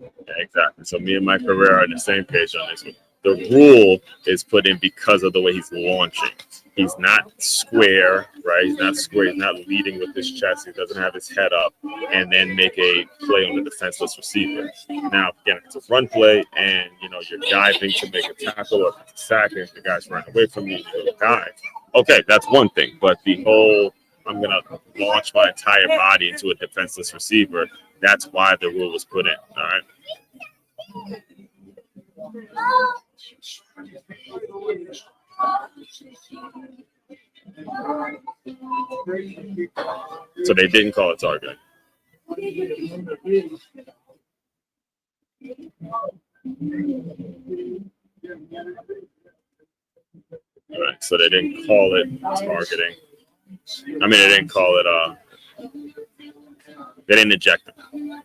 Yeah, exactly. So me and Mike Herrera are on the same page on this one. The rule is put in because of the way he's launching. He's not square, right? He's not square. He's not leading with his chest. He doesn't have his head up and then make a play on the defenseless receiver. Now, again, if it's a run play and, you know, you're diving to make a tackle or if it's a sack and the guy's running away from you, you dive. Okay, that's one thing. But the whole, I'm going to launch my entire body into a defenseless receiver, that's why the rule was put in, all right? So they didn't call it targeting. All right, so they didn't call it targeting. I mean, they didn't call it, they didn't eject him. Mm-hmm.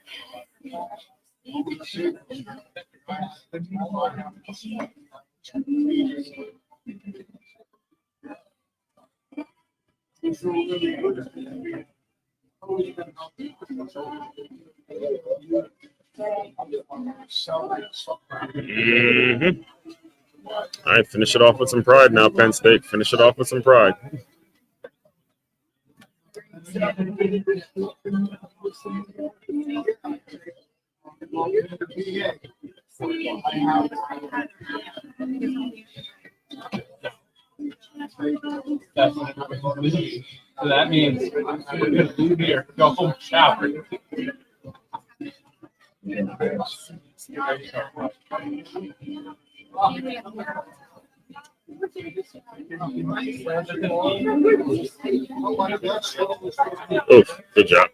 All right, finish it off with some pride now, Penn State. Finish it off with some pride. So that means we're going to leave here, go home, shower. Oh, good job.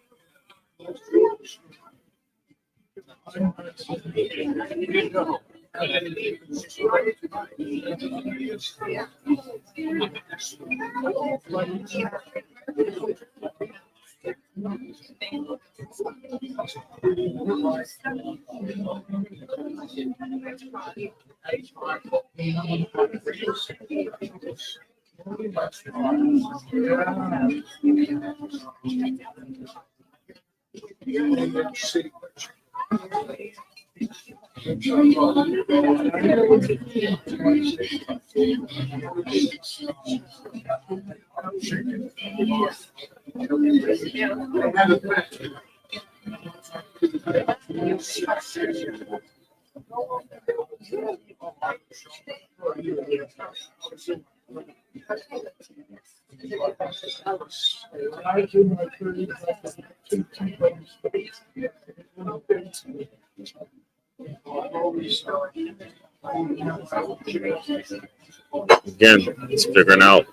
Again, it's figuring out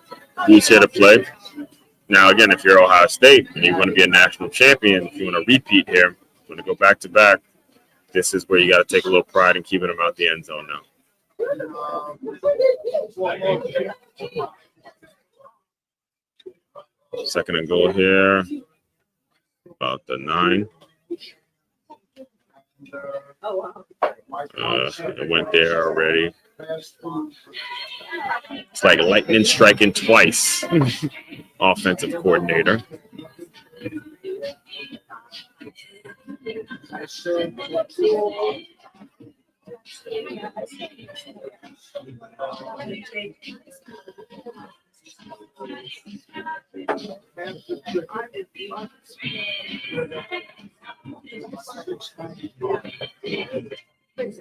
who's here to play. Now, again, if you're Ohio State and you want to be a national champion, if you want to repeat here, you want to go back to back, this is where you got to take a little pride in keeping them out the end zone now. Second and goal here, about the 9. It went there already. It's like lightning striking twice. Offensive coordinator. There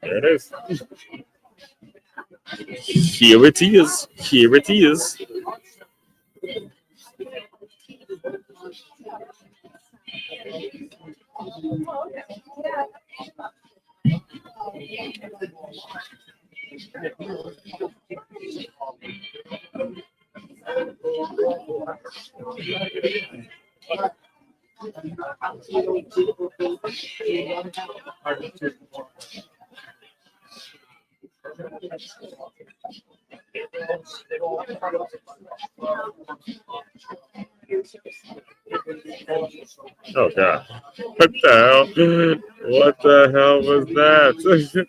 it is. Here it is. Here it is. Oh God! What the hell? What the hell was that?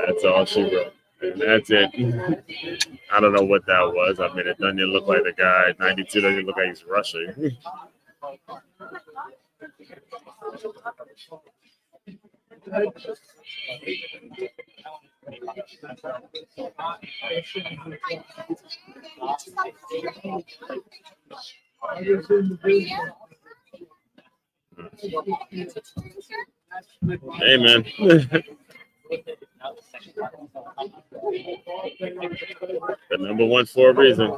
That's all she wrote, and that's it. I don't know what that was. I mean, it doesn't look like the guy 92 doesn't look like he's rushing. Hey man. The number one for a reason.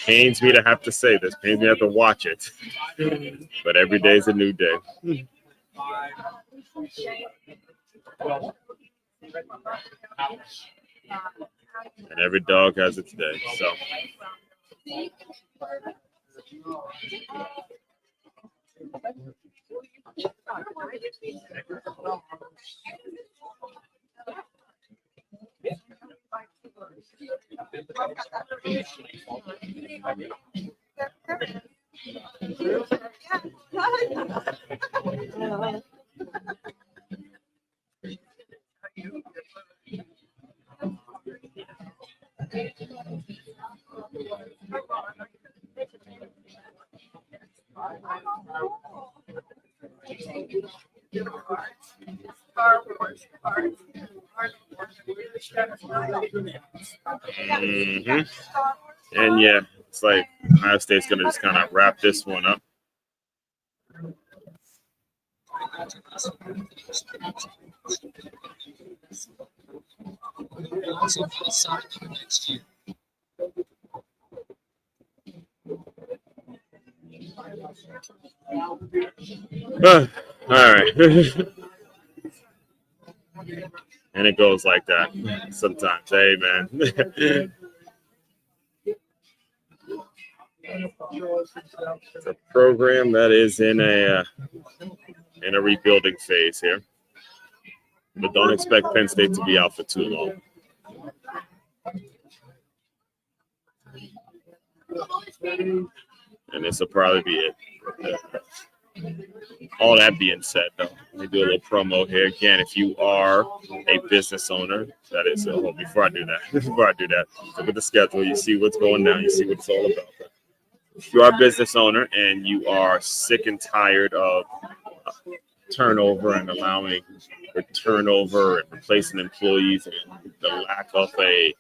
Pains me to have to say this. Pains me to have to watch it. But every day's a new day. And every dog has its day. So. Mm-hmm. And yeah, it's like Ohio State's going to just kind of wrap this one up. All right. And it goes like that sometimes. Hey, man. It's a program that is in a rebuilding phase here. But don't expect Penn State to be out for too long. And this will probably be it. All that being said, though, let me do a little promo here. Again, if you are a business owner, that is, before I do that, look at the schedule. You see what's going down. You see what it's all about. If you are a business owner and you are sick and tired of turnover and allowing for turnover and replacing employees and the lack of a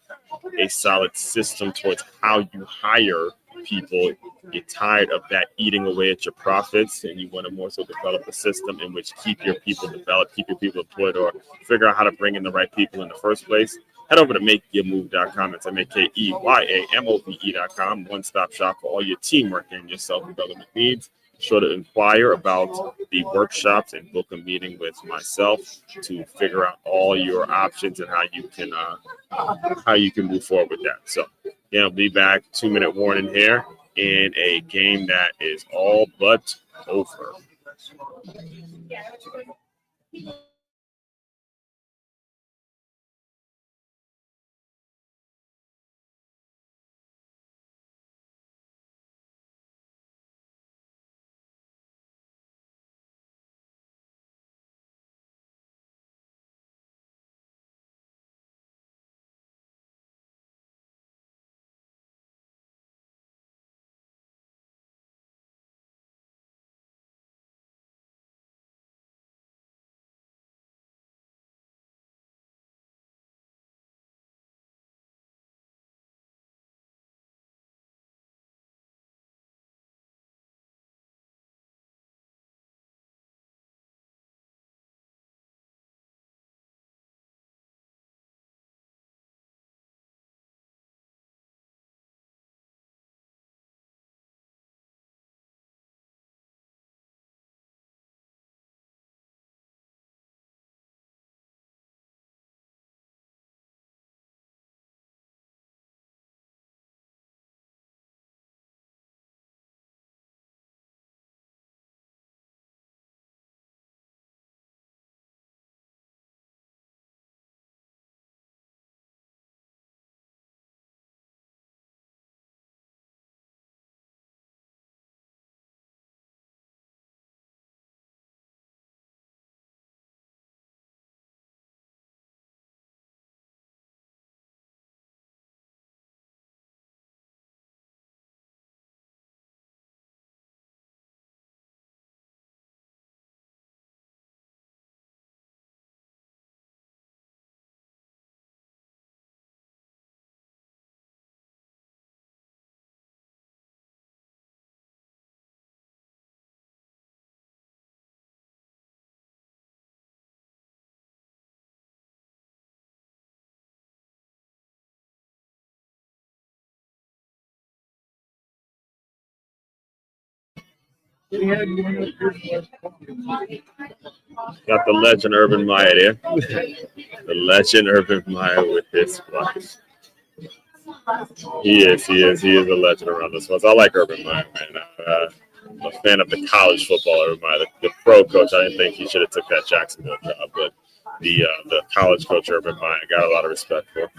solid system towards how you hire people, you're tired of that eating away at your profits, and you want to more so develop a system in which keep your people developed, keep your people employed, or figure out how to bring in the right people in the first place, head over to makeyourmove.com. It's MakeYaMove.com. One-stop shop for all your teamwork and your self-development needs. Be sure to inquire about the workshops and book a meeting with myself to figure out all your options and how you can move forward with that. So, yeah, I'll be back. 2-minute warning here in a game that is all but over. Got the legend Urban Meyer there. The legend Urban Meyer with his flash. He is a legend around this one. So I like Urban Meyer, man. I'm a fan of the college football Urban Meyer. The pro coach, I didn't think he should have took that Jacksonville job, but the college coach Urban Meyer, I got a lot of respect for.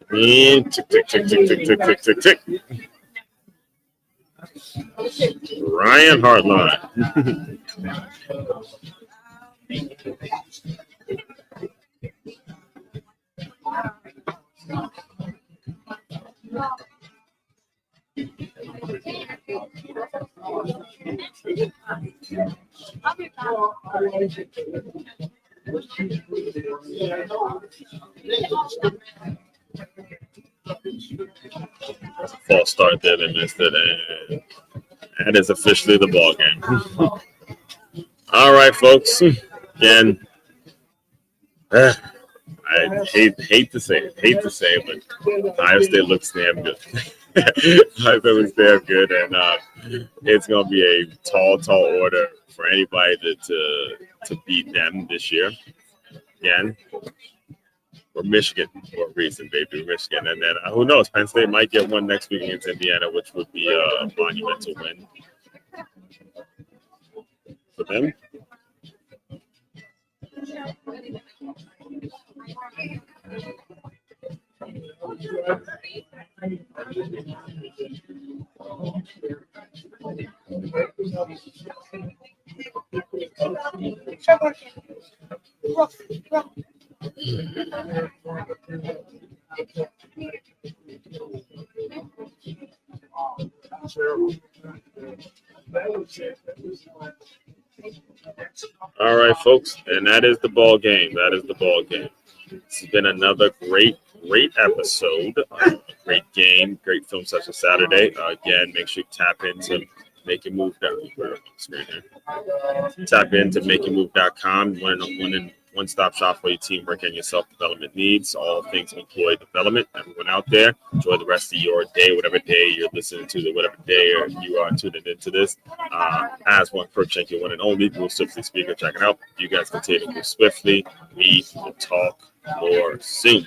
And tick, tick, tick, tick, tick, tick, tick, tick, tick. Ryan Hartline. False start there, they missed it, and that is officially the ball game. All right, folks. Again, I hate to say it, but Ohio State looks damn good. Ohio State looks damn good, and it's gonna be a tall order for anybody to beat them this year. Again, we're Michigan for a reason, baby. We're Michigan, and then who knows? Penn State might get one next week against Indiana, which would be a monumental win for them. All right, folks, and that is the ball game. It's been another great episode. Great game, great film session Saturday. Again, make sure you tap into Make It Move. Tap into makeitmove.com. One-stop shop for your teamwork and your self-development needs. All things employee development. Everyone out there, enjoy the rest of your day, whatever day you're listening to, whatever day you are tuning into this. As one Crookshank, your one and only Move Swiftly speaker, checking out. You guys continue to move swiftly. We will talk more soon.